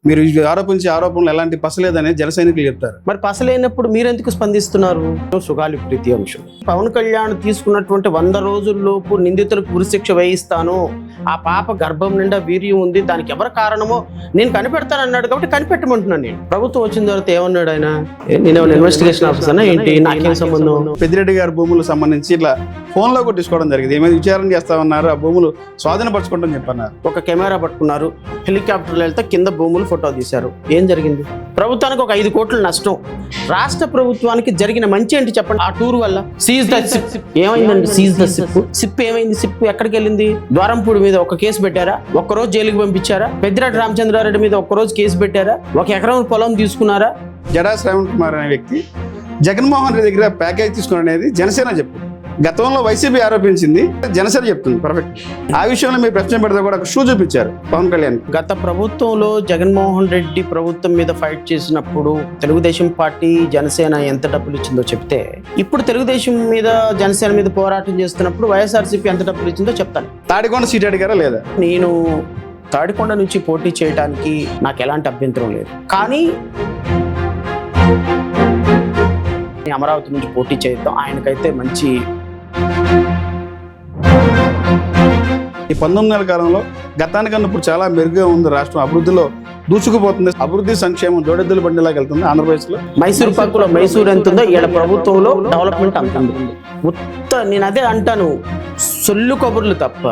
మీరు ఆరోపించే ఆరోపణలు ఎలాంటి పసలేదని జన సైనికులు చెప్తారు. మరి పసలేనప్పుడు మీరెందుకు స్పందిస్తున్నారు? సుగాలి ప్రీతి అంశం. పవన్ కళ్యాణ్ తీసుకున్నటువంటి 100 రోజుల్లోపు నిందితులకు ఉరిశిక్ష వేయిస్తాను, ఆ పాప గర్భం నిండా వీర్యం ఉంది, దానికి ఎవరు కారణమో నేను కనిపెడతాను అన్నాడు కాబట్టి కనిపెట్టమంటున్నాను. నేను ప్రభుత్వం వచ్చిన తర్వాత ఏమన్నాడు ఆయన? నేను ఇన్వెస్టిగేషన్ ఆఫీసర్ ఏంటి, నాకేం సంబంధం? పెద్దిరెడ్డి గారి భూములకు సంబంధించి ఇట్లా ఫోన్లో కూడా తీసుకోవడం జరిగింది. ఏమైనా విచారణ చేస్తామన్నారు, ఆ భూములు స్వాధీనపరచుకుంటామని చెప్పన్నారు. ఒక కెమెరా పట్టుకున్నారు, హెలికాప్టర్లు వెళ్తే కింద భూములు ఫోటో తీశారు. ఏం జరిగింది? ప్రభుత్వానికి ఒక 5 కోట్ల నష్టం. రాష్ట్ర ప్రభుత్వానికి జరిగిన మంచి ఏంటి చెప్పండి? ఆ టూర్ వల్ల సీజ్ ద సిప్ ఏమైందండి? సీజ్ ద సిప్ ఏమైంది? సిప్ ఎక్కడికి వెళ్ళింది? ద్వారంపూడి మీద ఒక కేసు పెట్టారా? ఒక్కరోజు జైలుకి పంపించారా? పెద్దిరెడ్డి రామచంద్రారెడ్డి మీద ఒక్కరోజు కేసు పెట్టారా? 1 ఎకరం పొలం తీసుకున్నారా? జడా శ్రావణ్ కుమార్ అనే వ్యక్తి జగన్మోహన్ రెడ్డి దగ్గర ప్యాకేజ్ తీసుకుని అనేది జనసేన చెప్తుంది. గతంలో వైసీపీ ఆరోపించింది, జనసేన చెప్తుంది. పర్ఫెక్ట్. ఆ విషయంలో మీరు ప్రశ్న పెడితే కూడా ఒక షూ చూపించారు పవన్ కళ్యాణ్. గత ప్రభుత్వంలో జగన్మోహన్ రెడ్డి ప్రభుత్వం మీద ఫైట్ చేసినప్పుడు తెలుగుదేశం పార్టీ జనసేన ఎంత డబ్బులు ఇచ్చిందో చెప్తే, ఇప్పుడు తెలుగుదేశం మీద జనసేన మీద పోరాటం చేస్తున్నప్పుడు వైఎస్ఆర్సీపీ ఎంత డబ్బులు ఇచ్చిందో చెప్తాను. తాడికొండ సీట్ అడిగారా లేదా? నేను తాడికొండ నుంచి పోటీ చేయడానికి నాకు ఎలాంటి అభ్యంతరం లేదు, కానీ అమరావతి నుంచి పోటీ చేద్దాం, ఆయనకైతే మంచి. ఈ 19 నెలల కాలంలో గతానికన్నా ఇప్పుడు చాలా మెరుగ్గా ఉంది. రాష్ట్రం అభివృద్ధిలో దూసుకుపోతుంది. అభివృద్ధి సంక్షేమం జోడెద్దుల బండిలాగా వెళ్తుంది. ఆంధ్రప్రదేశ్లో మైసూరు పాకులో మైసూరు ఎంత ఉందో ఈడ ప్రభుత్వంలో డెవలప్మెంట్ అంత ఉంది. నేను అదే అంటాను, సొల్లు కబుర్లు తప్ప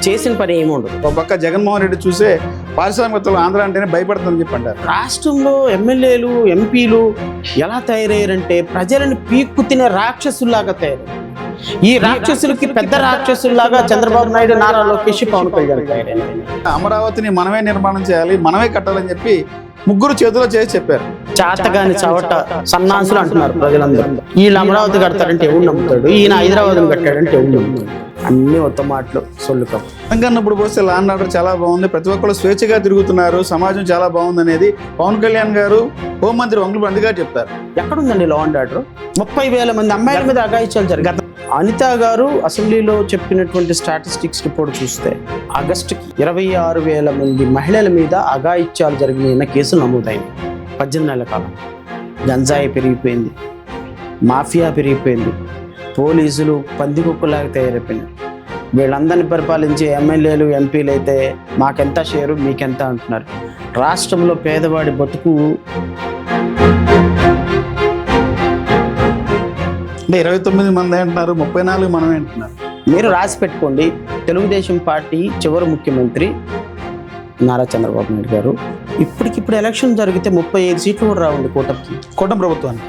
చేసిన పని ఏమి ఉండదు. ఒక పక్క జగన్మోహన్ రెడ్డి చూసే పారిశ్రామికవేత్తలు ఆంధ్ర అంటేనే భయపడుతుందని చెప్పి అంటారు. రాష్ట్రంలో ఎమ్మెల్యేలు ఎంపీలు ఎలా తయారయ్యారంటే ప్రజలను పీక్కు తినే రాక్షసుల్లాగా తయారయ్యారు. ఈ రాక్షసులకి పెద్ద రాక్షసుల్లాగా చంద్రబాబు నాయుడు, నారా లోకేష్, పవన్ కళ్యాణ్ తయారయ్యారు. అమరావతిని మనమే నిర్మాణం చేయాలి, మనమే కట్టాలని చెప్పి ముగ్గురు చేతిలో చేసి చెప్పారు. చాతగాని చవట సన్నాసులు అంటున్నారు ప్రజలందరూ. వీళ్ళు అమరావతి కడతారంటే ఎవరు నమ్ముతాడు? ఈయన హైదరాబాద్ కట్టాడంటే ఎవరు నమ్ముతాడు? అన్ని మొత్తం మాటలు సొల్లుకం. తెలంగాణ ఇప్పుడు పోస్తే లా అండ్ ఆర్డర్ చాలా బాగుంది, ప్రతి ఒక్కరు స్వేచ్ఛగా తిరుగుతున్నారు, సమాజం చాలా బాగుంది అనేది పవన్ కళ్యాణ్ గారు, హోంమంత్రి వంగలపూడి అనిత గారు చెప్తారు. ఎక్కడుందండి లా అండ్ ఆర్డర్? 30,000 మంది అమ్మాయిల మీద అఘాయిత్యాలు జరిగాయి. అనిత గారు అసెంబ్లీలో చెప్పినటువంటి స్టాటిస్టిక్స్ రిపోర్ట్ చూస్తే ఆగస్టుకి 26,000 మంది మహిళల మీద అఘాయిత్యాలు జరిగిన కేసులు నమోదైనాయి. 18 నెలల కాలం. గంజాయి పెరిగిపోయింది, మాఫియా పెరిగిపోయింది, పోలీసులు పందికొక్కులాగా తయారైపోయినారు. వీళ్ళందరినీ పరిపాలించే ఎమ్మెల్యేలు, ఎంపీలు అయితే మాకెంత షేరు, మీకెంత అంటున్నారు. రాష్ట్రంలో పేదవాడి బతుకు 29 మంది అంటున్నారు, 34 మనమే అంటున్నారు. మీరు రాసి పెట్టుకోండి. తెలుగుదేశం పార్టీ చివరి ముఖ్యమంత్రి నారా చంద్రబాబు నాయుడు గారు ఇప్పటికిప్పుడు ఎలక్షన్ జరిగితే 35 సీట్లు కూడా రావండి కూటమి ప్రభుత్వానికి.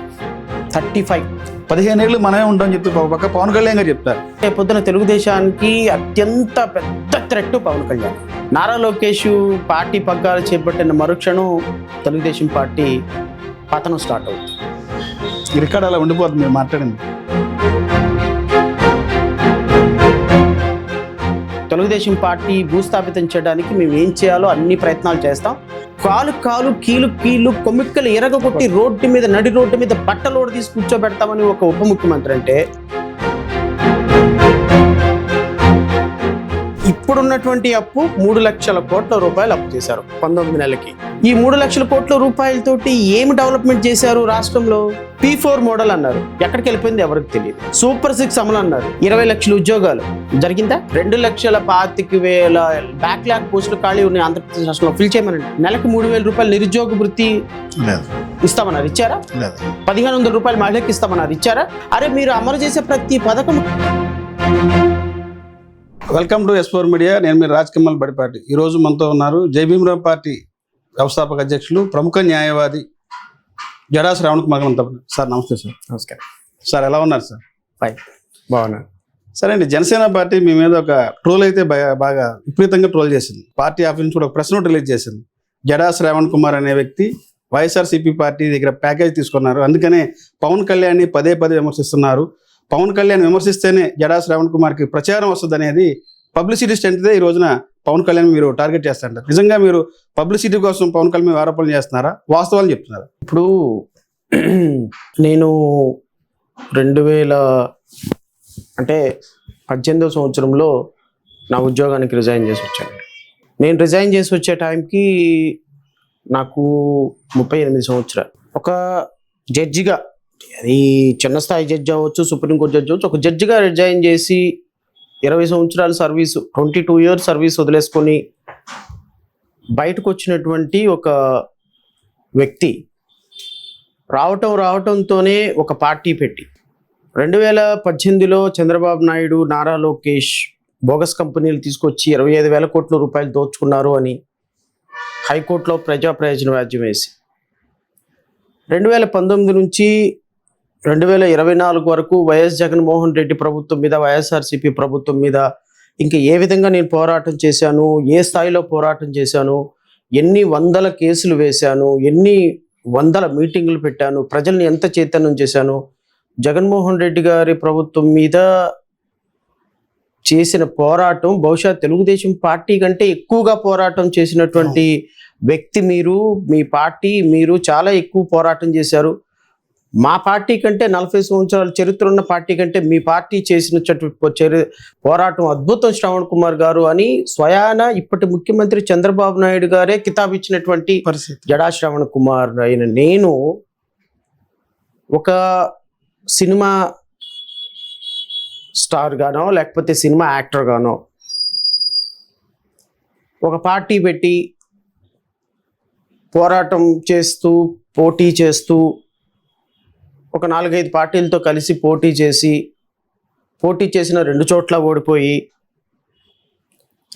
35 15 ఏళ్ళు మనమే ఉంటామని చెప్పి పక్క పవన్ కళ్యాణ్ గారు చెప్తారు. పొద్దున తెలుగుదేశానికి అత్యంత పెద్ద థ్రెట్ పవన్ కళ్యాణ్. నారా లోకేష్ పార్టీ పగ్గాలు చేపట్టిన మరుక్షణం తెలుగుదేశం పార్టీ పతనం స్టార్ట్ అవుతుంది. ఈ రికార్డు అలా ఉండిపోతుంది. మీరు మాట్లాడింది తెలుగుదేశం పార్టీ భూస్థాపితం చేయడానికి మేము ఏం చేయాలో అన్ని ప్రయత్నాలు చేస్తాం. కాలు కీలు కొమ్మిక్కలు ఎరగొట్టి రోడ్డు మీద, నడి రోడ్డు మీద బట్టలోడు తీసి కూర్చోబెడతామని ఒక ఉప ముఖ్యమంత్రి అంటే, ఇప్పుడున్నటువంటి అప్పు 3 లక్షల కోట్ల రూపాయలు అప్పు చేశారు 19 నెలలకి. ఈ 3 లక్షల కోట్ల రూపాయలతోటి ఏమి డెవలప్మెంట్ చేశారు? రాష్ట్రంలో P4 మోడల్ అన్నారు, ఎక్కడికి వెళ్ళిపోయింది ఎవరికి తెలియదు. సూపర్ 6 అమలు అన్నారు, 20 లక్షల ఉద్యోగాలు జరిగిందా? 2,25,000 బ్యాక్లాగ్ పోస్టులు ఖాళీ ఉన్నాయి ఆంధ్రప్రదేశ్ రాష్ట్రంలో, ఫిల్ చేయమనండి. నెలకు 3,000 రూపాయలు నిరుద్యోగ వృత్తి ఇస్తామన్నారు, ఇచ్చారా? 1,500 రూపాయలు మహిళకి ఇస్తామన్నారు, ఇచ్చారా? అరే మీరు అమలు చేసే ప్రతి పథకం. Welcome to S4 media. నేను మీరు రాజకమల్ బడిపాటి. ఈరోజు మనతో ఉన్నారు జై భీమరావు పార్టీ వ్యవస్థాపక అధ్యక్షులు, ప్రముఖ న్యాయవాది జడా శ్రావణ్ కుమార్. సార్ నమస్తే. సార్ నమస్కారం సార్. ఎలా ఉన్నారు సార్? బాగున్నాను. సరే అండి, జనసేన పార్టీ మీ మీద ఒక ట్రోల్ అయితే బాగా విపరీతంగా ట్రోల్ చేసింది. పార్టీ ఆఫీస్ నుంచి కూడా ఒక ప్రెస్ నోట్ రిలీజ్ చేసింది. జడా శ్రావణ్ కుమార్ అనే వ్యక్తి వైఎస్ఆర్సీపీ పార్టీ దగ్గర ప్యాకేజ్ తీసుకున్నారు, అందుకనే పవన్ కళ్యాణ్ని పదే విమర్శిస్తున్నారు. పవన్ కళ్యాణ్ విమర్శిస్తేనే జడా శ్రావణ్ కుమార్కి ప్రచారం వస్తుంది అనేది పబ్లిసిటీ స్టంట్దే ఈ రోజున పవన్ కళ్యాణ్ మీరు టార్గెట్ చేస్తారంటారు. నిజంగా మీరు పబ్లిసిటీ కోసం పవన్ కళ్యాణ్ మీద ఆరోపణలు చేస్తున్నారా, వాస్తవాలు చెప్తున్నారా? ఇప్పుడు నేను 2018వ సంవత్సరంలో నా ఉద్యోగానికి రిజైన్ చేసి వచ్చాను. నేను రిజైన్ చేసి వచ్చే టైంకి నాకు 38 సంవత్సరాలు. ఒక జడ్జిగా, అది చిన్న స్థాయి జడ్జి అవ్వచ్చు, సుప్రీంకోర్టు జడ్జి అవ్వచ్చు, ఒక జడ్జిగా రిజైన్ చేసి 20 సంవత్సరాల సర్వీసు, 22 ఇయర్స్ సర్వీస్ వదిలేసుకొని బయటకు వచ్చినటువంటి ఒక వ్యక్తి రావటంతోనే ఒక పార్టీ పెట్టి 2018లో చంద్రబాబు నాయుడు, నారా లోకేష్ బోగస్ కంపెనీలు తీసుకొచ్చి 25,000 కోట్ల రూపాయలు దోచుకున్నారు అని హైకోర్టులో ప్రజా ప్రయోజన వ్యాజ్యం వేసి 2019 నుంచి 2024 వరకు వైఎస్ జగన్మోహన్ రెడ్డి ప్రభుత్వం మీద, వైఎస్ఆర్సీపీ ప్రభుత్వం మీద ఇంకా ఏ విధంగా నేను పోరాటం చేశాను, ఏ స్థాయిలో పోరాటం చేశాను, ఎన్ని వందల కేసులు వేశాను, ఎన్ని వందల మీటింగులు పెట్టాను, ప్రజల్ని ఎంత చైతన్యం చేశాను, జగన్మోహన్ రెడ్డి గారి ప్రభుత్వం మీద చేసిన పోరాటం బహుశా తెలుగుదేశం పార్టీ కంటే ఎక్కువగా పోరాటం చేసినటువంటి వ్యక్తి మీరు. మీ పార్టీ, మీరు చాలా ఎక్కువ పోరాటం చేశారు. మా పార్టీ కంటే 40 సంవత్సరాల చరిత్ర ఉన్న పార్టీ కంటే మీ పార్టీ చేసిన పోరాటం అద్భుతం శ్రవణ్ కుమార్ గారు అని స్వయాన ఇప్పటి ముఖ్యమంత్రి చంద్రబాబు నాయుడు గారే కితాబ్ ఇచ్చినటువంటి పరిస్థితి. జడా శ్రవణ్ కుమార్ అయిన నేను ఒక సినిమా స్టార్ గానో లేకపోతే సినిమా యాక్టర్ గానో ఒక పార్టీ పెట్టి పోరాటం చేస్తూ, పోటీ చేస్తూ, ఒక 4-5 పార్టీలతో కలిసి పోటీ చేసిన 2 చోట్ల ఓడిపోయి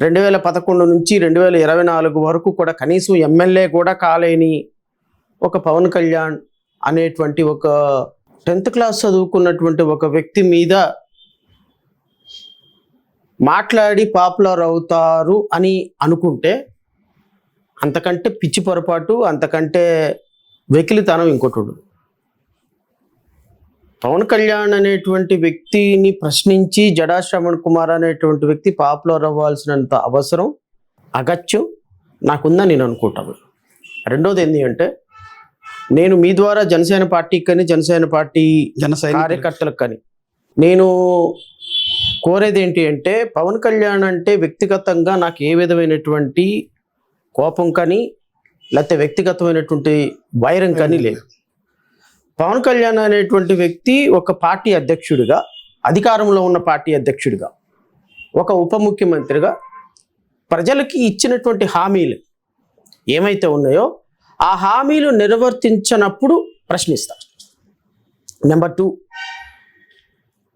2011 నుంచి 2024 వరకు కూడా కనీసం ఎమ్మెల్యే కూడా కాలేని ఒక పవన్ కళ్యాణ్ అనేటువంటి ఒక 10th క్లాస్ చదువుకున్నటువంటి ఒక వ్యక్తి మీద మాట్లాడి పాపులర్ అవుతారు అని అనుకుంటే అంతకంటే పిచ్చి పొరపాటు, అంతకంటే వెకిలితనం ఇంకోటి ఉండదు. పవన్ కళ్యాణ్ అనేటువంటి వ్యక్తిని ప్రశ్నించి జడా శ్రవణ్ కుమార్ అనేటువంటి వ్యక్తి పాపులర్ అవ్వాల్సినంత అవసరం, అగత్యం నాకుందని నేను అనుకుంటాను. రెండోది ఏంటి అంటే, నేను మీ ద్వారా జనసేన పార్టీకి కానీ, జనసేన పార్టీ కార్యకర్తలకు కానీ నేను కోరేది ఏంటి అంటే, పవన్ కళ్యాణ్ అంటే వ్యక్తిగతంగా నాకు ఏ విధమైనటువంటి కోపం కానీ లేకపోతే వ్యక్తిగతమైనటువంటి వైరం కానీ లేదు. పవన్ కళ్యాణ్ అనేటువంటి వ్యక్తి ఒక పార్టీ అధ్యక్షుడిగా, అధికారంలో ఉన్న పార్టీ అధ్యక్షుడిగా, ఒక ఉప ముఖ్యమంత్రిగా ప్రజలకి ఇచ్చినటువంటి హామీలు ఏమైతే ఉన్నాయో ఆ హామీలు నిర్వర్తించనప్పుడు ప్రశ్నిస్తారు. నెంబర్ 2,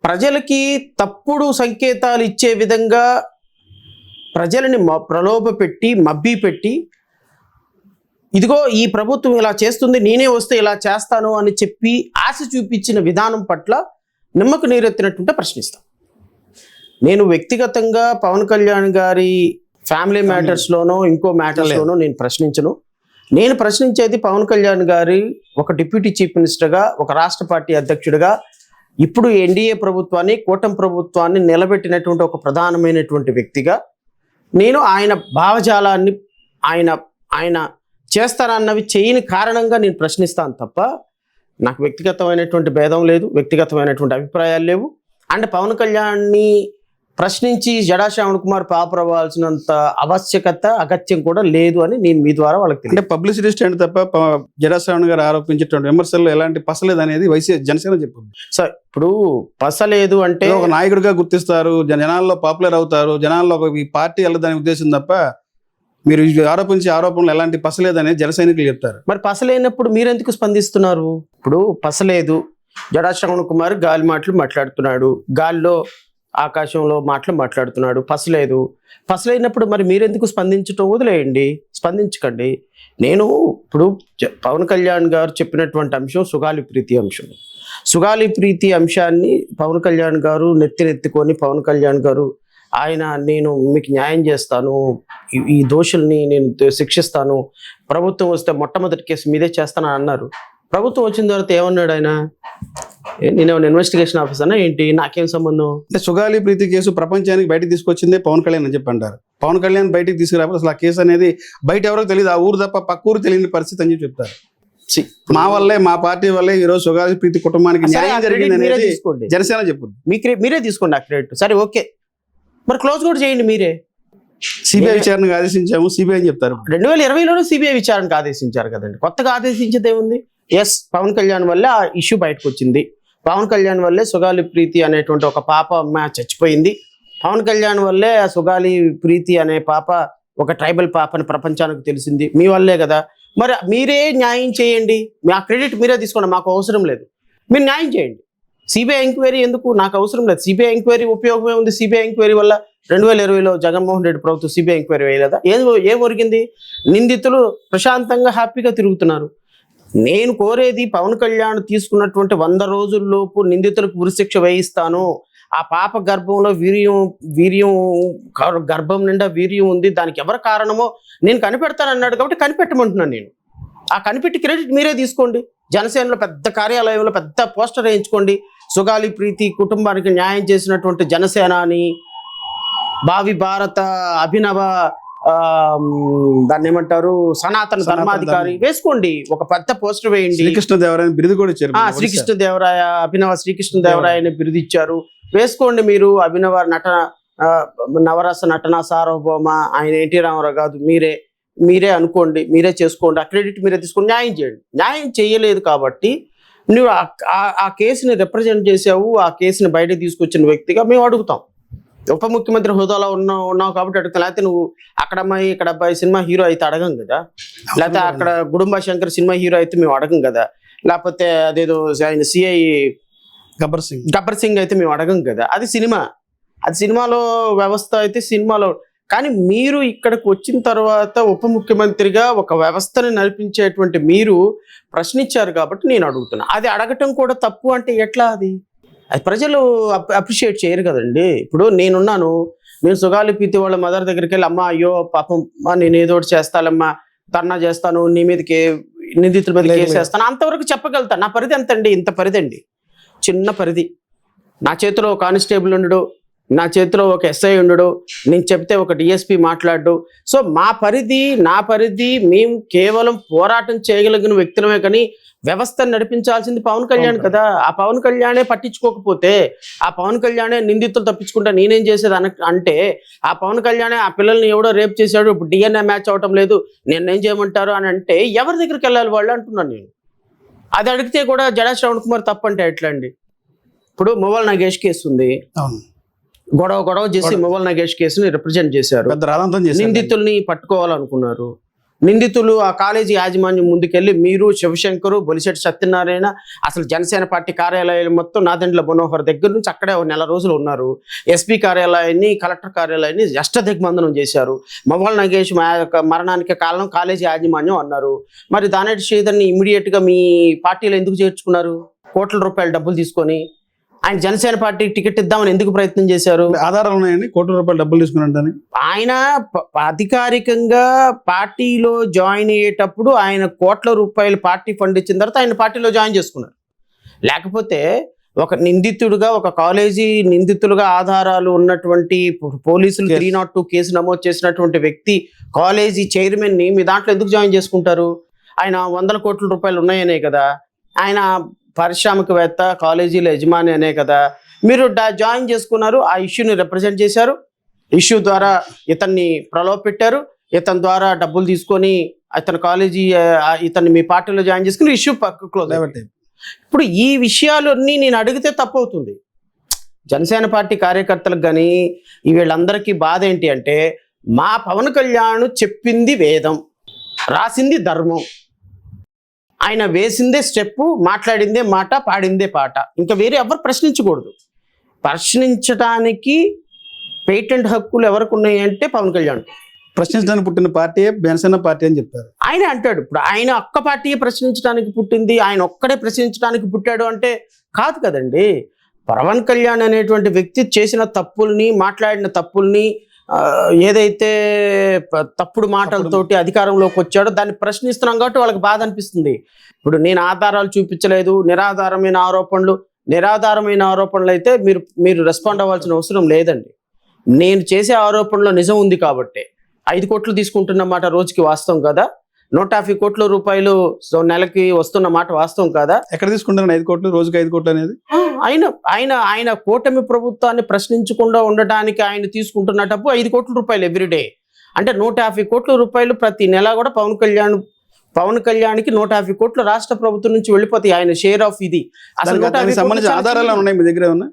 ప్రజలకి తప్పుడు సంకేతాలు ఇచ్చే విధంగా ప్రజలని ప్రలోభపెట్టి, మభ్యపెట్టి, ఇదిగో ఈ ప్రభుత్వం ఇలా చేస్తుంది, నేనే వస్తే ఇలా చేస్తాను అని చెప్పి ఆశ చూపించిన విధానం పట్ల నిమ్మకు నీరెత్తినట్టుంటే ప్రశ్నిస్తాను. నేను వ్యక్తిగతంగా పవన్ కళ్యాణ్ గారి ఫ్యామిలీ మ్యాటర్స్లోనో ఇంకో మ్యాటర్స్లోనో నేను ప్రశ్నించను. నేను ప్రశ్నించేది పవన్ కళ్యాణ్ గారి ఒక డిప్యూటీ చీఫ్ మినిస్టర్గా, ఒక రాష్ట్ర పార్టీ అధ్యక్షుడిగా, ఇప్పుడు ఎన్డీఏ ప్రభుత్వాన్ని, కూటమి ప్రభుత్వాన్ని నిలబెట్టినటువంటి ఒక ప్రధానమైనటువంటి వ్యక్తిగా నేను ఆయన భావజాలాన్ని, ఆయన చేస్తారన్నవి చేయని కారణంగా నేను ప్రశ్నిస్తాను తప్ప నాకు వ్యక్తిగతమైనటువంటి భేదం లేదు, వ్యక్తిగతమైనటువంటి అభిప్రాయాలు లేవు. అండ్ పవన్ కళ్యాణ్ని ప్రశ్నించి జడా శ్రవణ్ కుమార్ పాపరవ్వాల్సినంత ఆవశ్యకత, అగత్యం కూడా లేదు అని నేను మీ ద్వారా వాళ్ళకి తెలియదు. అంటే పబ్లిసిటీ స్టాండ్ తప్ప జడా శ్రవణ్ గారు ఆరోపించేటువంటి విమర్శల్లో ఎలాంటి పసలేదు అనేది జనసేన చెప్పింది. సో ఇప్పుడు పసలేదు అంటే ఒక నాయకుడిగా గుర్తిస్తారు, జనాల్లో పాపులర్ అవుతారు, జనాల్లో ఈ పార్టీ వెళ్ళదనే ఉద్దేశం తప్ప మీరు ఆరోపించే ఆరోపణలు ఎలాంటి పసలేదని జన సైనికులు చెప్తారు. మరి పసలేనప్పుడు మీరెందుకు స్పందిస్తున్నారు? ఇప్పుడు పసలేదు, జడా శ్రవణ్ కుమార్ గాలి మాటలు మాట్లాడుతున్నాడు, గాలిలో ఆకాశంలో మాట్లాడుతున్నాడు, పసలేనప్పుడు మరి మీరెందుకు స్పందించటం వదిలేయండి, స్పందించకండి. నేను ఇప్పుడు పవన్ కళ్యాణ్ గారు చెప్పినటువంటి అంశం సుగాలి ప్రీతి అంశం. సుగాలి ప్రీతి అంశాన్ని పవన్ కళ్యాణ్ గారు నెత్తినెత్తుకొని, పవన్ కళ్యాణ్ గారు నేను మీకు న్యాయం చేస్తాను, ఈ దోషుల్ని నేను శిక్షిస్తాను, ప్రభుత్వం వస్తే మొట్టమొదటి కేసు మీదే చేస్తానని అన్నారు. ప్రభుత్వం వచ్చిన తర్వాత ఏమన్నాడు ఆయన? నేను ఇన్వెస్టిగేషన్ ఆఫీసర్నా ఏంటి, నాకేం సంబంధం? అంటే సుగాలి ప్రీతి కేసు ప్రపంచానికి బయటకు తీసుకొచ్చిందే పవన్ కళ్యాణ్ అని చెప్పి అంటారు. పవన్ కళ్యాణ్ బయటకు తీసుకురాకపోతే అసలు ఆ కేసు అనేది బయట ఎవరో తెలియదు, ఆ ఊరు తప్ప పక్క ఊరు తెలియని పరిస్థితి అని చెప్పి చెప్తారు. మా వల్లే, మా పార్టీ వల్లే ఈరోజు సుగాలి ప్రీతి కుటుంబానికి న్యాయం జరిగింది అనేది జనసేన చెప్పుద్ది. మీరే తీసుకోండి ఆ క్రెడిట్. సరే, ఓకే, మరి క్లోజ్ కూడా చేయండి మీరే. సిబిఐ విచారణకు ఆదేశించాము సిబిఐ అని చెప్తారు. 2020లోనే సిబిఐ విచారణకు ఆదేశించారు కదండి. కొత్తగా ఆదేశించేది ఏముంది? ఎస్, పవన్ కళ్యాణ్ వల్లే ఆ ఇష్యూ బయటకు వచ్చింది. పవన్ కళ్యాణ్ వల్లే సుగాలి ప్రీతి అనేటువంటి ఒక పాప అమ్మ చచ్చిపోయింది. పవన్ కళ్యాణ్ వల్లే ఆ సుగాలి ప్రీతి అనే పాప ఒక ట్రైబల్ పాపని ప్రపంచానికి తెలిసింది. మీ వల్లే కదా. మరి మీరే న్యాయం చేయండి, మా క్రెడిట్ మీరే తీసుకోండి, మాకు అవసరం లేదు. మీరు న్యాయం చేయండి. సిబిఐ ఎంక్వైరీ ఎందుకు? నాకు అవసరం లేదు. సిబిఐ ఎంక్వైరీ ఉపయోగమే ఉంది. సిబిఐ ఎంక్వైరీ వల్ల 2020లో జగన్మోహన్ రెడ్డి ప్రభుత్వం సిబిఐ ఎంక్వైరీ వేయలేదా? ఏం ఒరిగింది? నిందితులు ప్రశాంతంగా హ్యాపీగా తిరుగుతున్నారు. నేను కోరేది పవన్ కళ్యాణ్ తీసుకున్నటువంటి 100 రోజుల్లోపు నిందితులకు ఉరిశిక్ష వేయిస్తాను. ఆ పాప గర్భంలో గర్భం నిండా వీర్యం ఉంది, దానికి ఎవరు కారణమో నేను కనిపెడతాను అన్నాడు కాబట్టి కనిపెట్టమంటున్నాను నేను. ఆ కనిపెట్టి క్రెడిట్ మీరే తీసుకోండి. జనసేనలో పెద్ద కార్యాలయంలో పెద్ద పోస్టర్ వేయించుకోండి. సుగాలి ప్రీతి కుటుంబానికి న్యాయం చేసినటువంటి జనసేనాని, భావి భారత అభినవ దాన్ని ఏమంటారు సనాతన ధర్మాధికారి వేసుకోండి. ఒక పెద్ద పోస్టర్ వేయండి. శ్రీకృష్ణదేవరాయ బిరుదు కూడా ఇచ్చారు. శ్రీకృష్ణదేవరాయ, అభినవ శ్రీకృష్ణదేవరాయ అనే బిరుదు ఇచ్చారు. వేసుకోండి. మీరు అభినవ నవరస నటన సార్వభౌమ ఆయన ఎన్టీ రామారావు కాదు, మీరే అనుకోండి, మీరే చేసుకోండి. ఆ క్రెడిట్ మీరే తీసుకొని న్యాయం చేయండి. న్యాయం చేయలేదు కాబట్టి నువ్వు ఆ కేసుని రిప్రజెంట్ చేసావు. ఆ కేసుని బయటకు తీసుకొచ్చిన వ్యక్తిగా మేము అడుగుతాం. ఉప ముఖ్యమంత్రి హోదాలో ఉన్నావు కాబట్టి అడుగుతాం. లేకపోతే నువ్వు అక్కడ అమ్మాయి ఇక్కడ అబ్బాయి సినిమా హీరో అయితే అడగం కదా. లేకపోతే అక్కడ గుడుంబ శంకర్ సినిమా హీరో అయితే మేము అడగం కదా. లేకపోతే అదేదో ఆయన సిఐ గబ్బర్ సింగ్ అయితే మేము అడగం కదా. అది సినిమా, అది సినిమాలో వ్యవస్థ అయితే సినిమాలో. కానీ మీరు ఇక్కడికి వచ్చిన తర్వాత ఉప ముఖ్యమంత్రిగా ఒక వ్యవస్థని నడిపించేటువంటి మీరు ప్రశ్నించారు కాబట్టి నేను అడుగుతున్నా. అది అడగటం కూడా తప్పు అంటే ఎట్లా? అది ప్రజలు అప్రిషియేట్ చేయరు కదండి. ఇప్పుడు నేను సుగాలి ప్రీతి వాళ్ళ మదర్ దగ్గరికి వెళ్ళి, అమ్మ అయ్యో పాపం నేను ఏదో ఒకటి చేస్తానమ్మా, ధర్నా చేస్తాను, నీ మీదకి నిందితుల మీద కేసేస్తాను అంతవరకు చెప్పగలుగుతాను. నా పరిధి ఎంతండి? ఇంత పరిధి అండి, చిన్న పరిధి. నా చేతిలో కానిస్టేబుల్ ఉండడు, నా చేతిలో ఒక ఎస్ఐ ఉండడు, నేను చెప్తే ఒక డిఎస్పి మాట్లాడు. సో నా పరిధి మేము కేవలం పోరాటం చేయగలిగిన వ్యక్తులమే, కానీ వ్యవస్థను నడిపించాల్సింది పవన్ కళ్యాణ్ కదా. ఆ పవన్ కళ్యాణే పట్టించుకోకపోతే, ఆ పవన్ కళ్యాణే నిందితులు తప్పించుకుంటా నేనేం చేసేది అంటే, ఆ పవన్ కళ్యాణే ఆ పిల్లల్ని ఎవడో రేప్ చేశాడు, ఇప్పుడు డిఎన్ఏ మ్యాచ్ అవటం లేదు, నేనేం చేయమంటారు అని అంటే ఎవరి దగ్గరికి వెళ్ళాలి వాళ్ళు అంటున్నాను నేను. అది అడిగితే కూడా జడా శ్రవణ్ కుమార్ తప్పంటే ఎట్లా అండి? ఇప్పుడు మువ్వల నాగేష్ కేసు ఉంది, గొడవ చేసి మువ్వల నాగేష్ కేసుని రిప్రజెంట్ చేశారు. నిందితుల్ని పట్టుకోవాలనుకున్నారు. నిందితులు ఆ కాలేజీ యాజమాన్యం ముందుకెళ్ళి మీరు, శివశంకరు, బొలిశెట్టి సత్యనారాయణ, అసలు జనసేన పార్టీ కార్యాలయాలు మొత్తం నాదెండ్ల మనోహర్ దగ్గర నుంచి అక్కడే 1 నెల రోజులు ఉన్నారు. ఎస్పీ కార్యాలయాన్ని, కలెక్టర్ కార్యాలయాన్ని అష్టదిగ్బంధనం చేశారు. మువ్వల నాగేష్ మరణానికి కారణం కాలేజీ యాజమాన్యం అన్నారు. మరి దానేటి శ్రీధర్ని ఇమ్మీడియట్ గా మీ పార్టీలో ఎందుకు చేర్చుకున్నారు? కోట్ల రూపాయల డబ్బులు తీసుకొని ఆయన జనసేన పార్టీ టికెట్ ఇద్దామని ఎందుకు ప్రయత్నం చేశారు? ఆధారాలు ఉన్నాయండి, కోట్ల రూపాయలు డబ్బులు తీసుకుని. ఆయన అధికారికంగా పార్టీలో జాయిన్ అయ్యేటప్పుడు ఆయన కోట్ల రూపాయలు పార్టీ ఫండ్ ఇచ్చిన తర్వాత ఆయన పార్టీలో జాయిన్ చేసుకున్నారు. లేకపోతే ఒక నిందితుడుగా, ఒక కాలేజీ నిందితులుగా ఆధారాలు ఉన్నటువంటి పోలీసులు 302 కేసు నమోదు చేసినటువంటి వ్యక్తి కాలేజీ చైర్మన్ ని మీ దాంట్లో ఎందుకు జాయిన్ చేసుకుంటారు? ఆయన 100 కోట్ల రూపాయలు ఉన్నాయనే కదా. ఆయన పారిశ్రామికవేత్త, కాలేజీల యజమాని అనే కదా. మీరు జాయిన్ చేసుకున్నారు, ఆ ఇష్యూని రిప్రజెంట్ చేశారు, ఇష్యూ ద్వారా ఇతన్ని ప్రలోభ పెట్టారు, ఇతని ద్వారా డబ్బులు తీసుకొని ఇతన్ని మీ పార్టీలో జాయిన్ చేసుకుని ఇష్యూ క్లోజ్. ఇప్పుడు ఈ విషయాలన్నీ నేను అడిగితే తప్పవుతుంది. జనసేన పార్టీ కార్యకర్తలకు కానీ వీళ్ళందరికీ బాధ ఏంటి అంటే, మా పవన్ కళ్యాణ్ చెప్పింది వేదం, రాసింది ధర్మం, ఆయన వేసిందే స్టెప్, మాట్లాడిందే మాట, పాడిందే పాట. ఇంకా వేరే ఎవరు ప్రశ్నించకూడదు. ప్రశ్నించడానికి పేటెంట్ హక్కులు ఎవరికి ఉన్నాయి అంటే పవన్ కళ్యాణ్. ప్రశ్నించడానికి పుట్టిన పార్టీ జనసేన పార్టీ అని చెప్తారు. ఆయన అంటాడు, ఇప్పుడు ఆయన ఒక్క పార్టీ ప్రశ్నించడానికి పుట్టింది, ఆయన ఒక్కడే ప్రశ్నించడానికి పుట్టాడు అంటే కాదు కదండి. పవన్ కళ్యాణ్ అనేటువంటి వ్యక్తి చేసిన తప్పుల్ని, మాట్లాడిన తప్పుల్ని, ఏదైతే తప్పుడు మాటలతోటి అధికారంలోకి వచ్చాడో దాన్ని ప్రశ్నిస్తున్నాం కాబట్టి వాళ్ళకి బాధ అనిపిస్తుంది. ఇప్పుడు నేను ఆధారాలు చూపించలేదు, నిరాధారమైన ఆరోపణలు అయితే మీరు రెస్పాండ్ అవ్వాల్సిన అవసరం లేదండి. నేను చేసే ఆరోపణలో నిజం ఉంది కాబట్టి 5 కోట్లు తీసుకుంటున్నమాట రోజుకి వాస్తవం కదా. 150 కోట్ల రూపాయలు నెలకి వస్తున్న మాట వాస్తవం కదా. ఎక్కడ తీసుకుంటాను 5 కోట్లు రోజుకి 5 కోట్లు అనేది? ఆయన ఆయన ఆయన కూటమి ప్రభుత్వాన్ని ప్రశ్నించకుండా ఉండడానికి ఆయన తీసుకుంటున్న డబ్బు 5 కోట్ల రూపాయలు ఎవ్రీడే. అంటే 150 కోట్ల రూపాయలు ప్రతి నెల కూడా పవన్ కళ్యాణ్కి 150 కోట్లు రాష్ట్ర ప్రభుత్వం నుంచి వెళ్ళిపోతాయి ఆయన షేర్ ఆఫ్ ఇది. అసలు దానికి సంబంధించిన ఆధారాలు ఉన్నాయి మీ దగ్గర ఏమన్నా?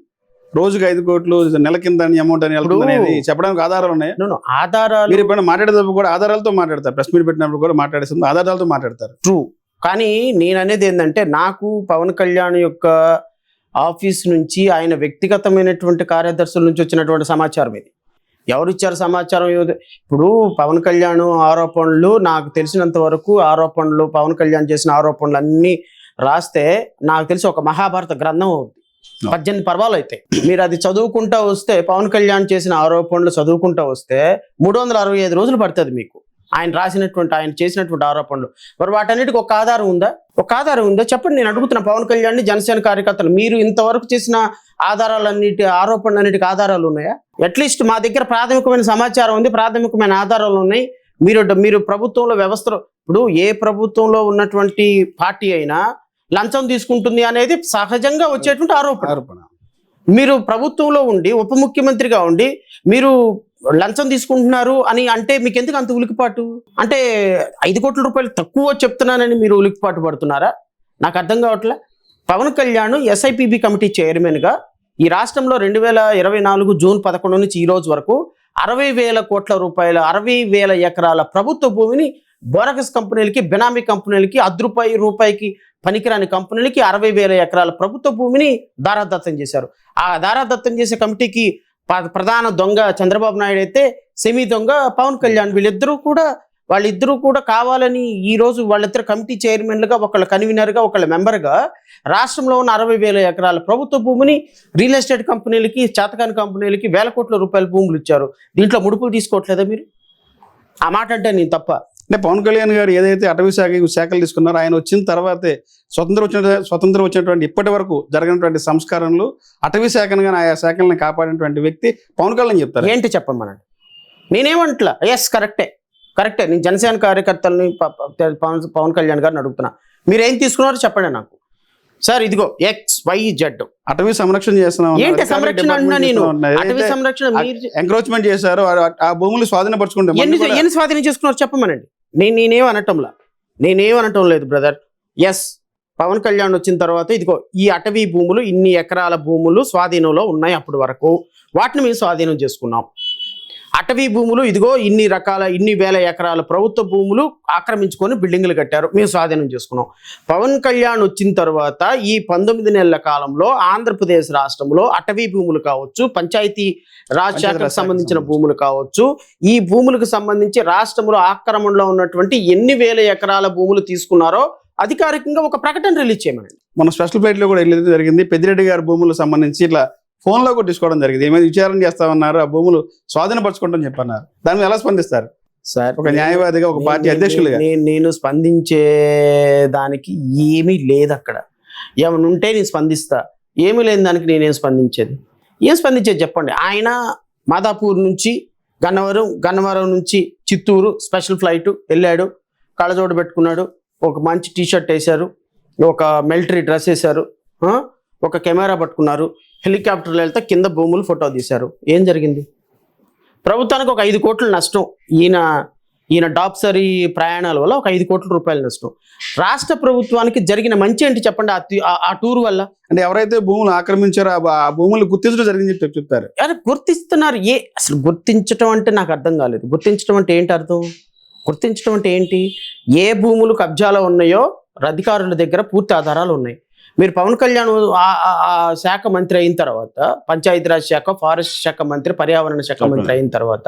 రోజుకి 5 కోట్లు నెల కింద అమౌంట్ అని వెళ్తుంది చెప్పడానికి ఆధారాలు ఉన్నాయి? ఆధారాలు మీరు ఎప్పుడైనా మాట్లాడేటప్పుడు కూడా ఆధారాలతో మాట్లాడతారు, ప్రెస్ మీట్ పెట్టినప్పుడు కూడా మాట్లాడేస్తుంది ఆధారాలతో మాట్లాడతారు. ట్రూ. కానీ నేను అనేది ఏంటంటే నాకు పవన్ కళ్యాణ్ యొక్క ఆఫీస్ నుంచి ఆయన వ్యక్తిగతమైనటువంటి కార్యదర్శుల నుంచి వచ్చినటువంటి సమాచారం ఇది. ఎవరు ఇచ్చారు సమాచారం? ఇప్పుడు పవన్ కళ్యాణ్ ఆరోపణలు నాకు తెలిసినంత వరకు పవన్ కళ్యాణ్ చేసిన ఆరోపణలు అన్నీ రాస్తే నాకు తెలిసి ఒక మహాభారత గ్రంథం అవుతుంది. 18 పర్వాలు అయితే మీరు అది చదువుకుంటా వస్తే, పవన్ కళ్యాణ్ చేసిన ఆరోపణలు చదువుకుంటా వస్తే 365 రోజులు పడుతుంది మీకు ఆయన చేసినటువంటి ఆరోపణలు. మరి వాటన్నిటికి ఒక ఆధారం ఉందా? చెప్పండి. నేను అడుగుతున్నా పవన్ కళ్యాణ్ జనసేన కార్యకర్తలు, మీరు ఇంతవరకు చేసిన ఆరోపణలన్నిటికి ఆధారాలు ఉన్నాయా? అట్లీస్ట్ మా దగ్గర ప్రాథమికమైన సమాచారం ఉంది, ప్రాథమికమైన ఆధారాలు ఉన్నాయి. మీరు ప్రభుత్వంలో వ్యవస్థలో, ఇప్పుడు ఏ ప్రభుత్వంలో ఉన్నటువంటి పార్టీ అయినా లంచం తీసుకుంటుంది అనేది సహజంగా వచ్చేటువంటి ఆరోపణ. మీరు ప్రభుత్వంలో ఉండి ఉప ముఖ్యమంత్రిగా ఉండి మీరు లంచం తీసుకుంటున్నారు అని అంటే మీకు ఎందుకు అంత ఉలికిపాటు? అంటే 5 కోట్ల రూపాయలు తక్కువ చెప్తున్నానని మీరు ఉలికిపాటు పడుతున్నారా? నాకు అర్థం కావట్లే. పవన్ కళ్యాణ్ SIPB కమిటీ చైర్మన్గా ఈ రాష్ట్రంలో 2024 జూన్ 11 నుంచి ఈ రోజు వరకు 60,000 కోట్ల రూపాయల 60,000 ఎకరాల ప్రభుత్వ భూమిని బోరగస్ కంపెనీలకి, బినామీ కంపెనీలకి, రూపాయికి పనికిరాని కంపెనీలకి 60,000 ఎకరాల ప్రభుత్వ భూమిని దారాదత్తం చేశారు. ఆ దారాదత్తం చేసే కమిటీకి ప్రధాన దొంగ చంద్రబాబు నాయుడు అయితే సెమీ దొంగ పవన్ కళ్యాణ్. వాళ్ళిద్దరూ కూడా కావాలని ఈ రోజు వాళ్ళిద్దరు కమిటీ చైర్మన్లుగా, ఒకళ్ళ కన్వీనర్గా, ఒకళ్ళ మెంబర్గా రాష్ట్రంలో ఉన్న 60,000 ఎకరాల ప్రభుత్వ భూమిని రియల్ ఎస్టేట్ కంపెనీలకి, చేతకాని కంపెనీలకి 1,000 కోట్ల రూపాయల భూములు ఇచ్చారు. దీంట్లో ముడుపులు తీసుకోవట్లేదా మీరు? ఆ మాట అంటే నేను తప్ప? అంటే పవన్ కళ్యాణ్ గారు ఏదైతే అటవీ శాఖలు తీసుకున్నారో, ఆయన వచ్చిన తర్వాతే స్వతంత్రం వచ్చినటువంటి ఇప్పటి వరకు జరిగినటువంటి సంస్కరణలు అటవీ శాఖను కానీ ఆయా శాఖలను కాపాడినటువంటి వ్యక్తి పవన్ కళ్యాణ్ చెప్తారు. ఏంటి చెప్పమనండి? నేనేమంటలా. ఎస్, కరెక్టే. నేను జనసేన కార్యకర్తలని పవన్ కళ్యాణ్ గారిని అడుగుతున్నా, మీరు ఏం తీసుకున్నారో చెప్పండి నాకు. సార్ ఇదిగో XYZ అటవీ సంరక్షణ చేస్తున్నాం. ఏంటి సంరక్షణ అంటున్నా నేను? అటవీ సంరక్షణ ఎంక్రోచ్మెంట్ చేశారు, ఆ భూములు స్వాధీనపరచుకుంటాం. ఎన్ని స్వాధీనం చేసుకున్నారు చెప్పమనండి. నేనేం అనటం లేదు బ్రదర్. ఎస్, పవన్ కళ్యాణ్ వచ్చిన తర్వాత ఇదిగో ఈ అటవీ భూములు ఇన్ని ఎకరాల భూములు స్వాధీనంలో ఉన్నాయి. అప్పటి వరకు వాటిని మేము స్వాధీనం చేసుకున్నాం. అటవీ భూములు ఇదిగో ఇన్ని వేల ఎకరాల ప్రభుత్వ భూములు ఆక్రమించుకొని బిల్డింగులు కట్టారు, మేము స్వాధీనం చేసుకున్నాం. పవన్ కళ్యాణ్ వచ్చిన తర్వాత ఈ 19 నెలల కాలంలో ఆంధ్రప్రదేశ్ రాష్ట్రంలో అటవీ భూములు కావచ్చు, పంచాయతీ రాజ్ శాఖకు సంబంధించిన భూములు కావచ్చు, ఈ భూములకు సంబంధించి రాష్ట్రంలో ఆక్రమణలో ఉన్నటువంటి ఎన్ని వేల ఎకరాల భూములు తీసుకున్నారో అధికారికంగా ఒక ప్రకటన రిలీజ్ చేయమనండి. మన స్పెషల్ ఫ్లైట్ లో కూడా వెళ్ళేది జరిగింది. పెద్దిరెడ్డి గారి భూములకు సంబంధించి ఇట్లా ఫోన్ లో కూడా తీసుకోవడం జరిగింది. ఏమైనా విచారణ చేస్తామన్నారు, ఆ భూములు స్వాధీనపరచుకుంటాం చెప్పన్నారు. దాని మీద ఎలా స్పందిస్తారు సార్? ఒక న్యాయవాదిగా, ఒక పార్టీ అధ్యక్షులుగా. నేను స్పందించే దానికి ఏమీ లేదు అక్కడ. ఏమైనా ఉంటే నేను స్పందిస్తా, ఏమీ లేని దానికి నేనేం స్పందించేది? చెప్పండి. ఆయన మాదాపూర్ నుంచి గన్నవరం నుంచి చిత్తూరు స్పెషల్ ఫ్లైట్ వెళ్ళాడు, కళ్ళజోడు పెట్టుకున్నాడు, ఒక మంచి టీషర్ట్ వేశారు, ఒక మిలిటరీ డ్రెస్ వేశారు, ఒక కెమెరా పట్టుకున్నారు, హెలికాప్టర్లు వెళ్తే కింద భూములు ఫోటో తీశారు. ఏం జరిగింది? ప్రభుత్వానికి ఒక 5 కోట్ల నష్టం. ఈయన డాప్సరీ ప్రయాణాల వల్ల ఒక 5 కోట్ల రూపాయల నష్టం. రాష్ట్ర ప్రభుత్వానికి జరిగిన మంచి ఏంటి చెప్పండి ఆ టూర్ వల్ల? అంటే ఎవరైతే భూములు ఆక్రమించారో ఆ భూములు గుర్తించడం జరిగింది చెప్తారు. అరే గుర్తిస్తున్నారు. అసలు గుర్తించడం అంటే నాకు అర్థం కాలేదు. గుర్తించడం అంటే ఏంటి అర్థం? గుర్తించడం అంటే ఏంటి? ఏ భూములు కబ్జాలో ఉన్నాయో అధికారుల దగ్గర పూర్తి ఆధారాలు ఉన్నాయి. మీరు పవన్ కళ్యాణ్ ఆ శాఖ మంత్రి అయిన తర్వాత, పంచాయతీరాజ్ శాఖ, ఫారెస్ట్ శాఖ మంత్రి, పర్యావరణ శాఖ మంత్రి అయిన తర్వాత,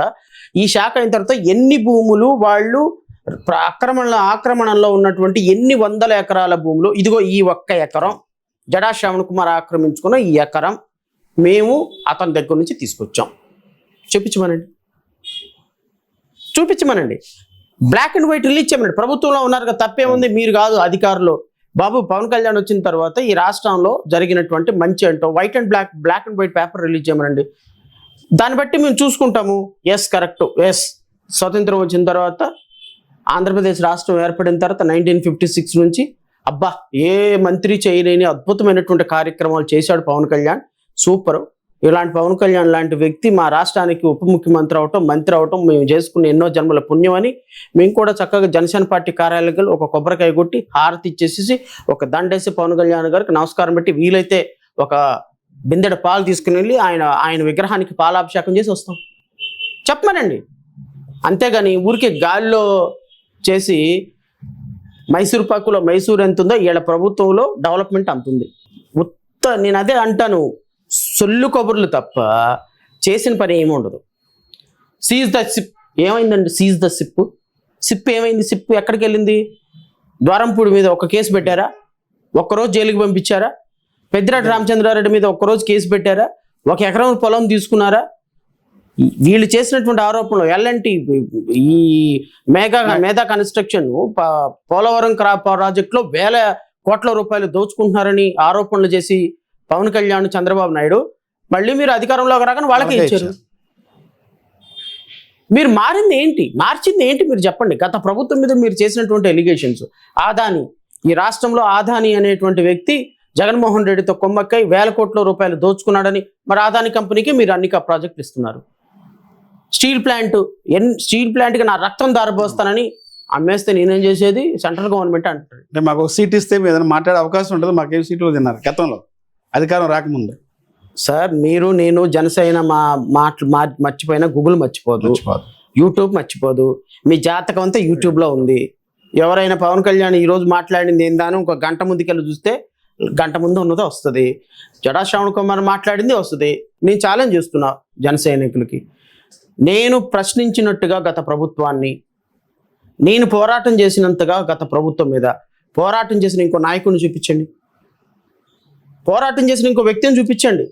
ఈ శాఖ అయిన తర్వాత ఎన్ని భూములు వాళ్ళు ఆక్రమణలో ఉన్నటువంటి ఎన్ని వందల ఎకరాల భూములు, ఇదిగో ఈ ఒక్క ఎకరం జడా శ్రవణ్ కుమార్ ఆక్రమించుకున్న ఈ ఎకరం మేము అతని దగ్గర నుంచి తీసుకొచ్చాం. చూపించమనండి. బ్లాక్ అండ్ వైట్ రిలీజ్ చేయమనండి. ప్రభుత్వంలో ఉన్నారు కదా, తప్పేముంది? మీరు కాదు అధికారులు. బాబు, పవన్ కళ్యాణ్ వచ్చిన తర్వాత ఈ రాష్ట్రంలో జరిగినటువంటి మంచి అంటో black and white paper release చేయమనండి. దాన్ని బట్టి మేము చూసుకుంటాము. Yes, correct. ఎస్, స్వతంత్రం వచ్చిన తర్వాత ఆంధ్రప్రదేశ్ రాష్ట్రం ఏర్పడిన తర్వాత 1956 నుంచి అబ్బా ఏ మంత్రి చేయలేని అద్భుతమైనటువంటి కార్యక్రమాలు చేశాడు పవన్ కళ్యాణ్, సూపర్. ఇలాంటి పవన్ కళ్యాణ్ లాంటి వ్యక్తి మా రాష్ట్రానికి ఉప ముఖ్యమంత్రి అవటం, మంత్రి అవటం మేము చేసుకున్న ఎన్నో జన్మల పుణ్యం అని మేము కూడా చక్కగా జనసేన పార్టీ కార్యాలయాలకు ఒక కొబ్బరికాయ కొట్టి హారతి ఇచ్చేసి ఒక దండేసి పవన్ కళ్యాణ్ గారికి నమస్కారం పెట్టి వీలైతే ఒక బిందెడ పాలు తీసుకుని వెళ్ళి ఆయన విగ్రహానికి పాలాభిషేకం చేసి వస్తాం చెప్పమనండి. అంతేగాని ఊరికే గాలిలో చేసి మైసూరు పాకులో మైసూరు ఎంత ఉందో వీళ్ళ ప్రభుత్వంలో డెవలప్మెంట్ అంత ఉంది. నేను అదే అంటాను, సొల్లు కబుర్లు తప్ప చేసిన పని ఏమి ఉండదు. సీజ్ ద సిప్ ఏమైందండి? సీజ్ ద సిప్ ఏమైంది? సిప్ ఎక్కడికి వెళ్ళింది? ద్వారంపూడి మీద ఒక కేసు పెట్టారా? ఒక్కరోజు జైలుకి పంపించారా? పెద్దిరెడ్డి రామచంద్రారెడ్డి మీద ఒక్కరోజు కేసు పెట్టారా? 1 ఎకరం పొలం తీసుకున్నారా? వీళ్ళు చేసినటువంటి ఆరోపణలు ఎల్ఎన్టీ ఈ మేధా కన్స్ట్రక్షన్ పోలవరం ప్రాజెక్టులో 1000 కోట్ల రూపాయలు దోచుకుంటున్నారని ఆరోపణలు చేసి పవన్ కళ్యాణ్, చంద్రబాబు నాయుడు మళ్ళీ మీరు అధికారంలోకి రాగానే వాళ్ళకే ఇచ్చారు. మీరు మార్చింది ఏంటి మీరు చెప్పండి. గత ప్రభుత్వం మీద మీరు చేసినటువంటి ఎలిగేషన్స్. ఆదాని, ఈ రాష్ట్రంలో ఆదాని అనేటువంటి వ్యక్తి జగన్మోహన్ రెడ్డితో కొమ్మక్కై 1000 కోట్ల రూపాయలు దోచుకున్నాడని మరి ఆదాని కంపెనీకి మీరు అన్ని ప్రాజెక్టులు ఇస్తున్నారు. స్టీల్ ప్లాంట్కి నా రక్తం దారబోస్తానని అమ్మేస్తే నేనేం చేసేది? సెంట్రల్ గవర్నమెంట్ అంటారు. అంటే మాకు ఒక సీట్ ఇస్తే ఏదైనా మాట్లాడే అవకాశం ఉంటుంది. మాకేం సీట్లు తిన్నారు గతంలో అధికారం రాకముందు. సార్ మీరు నేను జనసేన మర్చిపోయినా గూగుల్ మర్చిపోదు, యూట్యూబ్ మర్చిపోదు. మీ జాతకం అంతా యూట్యూబ్లో ఉంది. ఎవరైనా పవన్ కళ్యాణ్ ఈరోజు మాట్లాడింది ఏందాను ఒక గంట ముందుకెళ్ళి చూస్తే గంట ముందు ఉన్నదో వస్తుంది. జడా శ్రావణ్ కుమార్ మాట్లాడింది వస్తుంది. నేను ఛాలెంజ్ చేస్తున్నా జన సైనికులకి, నేను ప్రశ్నించినట్టుగా గత ప్రభుత్వాన్ని, నేను పోరాటం చేసినంతగా గత ప్రభుత్వం మీద పోరాటం చేసిన ఇంకో నాయకుడిని చూపించండి, పోరాటం చేసిన ఇంకో వ్యక్తిని చూపించండి.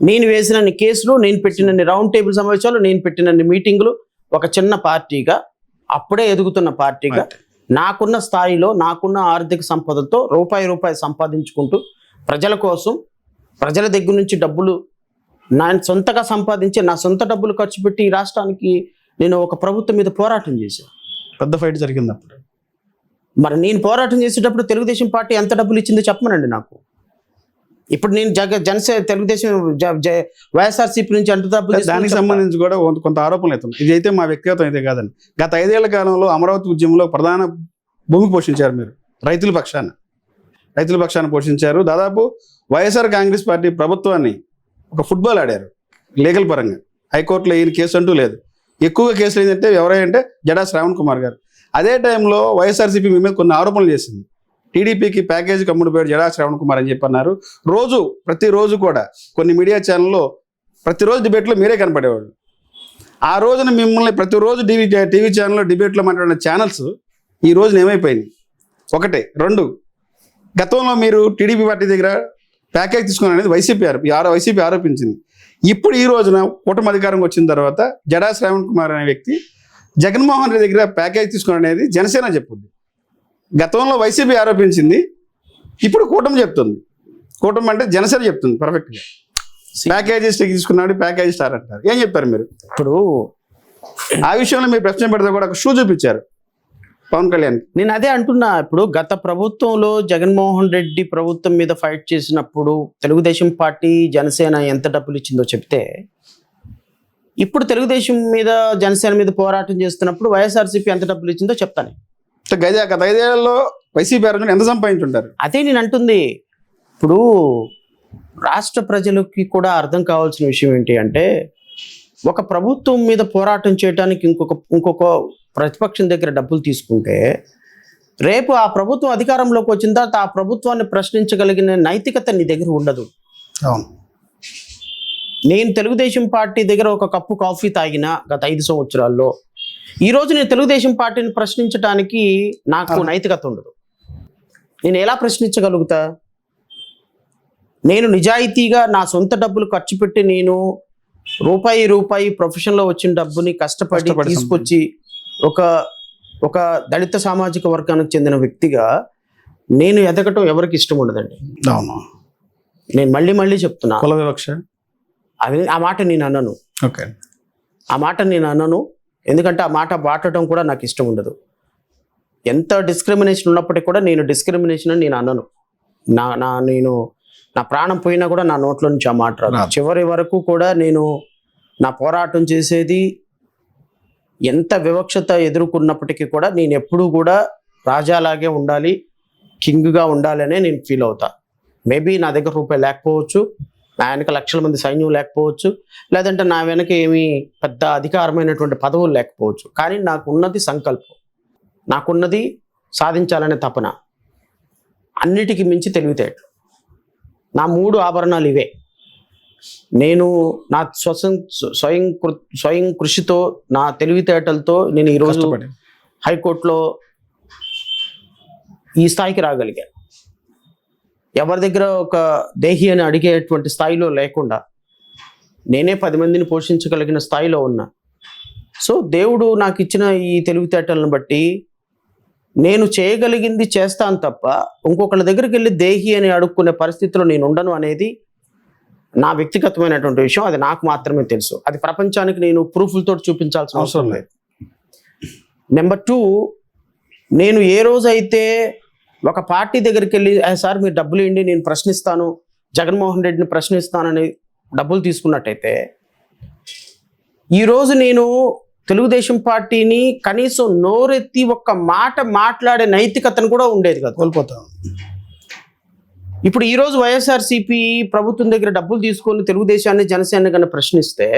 నేను వేసినన్ని కేసులు, నేను పెట్టినన్ని రౌండ్ టేబుల్ సమావేశాలు, నేను పెట్టినన్ని మీటింగులు, ఒక చిన్న పార్టీగా, అప్పుడే ఎదుగుతున్న పార్టీగా నాకున్న స్థాయిలో నాకున్న ఆర్థిక సంపదతో రూపాయి సంపాదించుకుంటూ ప్రజల కోసం, ప్రజల దగ్గర నుంచి డబ్బులు నా సొంతగా సంపాదించి నా సొంత డబ్బులు ఖర్చు పెట్టి ఈ రాష్ట్రానికి నేను ఒక ప్రభుత్వం మీద పోరాటం చేశాను. పెద్ద ఫైట్ జరిగింది అప్పుడు. మరి నేను పోరాటం చేసేటప్పుడు తెలుగుదేశం పార్టీ ఎంత డబ్బులు ఇచ్చిందో చెప్పమనండి నాకు. ఇప్పుడు నేను తెలుగుదేశం వైఎస్ఆర్సీపీ నుంచి ఎంత డబ్బులు, దానికి సంబంధించి కూడా కొంత ఆరోపణలు అవుతుంది. ఇది అయితే మా వ్యక్తిగతం అయితే కాదండి. గత 5 ఏళ్ల కాలంలో అమరావతి ఉద్యమంలో ప్రధాన భూమి పోషించారు మీరు. రైతుల పక్షాన పోషించారు. దాదాపు వైఎస్ఆర్ కాంగ్రెస్ పార్టీ ప్రభుత్వాన్ని ఒక ఫుట్బాల్ ఆడారు లీగల్ పరంగా. హైకోర్టులో ఈయన కేసు అంటూ లేదు. ఎక్కువగా కేసులు ఏంటంటే ఎవరైనా జడా శ్రావణ్ కుమార్ గారు. అదే టైంలో వైఎస్ఆర్సీపీ మీ మీద కొన్ని ఆరోపణలు చేసింది. టీడీపీకి ప్యాకేజీ కమ్ముడు పేరు జడా శ్రావణ్ కుమార్ అని చెప్పి అన్నారు. ప్రతిరోజు కూడా కొన్ని మీడియా ఛానల్లో ప్రతిరోజు డిబేట్లో మీరే కనపడేవాళ్ళు. ఆ రోజున మిమ్మల్ని ప్రతిరోజు టీవీ ఛానల్లో డిబేట్లో మాట్లాడిన ఛానల్స్ ఈ రోజున ఏమైపోయింది? 1, 2 గతంలో మీరు టీడీపీ పార్టీ దగ్గర ప్యాకేజ్ తీసుకున్నారు అనేది వైసీపీ ఆరోపించింది. ఇప్పుడు ఈ రోజున కూటమి అధికారంకి వచ్చిన తర్వాత జడా శ్రావణ్ కుమార్ అనే వ్యక్తి జగన్మోహన్ రెడ్డి దగ్గర ప్యాకేజ్ తీసుకున్నారు అనేది జనసేన చెప్పుద్ది. గతంలో వైసీపీ ఆరోపించింది, ఇప్పుడు కూటమి చెప్తుంది. కూటమి అంటే జనసేన చెప్తుంది పర్ఫెక్ట్గా. ప్యాకేజీ తీసుకున్నాడు, ప్యాకేజీ స్టార్ అంటారు. ఏం చెప్తారు మీరు? ఇప్పుడు ఆ విషయంలో మీరు ప్రశ్న పెడితే కూడా ఒక షూ చూపించారు పవన్ కళ్యాణ్. నేను అదే అంటున్నా. ఇప్పుడు గత ప్రభుత్వంలో జగన్మోహన్ రెడ్డి ప్రభుత్వం మీద ఫైట్ చేసినప్పుడు తెలుగుదేశం పార్టీ, జనసేన ఎంత డబ్బులు ఇచ్చిందో చెప్తే, ఇప్పుడు తెలుగుదేశం మీద, జనసేన మీద పోరాటం చేస్తున్నప్పుడు వైఎస్ఆర్సీపీ ఎంత డబ్బులు ఇచ్చిందో చెప్తాను. గత 5 ఏళ్లలో వైసీపీ ఎంత సంపాదించుంటారు? అదే నేను అంటుంది. ఇప్పుడు రాష్ట్ర ప్రజలకి కూడా అర్థం కావాల్సిన విషయం ఏంటి అంటే, ఒక ప్రభుత్వం మీద పోరాటం చేయడానికి ఇంకొక ప్రతిపక్షం దగ్గర డబ్బులు తీసుకుంటే, రేపు ఆ ప్రభుత్వం అధికారంలోకి వచ్చిన తర్వాత ఆ ప్రభుత్వాన్ని ప్రశ్నించగలిగిన నైతికత నీ దగ్గర ఉండదు. అవును. నేను తెలుగుదేశం పార్టీ దగ్గర ఒక కప్పు కాఫీ తాగిన గత 5 సంవత్సరాల్లో, ఈరోజు నేను తెలుగుదేశం పార్టీని ప్రశ్నించడానికి నాకు నైతికత ఉండదు. నేను ఎలా ప్రశ్నించగలుగుతా? నేను నిజాయితీగా నా సొంత డబ్బులు ఖర్చు పెట్టి, నేను రూపాయి ప్రొఫెషన్లో వచ్చిన డబ్బుని కష్టపడి తీసుకొచ్చి ఒక దళిత సామాజిక వర్గానికి చెందిన వ్యక్తిగా నేను ఎదగటం ఎవరికి ఇష్టం ఉండదండి. అవును. నేను మళ్ళీ చెప్తున్నా, కుల వివక్ష ఆ మాట నేను అన్నాను. ఓకే, ఆ మాట నేను అన్నాను. ఎందుకంటే ఆ మాట బాటడం కూడా నాకు ఇష్టం ఉండదు. ఎంత డిస్క్రిమినేషన్ ఉన్నప్పటికీ కూడా నేను డిస్క్రిమినేషన్ అని నేను అనను. నా ప్రాణం పోయినా కూడా నా నోట్లో నుంచి ఆ మాట రాదు. చివరి వరకు కూడా నేను నా పోరాటం చేసేది ఎంత వివక్షత ఎదుర్కొన్నప్పటికీ కూడా నేను ఎప్పుడూ కూడా రాజాలాగే ఉండాలి, కింగ్గా ఉండాలనే నేను ఫీల్ అవుతా. మేబీ నా దగ్గర రూపాయి లేకపోవచ్చు, నా వెనక లక్షల మంది సైన్యం లేకపోవచ్చు, లేదంటే నా వెనక ఏమీ పెద్ద అధికారమైనటువంటి పదవులు లేకపోవచ్చు, కానీ నాకున్నది సంకల్పం, నాకున్నది సాధించాలనే తపన, అన్నిటికీ మించి తెలివితేటలు. నా 3 ఆభరణాలు ఇవే. నేను నా స్వయం కృషితో, నా తెలివితేటలతో నేను ఈరోజు హైకోర్టులో ఈ స్థాయికి రాగలిగాను. ఎవరి దగ్గర ఒక దేహి అని అడిగేటువంటి స్థాయిలో లేకుండా నేనే 10 మందిని పోషించగలిగిన స్థాయిలో ఉన్నా. సో దేవుడు నాకు ఇచ్చిన ఈ తెలివితేటలను బట్టి నేను చేయగలిగింది చేస్తాను తప్ప ఇంకొకళ్ళ దగ్గరికి వెళ్ళి దేహి అని అడుక్కునే పరిస్థితిలో నేను ఉండను అనేది నా వ్యక్తిగతమైనటువంటి విషయం. అది నాకు మాత్రమే తెలుసు. అది ప్రపంచానికి నేను ప్రూఫ్లతో చూపించాల్సిన అవసరం లేదు. నెంబర్ 2, నేను ఏ రోజైతే ఒక పార్టీ దగ్గరికి వెళ్ళి సార్ మీరు డబ్బులు ఇవ్వండి నేను ప్రశ్నిస్తాను, జగన్మోహన్ రెడ్డిని ప్రశ్నిస్తానని డబ్బులు తీసుకున్నట్టయితే ఈరోజు నేను తెలుగుదేశం పార్టీని కనీసం నోరెత్తి ఒక్క మాట మాట్లాడే నైతికతను కూడా ఉండేది కదా, కోల్పోతాం. ఇప్పుడు ఈరోజు వైఎస్ఆర్సీపీ ప్రభుత్వం దగ్గర డబ్బులు తీసుకొని తెలుగుదేశాన్ని జనసేన కన్నా ప్రశ్నిస్తే,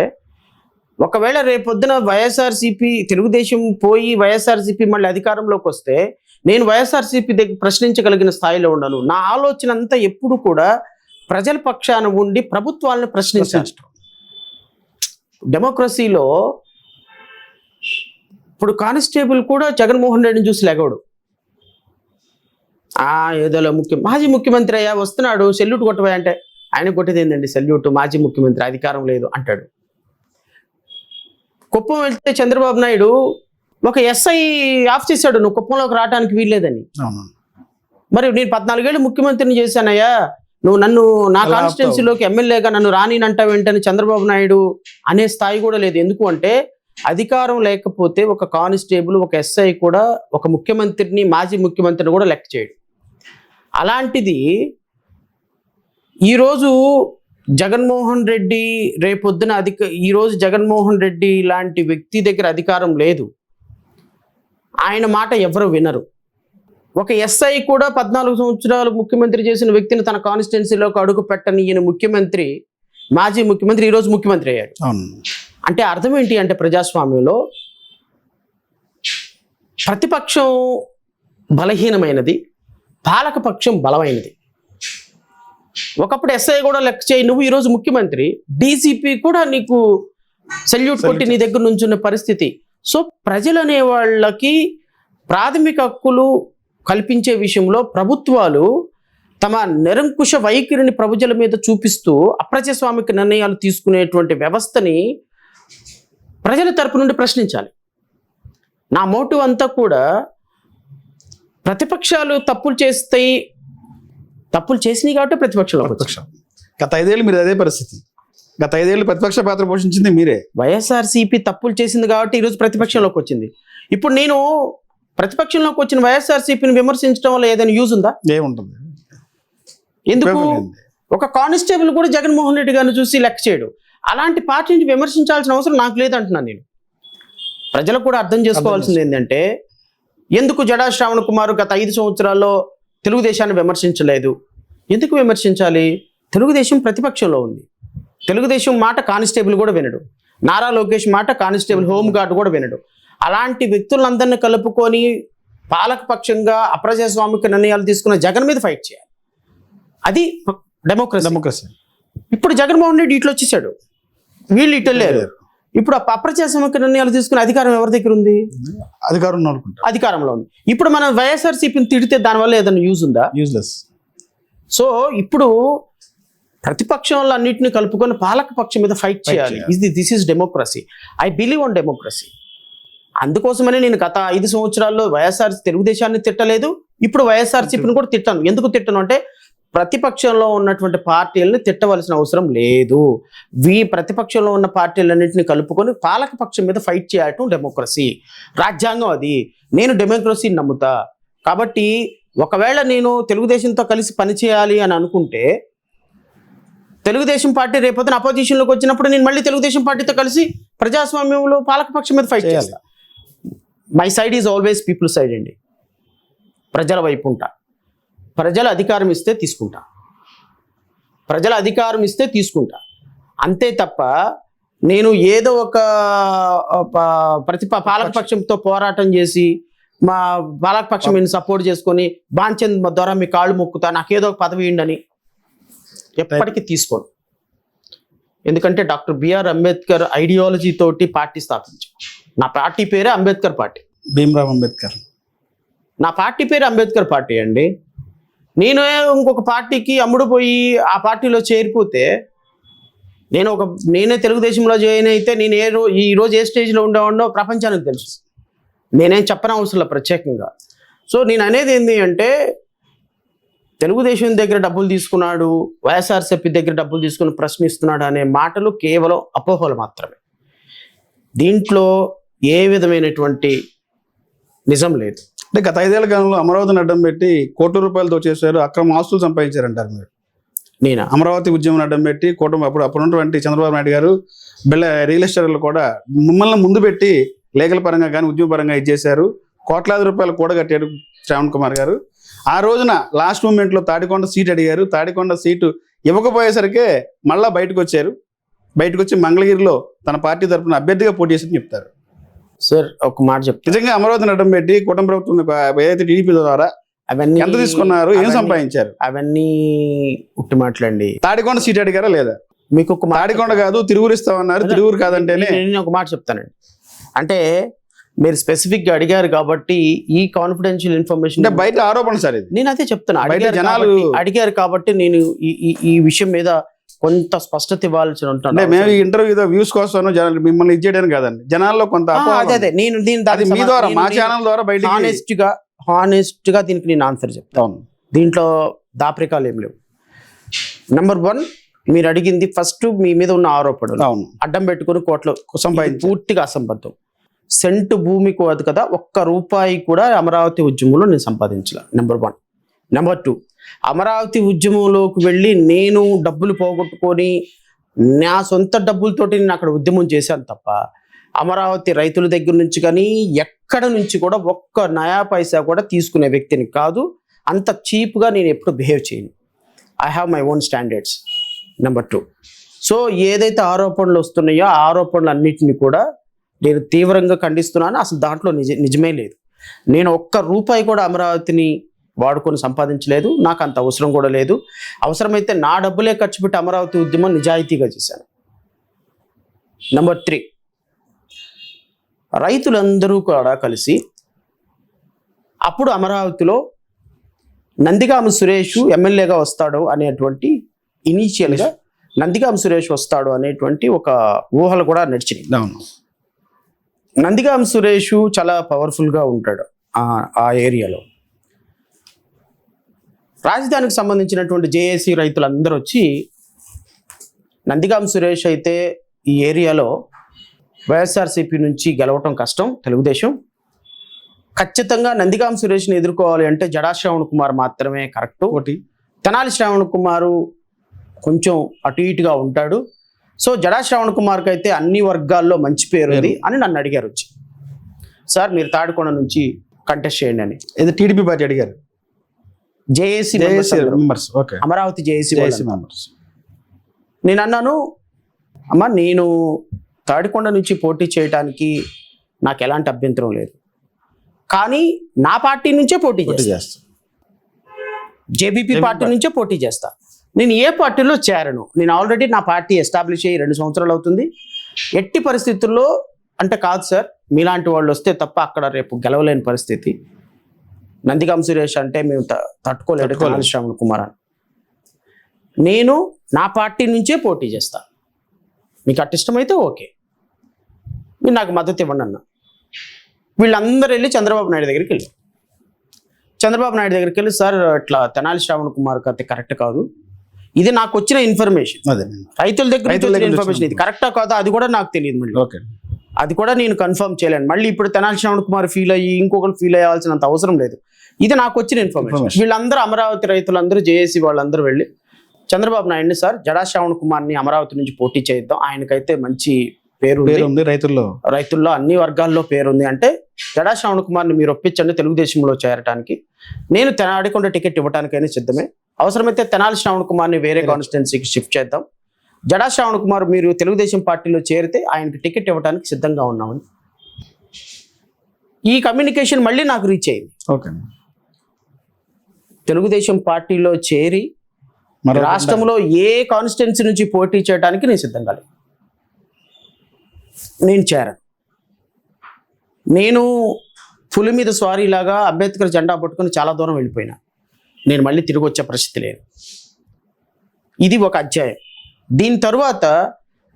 ఒకవేళ రేపొద్దున వైఎస్ఆర్సీపీ తెలుగుదేశం పోయి వైఎస్ఆర్సీపీ మళ్ళీ అధికారంలోకి వస్తే నేను వైఎస్ఆర్సీపీ దగ్గర ప్రశ్నించగలిగిన స్థాయిలో ఉండను. నా ఆలోచన అంతా ఎప్పుడు కూడా ప్రజల పక్షాన ఉండి ప్రభుత్వాలను ప్రశ్నించడం. డెమోక్రసీలో ఇప్పుడు కానిస్టేబుల్ కూడా జగన్మోహన్ రెడ్డిని చూసి లేగవడు. ఏదో మాజీ ముఖ్యమంత్రి అయ్యా వస్తున్నాడు సెల్యూట్ కొట్టవా అంటే, ఆయన కొట్టేది ఏంటండి సెల్యూట్, మాజీ ముఖ్యమంత్రి అధికారం లేదు అంటాడు. కుప్పం వెళ్తే చంద్రబాబు నాయుడు ఒక ఎస్ఐ ఆఫ్ చేశాడు, నువ్వు కుప్పంలోకి రావడానికి వీల్లేదని. మరి నేను 14 ఏళ్ళు ముఖ్యమంత్రిని చేశానయ్యా, నువ్వు నన్ను నా కాన్స్టిట్యున్సీలోకి ఎమ్మెల్యేగా నన్ను రానినంటావు ఏంటని చంద్రబాబు నాయుడు అనే స్థాయి కూడా లేదు. ఎందుకు అంటే అధికారం లేకపోతే ఒక కానిస్టేబుల్, ఒక ఎస్ఐ కూడా ఒక ముఖ్యమంత్రిని, మాజీ ముఖ్యమంత్రిని కూడా లెక్క చేయడు. అలాంటిది ఈరోజు జగన్మోహన్ రెడ్డి రేపొద్దున ఈరోజు జగన్మోహన్ రెడ్డి లాంటి వ్యక్తి దగ్గర అధికారం లేదు, ఆయన మాట ఎవరు వినరు. ఒక ఎస్ఐ కూడా 14 సంవత్సరాలు ముఖ్యమంత్రి చేసిన వ్యక్తిని తన కాన్స్టిట్యున్సీలోకి అడుగు పెట్టని ఈయన ముఖ్యమంత్రి, మాజీ ముఖ్యమంత్రి ఈరోజు ముఖ్యమంత్రి అయ్యాడు. అంటే అర్థం ఏంటి అంటే ప్రజాస్వామ్యంలో ప్రతిపక్షం బలహీనమైనది, పాలకపక్షం బలమైనది. ఒకప్పుడు ఎస్ఐ కూడా లెక్క చేయి, నువ్వు ఈరోజు ముఖ్యమంత్రి, డీసీపీ కూడా నీకు సెల్యూట్ కొట్టి నీ దగ్గర నుంచున్న పరిస్థితి. సో ప్రజలు అనే వాళ్ళకి ప్రాథమిక హక్కులు కల్పించే విషయంలో ప్రభుత్వాలు తమ నిరంకుశ వైఖరిని ప్రజల మీద చూపిస్తూ అప్రజాస్వామిక నిర్ణయాలు తీసుకునేటువంటి వ్యవస్థని ప్రజల తరపు నుండి ప్రశ్నించాలి. నా మోటివ్ అంతా కూడా ప్రతిపక్షాలు తప్పులు చేసినాయి కాబట్టి ప్రతిపక్షంలో గత 5 ఏళ్ళు మీరు అదే పరిస్థితి. గత 5 ఏళ్ళు ప్రతిపక్ష పాత్ర పోషించింది మీరే. వైఎస్ఆర్సీపీ తప్పులు చేసింది కాబట్టి ఈరోజు ప్రతిపక్షంలోకి వచ్చింది. ఇప్పుడు నేను ప్రతిపక్షంలోకి వచ్చిన వైఎస్ఆర్సీపీని విమర్శించడం వల్ల ఏదైనా యూజ్ ఉందా? ఏముంటుంది? ఎందుకు? ఒక కానిస్టేబుల్ కూడా జగన్మోహన్ రెడ్డి గారిని చూసి లెక్క చేయడు. అలాంటి పార్టీని విమర్శించాల్సిన అవసరం నాకు లేదంటున్నాను నేను. ప్రజలకు కూడా అర్థం చేసుకోవాల్సింది ఏంటంటే, ఎందుకు జడా శ్రావణ్ కుమార్ గత 5 సంవత్సరాల్లో తెలుగుదేశాన్ని విమర్శించలేదు? ఎందుకు విమర్శించాలి? తెలుగుదేశం ప్రతిపక్షంలో ఉంది. తెలుగుదేశం మాట కానిస్టేబుల్ కూడా వినడు, నారా లోకేష్ మాట కానిస్టేబుల్ హోంగార్డ్ కూడా వినడు. అలాంటి వ్యక్తులందరినీ కలుపుకొని పాలకపక్షంగా అప్రజాస్వామిక నిర్ణయాలు తీసుకున్న జగన్ మీద ఫైట్ చేయాలి. అది డెమోక్రసీ. ఇప్పుడు జగన్మోహన్ రెడ్డి ఇట్లా వచ్చేసాడు, వీళ్ళు ఇటు వెళ్ళారు. ఇప్పుడు అప్రజాస్వామిక నిర్ణయాలు తీసుకునే అధికారం ఎవరి దగ్గర ఉంది? అధికారంలో ఉంది. ఇప్పుడు మనం వైఎస్ఆర్సీపీని తిడితే దానివల్ల ఏదైనా యూజ్ ఉందా? యూజ్లెస్. సో ఇప్పుడు ప్రతిపక్షంలో అన్నింటినీ కలుపుకొని పాలక పక్షం మీద ఫైట్ చేయాలి. This is democracy. I believe on democracy. అందుకోసమనే నేను గత 5 సంవత్సరాల్లో తెలుగుదేశాన్ని తిట్టలేదు, ఇప్పుడు వైఎస్ఆర్సీపీని కూడా తిట్టాను. ఎందుకు తిట్టాను అంటే ప్రతిపక్షంలో ఉన్నటువంటి పార్టీలను తిట్టవలసిన అవసరం లేదు. ప్రతిపక్షంలో ఉన్న పార్టీలన్నింటినీ కలుపుకొని పాలకపక్షం మీద ఫైట్ చేయటం డెమోక్రసీ, రాజ్యాంగం. అది నేను డెమోక్రసీని నమ్ముతా. కాబట్టి ఒకవేళ నేను తెలుగుదేశంతో కలిసి పనిచేయాలి అని అనుకుంటే, తెలుగుదేశం పార్టీ రేపొద్దున అపోజిషన్లోకి వచ్చినప్పుడు నేను మళ్ళీ తెలుగుదేశం పార్టీతో కలిసి ప్రజాస్వామ్యంలో పాలకపక్షం మీద ఫైట్ చేస్తా. My side is always people side అండి. ప్రజల వైపు ఉంటా. ప్రజల అధికారం ఇస్తే తీసుకుంటా. ప్రజల అధికారం ఇస్తే తీసుకుంటా. అంతే తప్ప నేను ఏదో ఒక పాలకపక్షంతో పోరాటం చేసి మా పాలకపక్షం మీద సపోర్ట్ చేసుకొని బాంచంద్ ద్వారా మీ కాళ్ళు మొక్కుతా, నాకేదో ఒక పదవి ఇవ్వండి ఎప్పటికీ తీసుకోను. ఎందుకంటే డాక్టర్ బిఆర్ అంబేద్కర్ ఐడియాలజీ తోటి పార్టీ స్థాపించాను. నా పార్టీ పేరే అంబేద్కర్ పార్టీ, భీమ్రావ్ అంబేద్కర్. నా పార్టీ పేరు అంబేద్కర్ పార్టీ అండి. నేను ఇంకొక పార్టీకి అమ్ముడు పోయి ఆ పార్టీలో చేరిపోతే, నేనే తెలుగుదేశంలో జాయిన్ అయితే నేను ఈ రోజు ఏ స్టేజ్లో ఉండేవాడినో ప్రపంచానికి తెలుసు. నేనేం చెప్పనవసరం లేదు ప్రత్యేకంగా. సో నేను అనేది ఏంటి అంటే, తెలుగుదేశం దగ్గర డబ్బులు తీసుకున్నాడు, వైఎస్ఆర్సీపీ దగ్గర డబ్బులు తీసుకుని ప్రశ్నిస్తున్నాడు అనే మాటలు కేవలం అపోహలు మాత్రమే. దీంట్లో ఏ విధమైనటువంటి నిజం లేదు. అంటే గత 5 ఏళ్ల కాలంలో అమరావతిని అడ్డం పెట్టి కోట్ల రూపాయలతో చేశారు, అక్రమ ఆస్తులు సంపాదించారంటారు మీరు. నేనా? అమరావతి ఉద్యమం అడ్డం పెట్టి అప్పుడున్నటువంటి చంద్రబాబు నాయుడు గారు రియల్ ఎస్టేట్లు కూడా మిమ్మల్ని ముందు పెట్టి లీగల్ పరంగా కానీ ఉద్యమ పరంగా ఇచ్చేశారు. కోట్లాది రూపాయలు కూడగట్టారు శ్రావణ్ కుమార్ గారు. ఆ రోజున లాస్ట్ మూమెంట్లో తాడికొండ సీట్ అడిగారు. తాడికొండ సీటు ఇవ్వకపోయేసరికే మళ్ళా బయటకు వచ్చి మంగళగిరిలో తన పార్టీ తరఫున అభ్యర్థిగా పోటీ చేసి చెప్తారు. సార్ ఒక మాట చెప్తాను. నిజంగా అమరావతిని అడ్డం పెట్టి కుటుంబ ప్రభుత్వం ఏదైతే టీడీపీ ద్వారా అవన్నీ ఎంత తీసుకున్నారు, ఏం సంపాదించారు? అవన్నీ ఉట్టి మాట్లాడండి. తాడికొండ సీట్ అడిగారా లేదా? మీకు ఒక తాడికొండ కాదు తిరువురు ఇస్తామన్నారు, తిరువురు కాదంటేనే. నేను ఒక మాట చెప్తానండి. అంటే మీరు స్పెసిఫిక్ గా అడిగారు కాబట్టి ఈ కాన్ఫిడెన్షియల్ ఇన్ఫర్మేషన్ అంటే బయట ఆరోపణ సార్ ఇది. నేను అదే చెప్తున్నా. అడిగారు కాబట్టి నేను ఈ విషయం మీద కొంత స్పష్టత ఇవ్వాల్సి ఉంటుంది. అంటే మేము ఈ ఇంటర్వ్యూ వ్యూస్ కోసం మిమ్మల్ని ఇచ్చేయడానికి కాదండి, జనాల్లో కొంత అదే నేను మీ ద్వారా మా ఛానల్ ద్వారా బయట హానెస్ట్ గా దీనికి నేను ఆన్సర్ చెప్తాను. దీంట్లో దాపరికాలు ఏం లేవు. నెంబర్ 1, మీరు అడిగింది ఫస్ట్ మీ మీద ఉన్న ఆరోపణలు అడ్డం పెట్టుకుని కోట్లు పూర్తిగా అసంబద్ధం. సెంటు భూమి కోదు కదా, ₹1 కూడా అమరావతి ఉద్యమంలో నేను సంపాదించాల. నెంబర్ 1. నెంబర్ 2, అమరావతి ఉద్యమంలోకి వెళ్ళి నేను డబ్బులు పోగొట్టుకొని నా సొంత డబ్బులతోటి నేను అక్కడ ఉద్యమం చేశాను తప్ప అమరావతి రైతుల దగ్గర నుంచి కానీ ఎక్కడ నుంచి కూడా ఒక్క నయా పైసా కూడా తీసుకునే వ్యక్తిని కాదు. అంత చీప్గా నేను ఎప్పుడు బిహేవ్ చేయను. I have my own standards. Number 2, so ఏదైతే ఆరోపణలు వస్తున్నాయో ఆ ఆరోపణలు అన్నింటినీ కూడా నేను తీవ్రంగా ఖండిస్తున్నాను. అసలు దాంట్లో నిజమే లేదు. నేను ₹1 కూడా అమరావతిని వాడుకొని సంపాదించలేదు. నాకు అంత అవసరం కూడా లేదు. అవసరమైతే నా డబ్బులే ఖర్చు పెట్టి అమరావతి ఉద్యమం నిజాయితీగా చేశాను. నెంబర్ 3, రైతులందరూ కూడా కలిసి అప్పుడు అమరావతిలో నందిగామ సురేష్ ఎమ్మెల్యేగా వస్తాడు అనేటువంటి ఇనీషియల్గా నందిగామ సురేష్ వస్తాడు అనేటువంటి ఒక ఊహలు కూడా నడిచినాయి. నందిగామ సురేష్ చాలా పవర్ఫుల్గా ఉంటాడు ఆ ఏరియాలో. రాజధానికి సంబంధించినటువంటి జేఏసీ రైతులందరూ వచ్చి నందిగామ సురేష్ అయితే ఈ ఏరియాలో వైఎస్ఆర్సీపీ నుంచి గెలవటం కష్టం, తెలుగుదేశం ఖచ్చితంగా నందిగామ సురేష్ని ఎదుర్కోవాలి అంటే జడా శ్రావణ్ కుమార్ మాత్రమే కరెక్ట్. తెనాలి శ్రావణ్ కుమారు కొంచెం అటు ఇటుగా ఉంటాడు. సో జడా శ్రావణ్ కుమార్కి అయితే అన్ని వర్గాల్లో మంచి పేరు ఉంది అని నన్ను అడిగారు వచ్చి, సార్ మీరు తాడికొండ నుంచి కంటెస్ట్ చేయండి అని. ఇది టీడీపీ పార్టీ అడిగారు, JAC members, Amaravati JAC members. నేను అన్నాను, అమ్మా నేను తాడికొండ నుంచి పోటీ చేయడానికి నాకు ఎలాంటి అభ్యంతరం లేదు, కానీ నా పార్టీ నుంచే పోటీ చేస్తా, జేబీపీ పార్టీ నుంచే పోటీ చేస్తా. నేను ఏ పార్టీలో చేరను. నేను ఆల్రెడీ నా పార్టీ ఎస్టాబ్లిష్ అయ్యి 2 సంవత్సరాలు అవుతుంది. ఎట్టి పరిస్థితుల్లో అంటే కాదు సార్, మీలాంటి వాళ్ళు వస్తే తప్ప అక్కడ రేపు గెలవలేని పరిస్థితి. నందిగామ సురేష్ అంటే మేము తట్టుకోలేదు, తెనాలి శ్రావణ్ కుమార్ అని. నేను నా పార్టీ నుంచే పోటీ చేస్తా, మీకు అటు ఇష్టమైతే ఓకే, మీరు నాకు మద్దతు ఇవ్వండి అన్న. వీళ్ళందరూ వెళ్ళి చంద్రబాబు నాయుడు దగ్గరికి వెళ్ళి చంద్రబాబు నాయుడు దగ్గరికి వెళ్ళి, సార్ ఇట్లా తెనాలి శ్రావణ్ కుమార్ కథ కరెక్ట్ కాదు, ఇది నాకు వచ్చిన ఇన్ఫర్మేషన్, అదే రైతుల దగ్గర ఇన్ఫర్మేషన్, ఇది కరెక్టా కాదా అది కూడా నాకు తెలియదు, మళ్ళీ ఓకే అది కూడా నేను కన్ఫర్మ్ చేయలేను. మళ్ళీ ఇప్పుడు తెనాలి శ్రావణ్ కుమార్ ఫీల్ అయ్యి ఇంకొకరు ఫీల్ అయ్యాల్సినంత అవసరం లేదు, ఇది నాకు వచ్చిన ఇన్ఫర్మేషన్. వీళ్ళందరూ అమరావతి రైతులందరూ జేఏసీ వాళ్ళందరూ వెళ్ళి చంద్రబాబు నాయుడిని, సార్ జడా శ్రావణ్ కుమార్ని అమరావతి నుంచి పోటీ చేద్దాం, ఆయనకైతే మంచి పేరు ఉంది రైతుల్లో అన్ని వర్గాల్లో పేరుంది అంటే, జడా శ్రావణ్ కుమార్ని మీరు ఒప్పించండి తెలుగుదేశంలో చేరడానికి, నేను తెనాలికొండ టికెట్ ఇవ్వడానికైనా సిద్ధమే, అవసరమైతే తెనాలి శ్రావణ్ కుమార్ని వేరే కాన్స్టిట్యున్సీకి షిఫ్ట్ చేద్దాం, జడా శ్రావణ్ కుమార్ మీరు తెలుగుదేశం పార్టీలో చేరితే ఆయనకి టికెట్ ఇవ్వడానికి సిద్ధంగా ఉన్నామని ఈ కమ్యూనికేషన్ మళ్ళీ నాకు రీచ్ అయింది. ఓకే, తెలుగుదేశం పార్టీలో చేరి రాష్ట్రంలో ఏ కాన్స్టిట్యున్సీ నుంచి పోటీ చేయడానికి నేను సిద్ధంగా లేదు, నేను చేరాను. నేను పులి మీద స్వారీలాగా అంబేద్కర్ జెండా పట్టుకొని చాలా దూరం వెళ్ళిపోయినా, నేను మళ్ళీ తిరిగి వచ్చే పరిస్థితి లేదు. ఇది ఒక అధ్యాయం. దీని తరువాత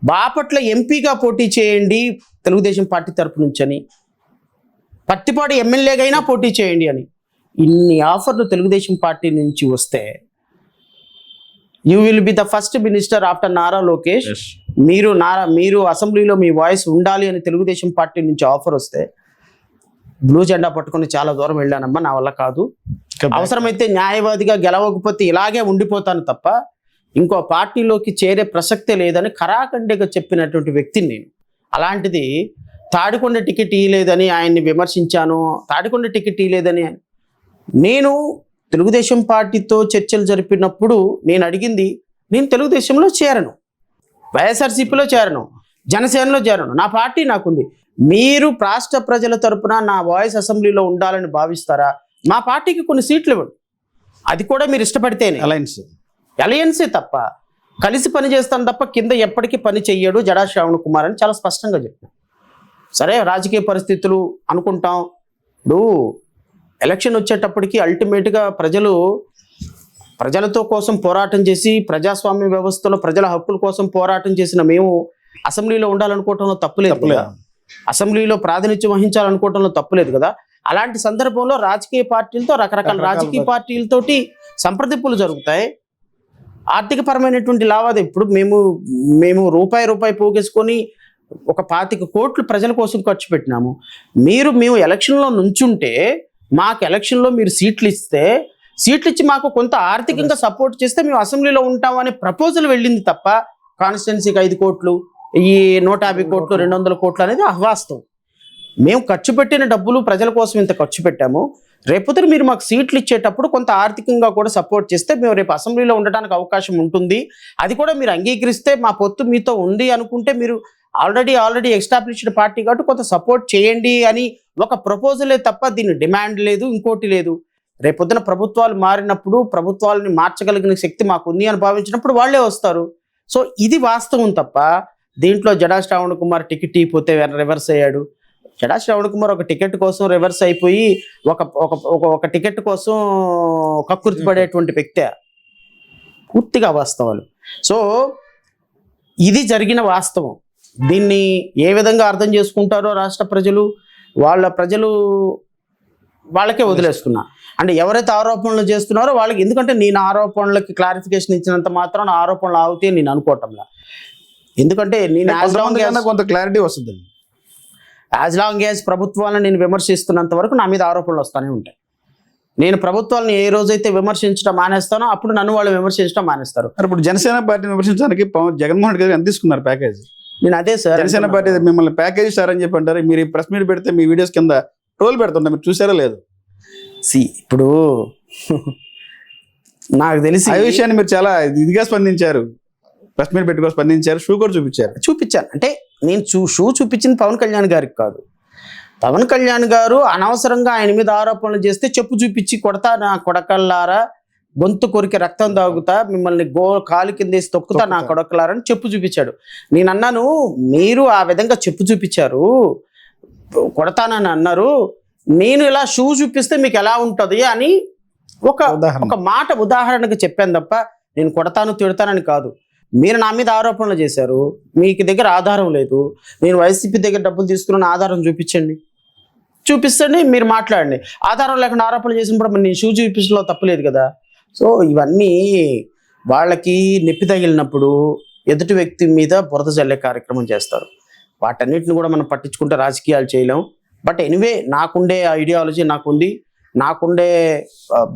బాపట్ల ఎంపీగా పోటీ చేయండి తెలుగుదేశం పార్టీ తరపు నుంచి అని, పత్తిపాటి ఎమ్మెల్యేగా అయినా పోటీ చేయండి అని ఇన్ని ఆఫర్లు తెలుగుదేశం పార్టీ నుంచి వస్తే, you will be the first minister after Nara Lokesh, మీరు అసెంబ్లీలో మీ వాయిస్ ఉండాలి అని తెలుగుదేశం పార్టీ నుంచి ఆఫర్ వస్తే బ్లూ జెండా పట్టుకొని చాలా దూరం వెళ్ళానమ్మా, నా వల్ల కాదు, అవసరమైతే న్యాయవాదిగా గెలవకపోతే ఇలాగే ఉండిపోతాను తప్ప ఇంకో పార్టీలోకి చేరే ప్రసక్తే లేదని ఖరాఖండిగా చెప్పినటువంటి వ్యక్తిని నేను. అలాంటిది తాడికొండ టికెట్ ఇవ్వలేదని ఆయన్ని విమర్శించాను, తాడికొండ టికెట్ ఇవ్వలేదని. నేను తెలుగుదేశం పార్టీతో చర్చలు జరిపినప్పుడు నేను అడిగింది, నేను తెలుగుదేశంలో చేరను, వైఎస్ఆర్సీపీలో చేరను, జనసేనలో చేరను, నా పార్టీ నాకుంది, మీరు రాష్ట్ర ప్రజల తరపున నా వాయిస్ అసెంబ్లీలో ఉండాలని భావిస్తారా, మా పార్టీకి కొన్ని సీట్లు ఇవ్వండి, అది కూడా మీరు ఇష్టపడితేనే, అలయన్సే తప్ప కలిసి పని చేస్తాను తప్ప కింద ఎప్పటికీ పని చెయ్యడు జడా శ్రావణ్ కుమార్ అని చాలా స్పష్టంగా చెప్పాను. సరే రాజకీయ పరిస్థితులు అనుకుంటాం, ఇప్పుడు ఎలక్షన్ వచ్చేటప్పటికి అల్టిమేట్గా ప్రజలతో కోసం పోరాటం చేసి ప్రజాస్వామ్య వ్యవస్థలో ప్రజల హక్కుల కోసం పోరాటం చేసిన మేము అసెంబ్లీలో ఉండాలనుకోవటంలో తప్పులేదు కదా, అసెంబ్లీలో ప్రాతినిధ్యం వహించాలనుకోవటంలో తప్పులేదు కదా. అలాంటి సందర్భంలో రాజకీయ పార్టీలతో రకరకాల రాజకీయ పార్టీలతోటి సంప్రదింపులు జరుగుతాయి, ఆర్థిక పరమైనటువంటి లావాదేవీ. ఇప్పుడు మేము రూపాయి పోగేసుకొని ఒక 25 కోట్లు ప్రజల కోసం ఖర్చు పెట్టినాము, మేము ఎలక్షన్లో నుంచుంటే మాకు ఎలక్షన్లో మీరు సీట్లు ఇచ్చి మాకు కొంత ఆర్థికంగా సపోర్ట్ చేస్తే మేము అసెంబ్లీలో ఉంటామనే ప్రపోజల్ వెళ్ళింది తప్ప కాన్స్టిట్యున్సీకి 5 కోట్లు ఈ 150 కోట్లు 200 కోట్లు అనేది అవాస్తవం. మేము ఖర్చు పెట్టిన డబ్బులు ప్రజల కోసం ఇంత ఖర్చు పెట్టాము, రేపొద్దున మీరు మాకు సీట్లు ఇచ్చేటప్పుడు కొంత ఆర్థికంగా కూడా సపోర్ట్ చేస్తే మేము రేపు అసెంబ్లీలో ఉండడానికి అవకాశం ఉంటుంది, అది కూడా మీరు అంగీకరిస్తే మా పొత్తు మీతో ఉంది అనుకుంటే మీరు ఆల్రెడీ ఎస్టాబ్లిష్డ్ పార్టీ కాబట్టి కొంత సపోర్ట్ చేయండి అని ఒక ప్రపోజలే తప్ప దీన్ని డిమాండ్ లేదు, ఇంకోటి లేదు. రేపొద్దున ప్రభుత్వాలు మారినప్పుడు ప్రభుత్వాలని మార్చగలిగిన శక్తి మాకుంది అని భావించినప్పుడు వాళ్ళే వస్తారు. సో ఇది వాస్తవం తప్ప దీంట్లో జడా శ్రావణ్ కుమార్ టికెట్ ఇవ్వకపోతే రివర్స్ అయ్యాడు, జడా శ్రావణ్ కుమార్ ఒక టికెట్ కోసం రివర్స్ అయిపోయి ఒక టికెట్ కోసం కక్కుర్తి పడేటువంటి వ్యక్తే, పూర్తిగా వాస్తవాలు. సో ఇది జరిగిన వాస్తవం. దీన్ని ఏ విధంగా అర్థం చేసుకుంటారో రాష్ట్ర ప్రజలు వాళ్ళకే వదిలేస్తున్నా. అంటే ఎవరైతే ఆరోపణలు చేస్తున్నారో వాళ్ళకి, ఎందుకంటే నేను ఆరోపణలకి క్లారిఫికేషన్ ఇచ్చినంత మాత్రం ఆరోపణలు ఆగితే నేను అనుకోవటంలా, ఎందుకంటే నేను కొంత క్లారిటీ వస్తుంది. యాజ్ లాంగ్ యాజ్ ప్రభుత్వాలను నేను విమర్శిస్తున్నంత వరకు నా మీద ఆరోపణలు వస్తూనే ఉంటాయి. నేను ప్రభుత్వాలను ఏ రోజైతే విమర్శించడం మానేస్తానో అప్పుడు నన్ను వాళ్ళు విమర్శించడం మానేస్తారు. ఇప్పుడు జనసేన పార్టీని విమర్శించడానికి జగన్మోహన్ రెడ్డి గారు ఎంత తీసుకున్నారు ప్యాకేజ్? నేను అదే సార్, జనసేన పార్టీ మిమ్మల్ని ప్యాకేజ్ సార్ అని చెప్పి అంటారు, మీరు ప్రెస్ మీట్ పెడితే మీ వీడియోస్ కింద ట్రోల్ పెడుతుంటారు, మీరు చూసారా లేదు? ఇప్పుడు నాకు తెలిసి ఆ విషయాన్ని మీరు చాలా ఇదిగా స్పందించారు, ప్రెస్ మీట్ పెట్టుకొని స్పందించారు, షూ కూడా చూపించాను. అంటే నేను షూ చూపించింది పవన్ కళ్యాణ్ గారికి కాదు. పవన్ కళ్యాణ్ గారు అనవసరంగా ఆయన మీద ఆరోపణలు చేస్తే చెప్పు చూపించి కొడతా, నా కొడకల్లారా గొంతు కొరికి రక్తం తాగుతా, మిమ్మల్ని కాలు కింద వేసి తొక్కుతా నా కొడకలారని చెప్పు చూపించాడు. నేను అన్నాను, మీరు ఆ విధంగా చెప్పు చూపించారు, కొడతానని అన్నారు, నేను ఇలా షూ చూపిస్తే మీకు ఎలా ఉంటుంది అని ఒక మాట ఉదాహరణకు చెప్పాను తప్ప నేను కొడతాను తిడతానని కాదు. మీరు నా మీద ఆరోపణలు చేశారు, మీకు దగ్గర ఆధారం లేదు, నేను వైసీపీ దగ్గర డబ్బులు తీసుకున్న ఆధారం చూపించండి, చూపిస్తే మీరు మాట్లాడండి. ఆధారం లేకుండా ఆరోపణలు చేసినప్పుడు మరి నేను షూ చూపించడంలో తప్పులేదు కదా. సో ఇవన్నీ వాళ్ళకి నొప్పి తగిలినప్పుడు ఎదుటి వ్యక్తి మీద బురద జల్లే కార్యక్రమం చేస్తారు. వాటన్నిటిని కూడా మనం పట్టించుకుంటే రాజకీయాలు చేయలేం. బట్ ఎనీవే నాకుండే ఐడియాలజీ నాకుంది, నాకుండే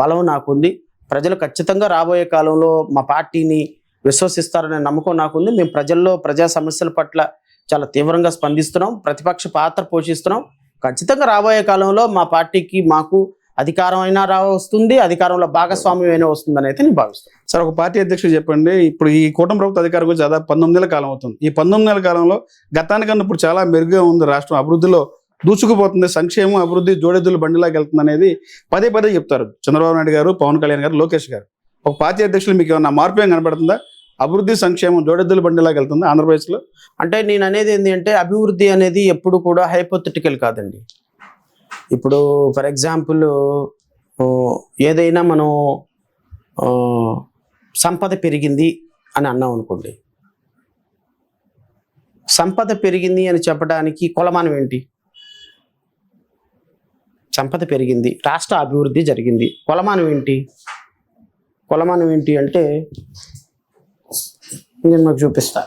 బలం నాకుంది. ప్రజలు ఖచ్చితంగా రాబోయే కాలంలో మా పార్టీని విశ్వసిస్తారనే నమ్మకం నాకుంది. మేము ప్రజల్లో ప్రజా సమస్యల పట్ల చాలా తీవ్రంగా స్పందిస్తున్నాం, ప్రతిపక్ష పాత్ర పోషిస్తున్నాం. ఖచ్చితంగా రాబోయే కాలంలో మా పార్టీకి మాకు అధికారం అయినా వస్తుంది, అధికారంలో భాగస్వామ్యం అయినా వస్తుందని అయితే నేను భావిస్తాను. సార్, ఒక పార్టీ అధ్యక్షుడు చెప్పండి, ఇప్పుడు ఈ కూటమి ప్రభుత్వ అధికారం గురించి దాదాపు 19 నెలల కాలం అవుతుంది. ఈ 19 నెలల కాలంలో గతానికన్నా ఇప్పుడు చాలా మెరుగ్గా ఉంది, రాష్ట్రం అభివృద్ధిలో దూసుకుపోతుంది, సంక్షేమం అభివృద్ధి జోడెద్దుల బండిలాగా వెళ్తుంది అనేది పదే పదే చెప్తారు చంద్రబాబు నాయుడు గారు, పవన్ కళ్యాణ్ గారు, లోకేష్ గారు. ఒక పార్టీ అధ్యక్షులు మీకు ఏమన్నా మార్పు ఏం కనబడుతుందా? అభివృద్ధి సంక్షేమం జోడెద్దుల బండిలాగా వెళ్తుంది ఆంధ్రప్రదేశ్లో? అంటే నేను అనేది ఏంటి అంటే అభివృద్ధి అనేది ఎప్పుడు కూడా హైపోథెటికల్ కాదండి. ఇప్పుడు ఫర్ ఎగ్జాంపుల్ ఏదైనా మనం సంపద పెరిగింది అని అన్నాం అనుకోండి, సంపద పెరిగింది అని చెప్పడానికి కొలమానం ఏంటి? సంపద పెరిగింది, రాష్ట్ర అభివృద్ధి జరిగింది, కొలమానం ఏంటి? కొలమానం ఏంటి అంటే నేను మీకు చూపిస్తా.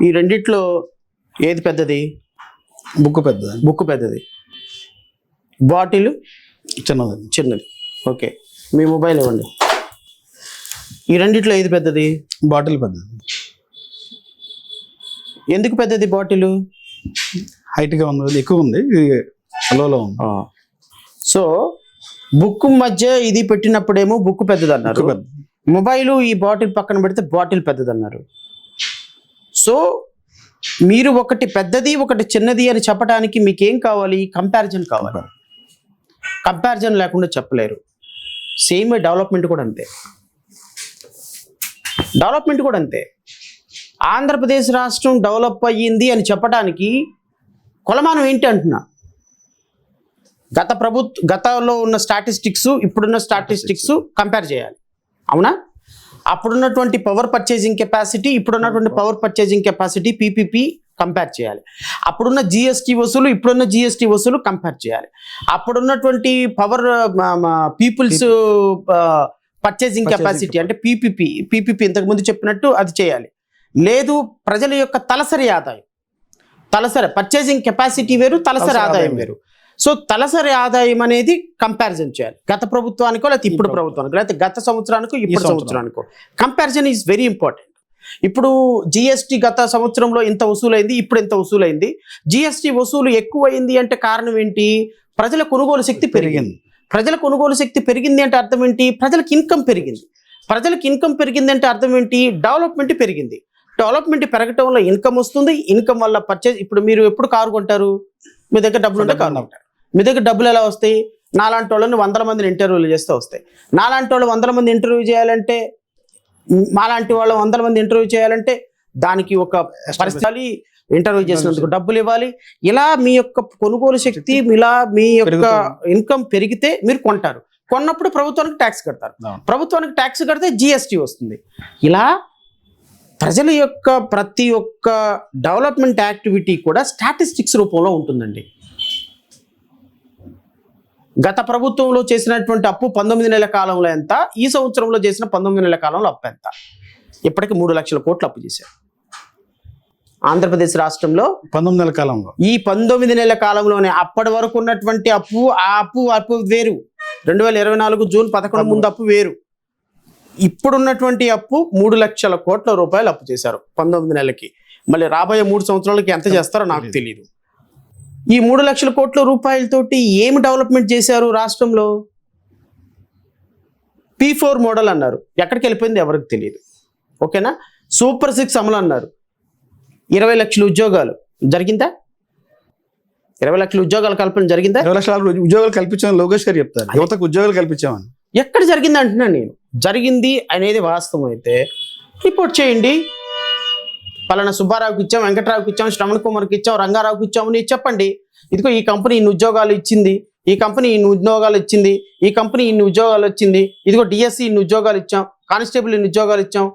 ఈ రెండిట్లో ఏది పెద్దది? బుక్ పెద్దది. బుక్ పెద్దది, బాటిల్ చిన్నది. ఓకే, మీ మొబైల్ ఇవ్వండి. ఈ రెండిట్లో ఏది పెద్దది? బాటిల్ పెద్దది. ఎందుకు పెద్దది బాటిల్? హైట్గా ఉంది, ఎక్కువ ఉంది, లోలో ఉంది. సో బుక్ మధ్య ఇది పెట్టినప్పుడేమో బుక్ పెద్దది అన్నారు, మొబైల్ ఈ బాటిల్ పక్కన పెడితే బాటిల్ పెద్దది అన్నారు. సో మీరు ఒకటి పెద్దది ఒకటి చిన్నది అని చెప్పడానికి మీకేం కావాలి? కంపారిజన్ కావాలి. కంపారిజన్ లేకుండా చెప్పలేరు. సేమ్ డెవలప్మెంట్ కూడా అంతే. డెవలప్మెంట్ కూడా అంతే. ఆంధ్రప్రదేశ్ రాష్ట్రం డెవలప్ అయ్యింది అని చెప్పడానికి కొలమానం ఏంటి అంటున్నా? గతంలో ఉన్న స్టాటిస్టిక్స్ ఇప్పుడున్న స్టాటిస్టిక్స్ కంపేర్ చేయాలి, అవునా? అప్పుడున్నటువంటి పవర్ పర్చేజింగ్ కెపాసిటీ ఇప్పుడున్నటువంటి power purchasing capacity PPP compare చేయాలి. అప్పుడున్న జిఎస్టీ వసూలు ఇప్పుడున్న జిఎస్టీ వసూలు కంపేర్ చేయాలి. అప్పుడున్నటువంటి పవర్ పీపుల్స్ పర్చేజింగ్ కెపాసిటీ అంటే పీపీపీ ఇంతకుముందు చెప్పినట్టు అది చేయాలి. లేదు, ప్రజల యొక్క తలసరి ఆదాయం, తలసరి పర్చేజింగ్ కెపాసిటీ వేరు, తలసరి ఆదాయం వేరు. సో తలసరి ఆదాయం అనేది కంపారిజన్ చేయాలి. గత ప్రభుత్వానికో లేకపోతే ఇప్పుడు ప్రభుత్వానికో లేకపోతే గత సంవత్సరానికో ఇప్పుడు సంవత్సరానికో కంపారిజన్ ఈజ్ వెరీ ఇంపార్టెంట్. ఇప్పుడు జిఎస్టీ గత సంవత్సరంలో ఇంత వసూలైంది, ఇప్పుడు ఎంత వసూలైంది. జిఎస్టీ వసూలు ఎక్కువైంది అంటే కారణం ఏంటి? ప్రజల కొనుగోలు శక్తి పెరిగింది. ప్రజల కొనుగోలు శక్తి పెరిగింది అంటే అర్థం ఏంటి? ప్రజలకు ఇన్కమ్ పెరిగింది. ప్రజలకు ఇన్కమ్ పెరిగింది అంటే అర్థం ఏంటి? డెవలప్మెంట్ పెరిగింది. డెవలప్మెంట్ పెరగటం వల్ల ఇన్కమ్ వస్తుంది. ఇన్కమ్ వల్ల పర్చేజ్. ఇప్పుడు మీరు ఎప్పుడు కారు కొంటారు? మీ దగ్గర డబ్బులు ఉంటే కారు కొంటారు. మీ దగ్గర డబ్బులు ఎలా వస్తాయి? నాలాంటి వాళ్ళని 100 మందిని ఇంటర్వ్యూలు చేస్తే వస్తాయి. నాలాంటి వాళ్ళు 100 మంది ఇంటర్వ్యూ చేయాలంటే, మాలాంటి వాళ్ళు 100 మంది ఇంటర్వ్యూ చేయాలంటే దానికి ఒక పరిస్థితి, ఇంటర్వ్యూ చేసినందుకు డబ్బులు ఇవ్వాలి. ఇలా మీ యొక్క కొనుగోలు శక్తి, ఇలా మీ యొక్క ఇన్కమ్ పెరిగితే మీరు కొంటారు. కొన్నప్పుడు ప్రభుత్వానికి ట్యాక్స్ కడతారు. ప్రభుత్వానికి ట్యాక్స్ కడితే జిఎస్టీ వస్తుంది. ఇలా ప్రజల యొక్క ప్రతి ఒక్క డెవలప్మెంట్ యాక్టివిటీ కూడా స్టాటిస్టిక్స్ రూపంలో ఉంటుందండి. గత ప్రభుత్వంలో చేసినటువంటి అప్పు 19 నెలల కాలంలో ఎంత, ఈ సంవత్సరంలో చేసిన 19 నెలల కాలంలో అప్పు ఎంత? ఇప్పటికి 3 లక్షల కోట్లు అప్పు చేశారు ఆంధ్రప్రదేశ్ రాష్ట్రంలో 19 నెలల కాలంలో. ఈ 19 నెలల కాలంలోనే అప్పటి వరకు ఉన్నటువంటి అప్పు, ఆ అప్పు వేరు. 2024 జూన్ 11 ముందు అప్పు వేరు. ఇప్పుడున్నటువంటి అప్పు 3 లక్షల కోట్ల రూపాయలు అప్పు చేశారు 19 నెలలకి. మళ్ళీ రాబోయే 3 సంవత్సరాలకి ఎంత చేస్తారో నాకు తెలియదు. ఈ 3 లక్షల కోట్ల రూపాయలతోటి ఏమి డెవలప్మెంట్ చేశారు రాష్ట్రంలో? P4 మోడల్ అన్నారు, ఎక్కడికి వెళ్ళిపోయింది ఎవరికి తెలియదు. ఓకేనా? సూపర్ 6 అమలు అన్నారు, 20 లక్షల ఉద్యోగాలు జరిగిందా? 20 లక్షల ఉద్యోగాల కల్పన జరిగిందా? 20 లక్షల ఉద్యోగాలు కల్పించామని లోకేష్ గారు చెప్తారు. యువతకు ఉద్యోగాలు కల్పించామని. ఎక్కడ జరిగింది అంటున్నాను నేను. జరిగింది అనేది వాస్తవం అయితే రిపోర్ట్ చేయండి. పలానా సుబ్బారావుకి ఇచ్చాం, వెంకటరావుకి ఇచ్చాం, శ్రవణ్ కుమార్కి ఇచ్చాం, రంగారావుకి ఇచ్చామని చెప్పండి. ఇదిగో ఈ కంపెనీ ఇన్ని ఉద్యోగాలు ఇచ్చింది, ఈ కంపెనీ ఇన్ని ఉద్యోగాలు ఇచ్చింది, ఈ కంపెనీ ఇన్ని ఉద్యోగాలు వచ్చింది, ఇదిగో డిఎస్సి ఇన్ని ఉద్యోగాలు ఇచ్చాం, కానిస్టేబుల్ ఇన్ని ఉద్యోగాలు ఇచ్చాం.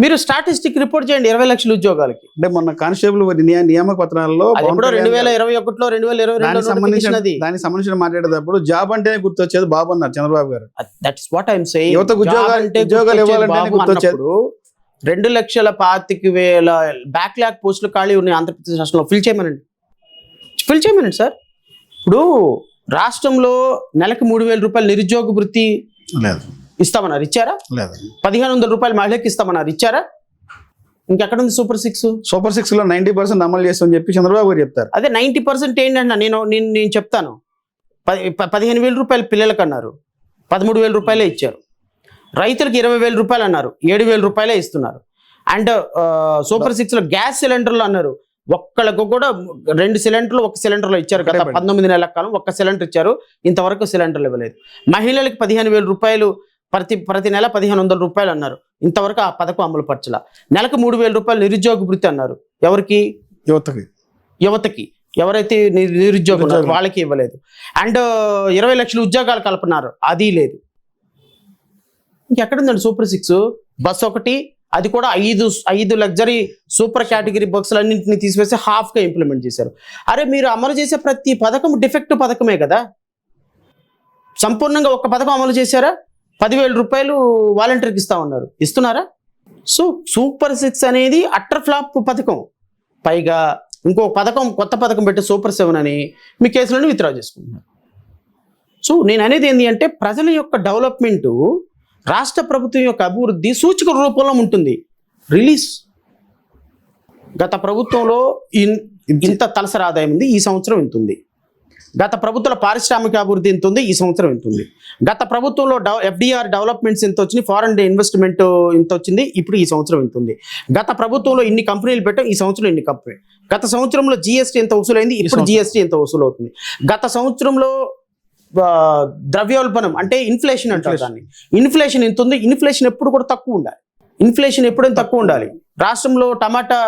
మీరు స్టాటిస్టిక్ రిపోర్ట్ చేయండి 20 లక్షల ఉద్యోగాలకి. అంటే మొన్న కానిస్టేబుల్ నియామక పత్రాల్లో అది ఎప్పుడో 2021లో 2022 దానికి సంబంధించిన మాట్లాడేటప్పుడు జాబ్ అంటే గుర్తొచ్చేది బాబు అన్నారు చంద్రబాబు గారు. That's what I'm saying. యువతకు ఉద్యోగాలు ఇవ్వాలంటే గుర్తొచ్చేది 2,25,000 బ్యాక్లాగ్ పోస్టులు ఖాళీ ఉన్నాయి ఆంధ్రప్రదేశ్ రాష్ట్రంలో. ఫిల్ చేయమనండి సార్. ఇప్పుడు రాష్ట్రంలో నెలకు 3,000 రూపాయలు నిరుద్యోగ వృత్తి లేదు ఇస్తామన్నారు, ఇచ్చారా? లేదు. 1,500 రూపాయలు మహిళకి ఇస్తామన్నారు, ఇచ్చారా? ఇంకెక్కడ ఉంది సూపర్ 6? సూపర్ 6 లో 90% అమలు చేస్తామని చెప్పి చంద్రబాబు గారు చెప్తారు. అదే 90% ఏంటంటే నేను చెప్తాను. 15,000 రూపాయలు పిల్లలకు అన్నారు, 13,000 రూపాయలే ఇచ్చారు. రైతులకు 20,000 రూపాయలు అన్నారు, 7,000 రూపాయలే ఇస్తున్నారు. అండ్ సూపర్ 6 లో గ్యాస్ సిలిండర్లు అన్నారు, ఒక్కళ్ళకు కూడా 2 సిలిండర్లు 1 సిలిండర్లో ఇచ్చారు. గత 19 నెలల కాలం 1 సిలిండర్ ఇచ్చారు, ఇంతవరకు సిలిండర్లు ఇవ్వలేదు. మహిళలకు 15,000 రూపాయలు ప్రతి నెల 1,500 రూపాయలు అన్నారు, ఇంతవరకు ఆ పథకం అమలు పరచలా. నెలకు 3,000 రూపాయలు నిరుద్యోగ వృత్తి అన్నారు, ఎవరికి? యువతకి. ఎవరైతే నిరుద్యోగం ఉన్నారో వాళ్ళకి ఇవ్వలేదు. అండ్ 20 లక్షల ఉద్యోగాలు కల్పన్నారు, అది లేదు. ఇంకెక్కడుందండి సూపర్ 6? బస్ ఒకటి, అది కూడా 5 లగ్జరీ సూపర్ కేటగిరీ బస్సులు అన్నింటినీ తీసివేసి హాఫ్గా ఇంప్లిమెంట్ చేశారు. అరే మీరు అమలు చేసే ప్రతి పథకం డిఫెక్ట్ పథకమే కదా. సంపూర్ణంగా ఒక పథకం అమలు చేశారా? 10,000 రూపాయలు వాలంటీర్కి ఇస్తామన్నారు, ఇస్తున్నారా? సో సూపర్ 6 అనేది అట్టర్ ఫ్లాప్ పథకం. పైగా ఇంకో పథకం, కొత్త పథకం పెట్టి సూపర్ 7 అని మీ కేసులను విత్డ్రా చేసుకుంటున్నారు. సో నేను అనేది ఏంటి అంటే ప్రజల యొక్క డెవలప్మెంటు, రాష్ట్ర ప్రభుత్వం యొక్క అభివృద్ధి సూచిక రూపంలో ఉంటుంది. రిలీజ్ గత ప్రభుత్వంలో ఇంత తలసరి ఆదాయం ఉంది, ఈ సంవత్సరం ఇంత ఉంది. గత ప్రభుత్వంలో పారిశ్రామిక అభివృద్ధి ఎంత ఉంది, ఈ సంవత్సరం ఎంత ఉంది. గత ప్రభుత్వంలో FDR డెవలప్మెంట్స్ ఎంత వచ్చింది, ఫారెన్ ఇన్వెస్ట్మెంట్ ఎంత వచ్చింది, ఇప్పుడు ఈ సంవత్సరం ఎంత ఉంది. గత ప్రభుత్వంలో ఇన్ని కంపెనీలు పెట్టాం, ఈ సంవత్సరం ఇన్ని కంపెనీ. గత సంవత్సరంలో GST ఎంత వసూలైంది, ఇప్పుడు GST ఎంత వసూలు అవుతుంది. గత సంవత్సరంలో ద్రవ్యోల్బణం అంటే ఇన్ఫ్లేషన్ అంటారు దాన్ని, ఇన్ఫ్లేషన్ ఎంత ఉంది. ఇన్ఫ్లేషన్ ఎప్పుడు కూడా తక్కువ ఉండాలి. ఇన్ఫ్లేషన్ ఎప్పుడైనా తక్కువ ఉండాలి. రాష్ట్రంలో టమాటా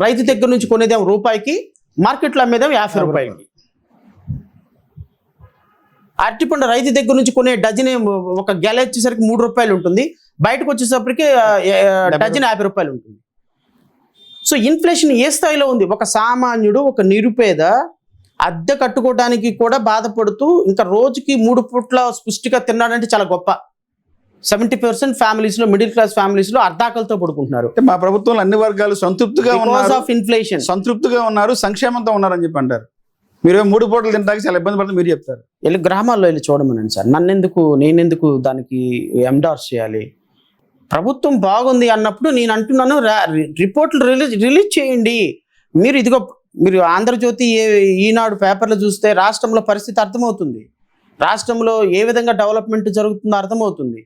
రైతు దగ్గర నుంచి కొనేదేమో రూపాయికి, మార్కెట్లో అమ్మేదేమో 50 రూపాయలకి. అరటిపండు రైతు దగ్గర నుంచి కొనే డజన్ ఒక గెల వచ్చేసరికి 3 రూపాయలు ఉంటుంది, బయటకు వచ్చేసరికి డజన్ 50 రూపాయలు ఉంటుంది. సో ఇన్ఫ్లేషన్ ఏ స్థాయిలో ఉంది? ఒక సామాన్యుడు, ఒక నిరుపేద అద్దె కట్టుకోవడానికి కూడా బాధపడుతూ ఇంకా రోజుకి 3 పూట్ల పుష్టిగా తిన్నాడంటే చాలా గొప్ప. 70% ఫ్యామిలీస్లో, మిడిల్ క్లాస్ ఫ్యామిలీస్లో అర్ధాకలతో పడుకుంటున్నారు. మా ప్రభుత్వంలో అన్ని వర్గాలు సంతృప్తిగా ఉన్నారు, ఆఫ్ ఇన్ఫ్లేషన్ సంతృప్తిగా ఉన్నారు, సంక్షేమంతో ఉన్నారని చెప్పి అంటారు. మీరు 3 పూటలు తినడానికి చాలా ఇబ్బంది పడుతుంది మీరు చెప్తారు. వెళ్ళి గ్రామాల్లో వెళ్ళి చూడమనండి సార్. నేనెందుకు దానికి ఎండార్స్ చేయాలి? ప్రభుత్వం బాగుంది అన్నప్పుడు నేను అంటున్నాను, రిపోర్ట్లు రిలీజ్ చేయండి. మీరు ఆంధ్రజ్యోతి, ఈనాడు పేపర్లు చూస్తే రాష్ట్రంలో పరిస్థితి అర్థమవుతుంది. రాష్ట్రంలో ఏ విధంగా డెవలప్మెంట్ జరుగుతుందో అర్థమవుతుంది.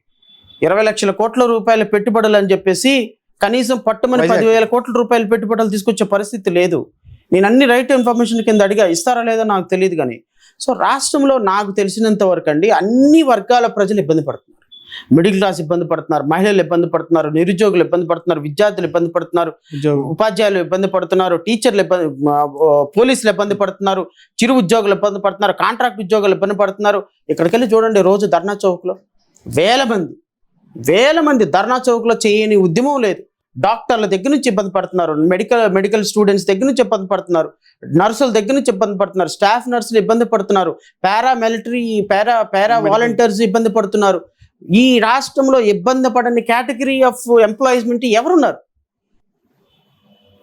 20 లక్షల కోట్ల రూపాయల పెట్టుబడులు అని చెప్పేసి కనీసం పట్టుమని 10,000 కోట్ల రూపాయల పెట్టుబడులు తీసుకొచ్చే పరిస్థితి లేదు. నేను అన్ని రైట్ ఇన్ఫర్మేషన్ కింద అడిగా, ఇస్తారా లేదో నాకు తెలియదు కానీ. సో రాష్ట్రంలో నాకు తెలిసినంత వరకు అండి అన్ని వర్గాల ప్రజలు ఇబ్బంది పడుతున్నారు. మిడిల్ క్లాస్ ఇబ్బంది పడుతున్నారు, మహిళలు ఇబ్బంది పడుతున్నారు, నిరుద్యోగులు ఇబ్బంది పడుతున్నారు, విద్యార్థులు ఇబ్బంది పడుతున్నారు, ఉపాధ్యాయులు ఇబ్బంది పడుతున్నారు, టీచర్లు పోలీసులు ఇబ్బంది పడుతున్నారు, చిరు ఉద్యోగులు ఇబ్బంది పడుతున్నారు, కాంట్రాక్ట్ ఉద్యోగులు ఇబ్బంది పడుతున్నారు. ఇక్కడికి వెళ్ళి చూడండి, రోజు ధర్నా చౌక్లో వేల మంది ధర్నా చౌక్లో చేయని ఉద్యమం లేదు. డాక్టర్ల దగ్గర నుంచి ఇబ్బంది పడుతున్నారు, మెడికల్ స్టూడెంట్స్ దగ్గర నుంచి ఇబ్బంది పడుతున్నారు, నర్సుల దగ్గర నుంచి ఇబ్బంది పడుతున్నారు, స్టాఫ్ నర్సులు ఇబ్బంది పడుతున్నారు, పారా వాలంటీర్స్ ఇబ్బంది పడుతున్నారు. ఈ రాష్ట్రంలో ఇబ్బంది పడని కేటగిరీ ఆఫ్ ఎంప్లాయిస్మెంట్ ఎవరున్నారు?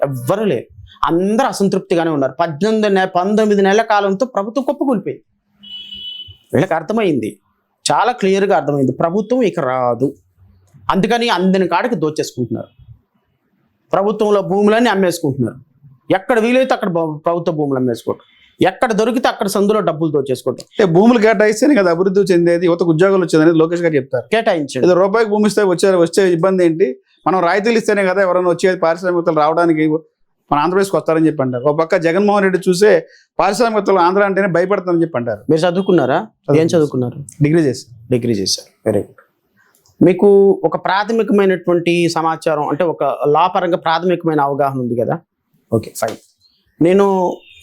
ఎవ్వరు లేరు. అందరూ అసంతృప్తిగానే ఉన్నారు. 19 నెలల కాలంతో ప్రభుత్వం కుప్పకూలిపోయింది. వీళ్ళకి అర్థమైంది, చాలా క్లియర్గా అర్థమైంది, ప్రభుత్వం ఇక రాదు. అందుకని అందని కాడికి దోచేసుకుంటున్నారు. ప్రభుత్వంలో భూములన్నీ అమ్మేసుకుంటున్నారు. ఎక్కడ వీలైతే అక్కడ ప్రభుత్వ భూములు అమ్మేసుకోవటం, ఎక్కడ దొరికితే అక్కడ సందులో డబ్బులు దోచేసుకోవటం. భూములు కేటాయిస్తేనే కదా అభివృద్ధి చెందేది, యువతకు ఉద్యోగాలు వచ్చేదని లోకేష్ గారు చెప్తారు. కేటాయించండి. ఏదో రూపాయికి భూమి ఇస్తే వచ్చే ఇబ్బంది ఏంటి? మనం రాయితీలు ఇస్తేనే కదా ఎవరైనా వచ్చేది, పారిశ్రామికవేత్తలు రావడానికి మన ఆంధ్రప్రదేశ్కి వస్తారని చెప్పి అంటారు. ఒక పక్క జగన్మోహన్ రెడ్డి చూసే పారిశ్రామికవేత్తలు ఆంధ్ర అంటేనే భయపడతారని చెప్పి అంటారు. మీరు చదువుకున్నారా? ఏం చదువుకున్నారు? డిగ్రీ చేశారు. Very good. మీకు ఒక ప్రాథమికమైనటువంటి సమాచారం అంటే ఒక లా పరంగా ప్రాథమికమైన అవగాహన ఉంది కదా? Okay, fine. నేను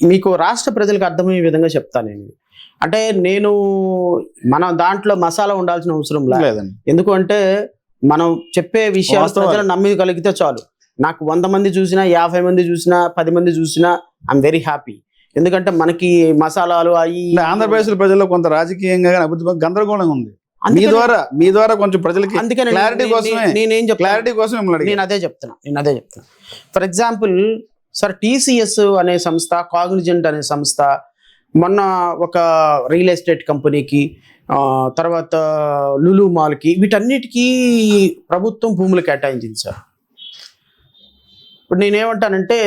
మీకు రాష్ట్ర ప్రజలకు అర్థమయ్యే విధంగా చెప్తాను. అంటే మన దాంట్లో మసాలా ఉండాల్సిన అవసరం లేదండి. ఎందుకంటే మనం చెప్పే విషయాలు వాస్తవాలు. ప్రజలు నమ్మగలిగితే చాలు. నాకు 100 మంది చూసినా, 50 మంది చూసినా, 10 మంది చూసినా ఐఎమ్ వెరీ హ్యాపీ. ఎందుకంటే మనకి మసాలాలు అవి అంటే ఆంధ్రప్రదేశ్ ప్రజల్లో కొంత రాజకీయంగా కానీ అభివృద్ధి గందరగోళంగా ఉంది. మీ ద్వారా కొంచెం ప్రజలకి అందుకని క్లారిటీ కోసమే నేనేం చెప్తాను, క్లారిటీ కోసం మిమ్మల్ని అడిగాను. నేను అదే చెప్తున్నా. ఫర్ ఎగ్జాంపుల్ సార్, టీసీఎస్ అనే సంస్థ, కాగ్నిజెంట్ అనే సంస్థ మొన్న ఒక రియల్ ఎస్టేట్ కంపెనీకి, తర్వాత లులు మాల్కి, వీటన్నిటికీ ప్రభుత్వం భూములు కేటాయించింది సార్. ఇప్పుడు నేనేమంటానంటే,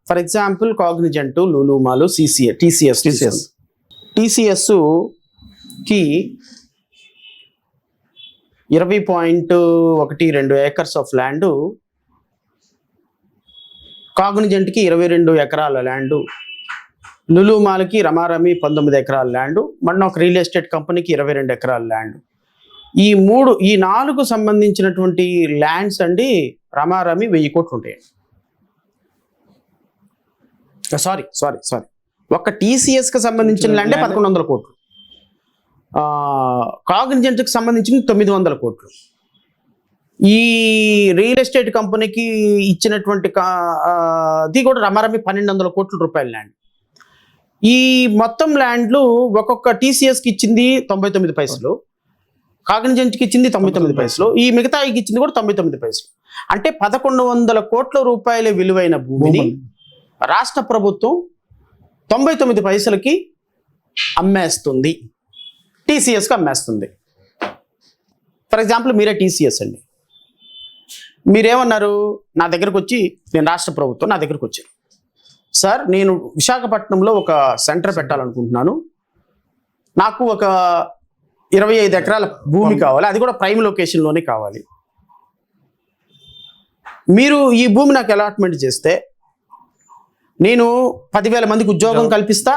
for example Cognizant, Lulu mall, టీసీఎస్కి 20.12 ఏకర్స్ ఆఫ్ ల్యాండ్, కాగ్నిజెంట్కి 22 ఎకరాల ల్యాండ్, లులు మాల్కి రమారమి 19 ఎకరాల ల్యాండ్, మొన్న ఒక రియల్ ఎస్టేట్ కంపెనీకి 22 ఎకరాల ల్యాండ్. ఈ 4 సంబంధించినటువంటి ల్యాండ్స్ అండి రమారమి 1000 కోట్లు ఉంటాయి. సారీ ఒక్క టీసీఎస్కి సంబంధించిన ల్యాండే 1100 కోట్లు, కాగ్నిజెంట్కి సంబంధించిన 900 కోట్లు. ఈ రియల్ ఎస్టేట్ కంపెనీకి ఇచ్చినటువంటి అది కూడా రమారమి 1200 కోట్ల రూపాయల ల్యాండ్. ఈ మొత్తం ల్యాండ్లు ఒక్కొక్క టీసీఎస్కి ఇచ్చింది 99 పైసలు, కాగ్నిజెంట్కి ఇచ్చింది 99 పైసలు, ఈ మిగతాకి ఇచ్చింది కూడా 99 పైసలు. అంటే 1100 కోట్ల రూపాయల విలువైన భూమిని రాష్ట్ర ప్రభుత్వం 99 పైసలకి అమ్మేస్తుంది, టీసీఎస్కి అమ్మేస్తుంది. ఫర్ ఎగ్జాంపుల్ మీరే టీసీఎస్ అండి, మీరేమన్నారు, నా దగ్గరకు వచ్చి, నేను రాష్ట్ర ప్రభుత్వం నా దగ్గరకు వచ్చాను, సార్ నేను విశాఖపట్నంలో ఒక సెంటర్ పెట్టాలనుకుంటున్నాను, నాకు ఒక 25 ఎకరాల భూమి కావాలి, అది కూడా ప్రైమ్ లొకేషన్లోనే కావాలి, మీరు ఈ భూమి నాకు అలాట్మెంట్ చేస్తే నేను 10,000 మందికి ఉద్యోగం కల్పిస్తా,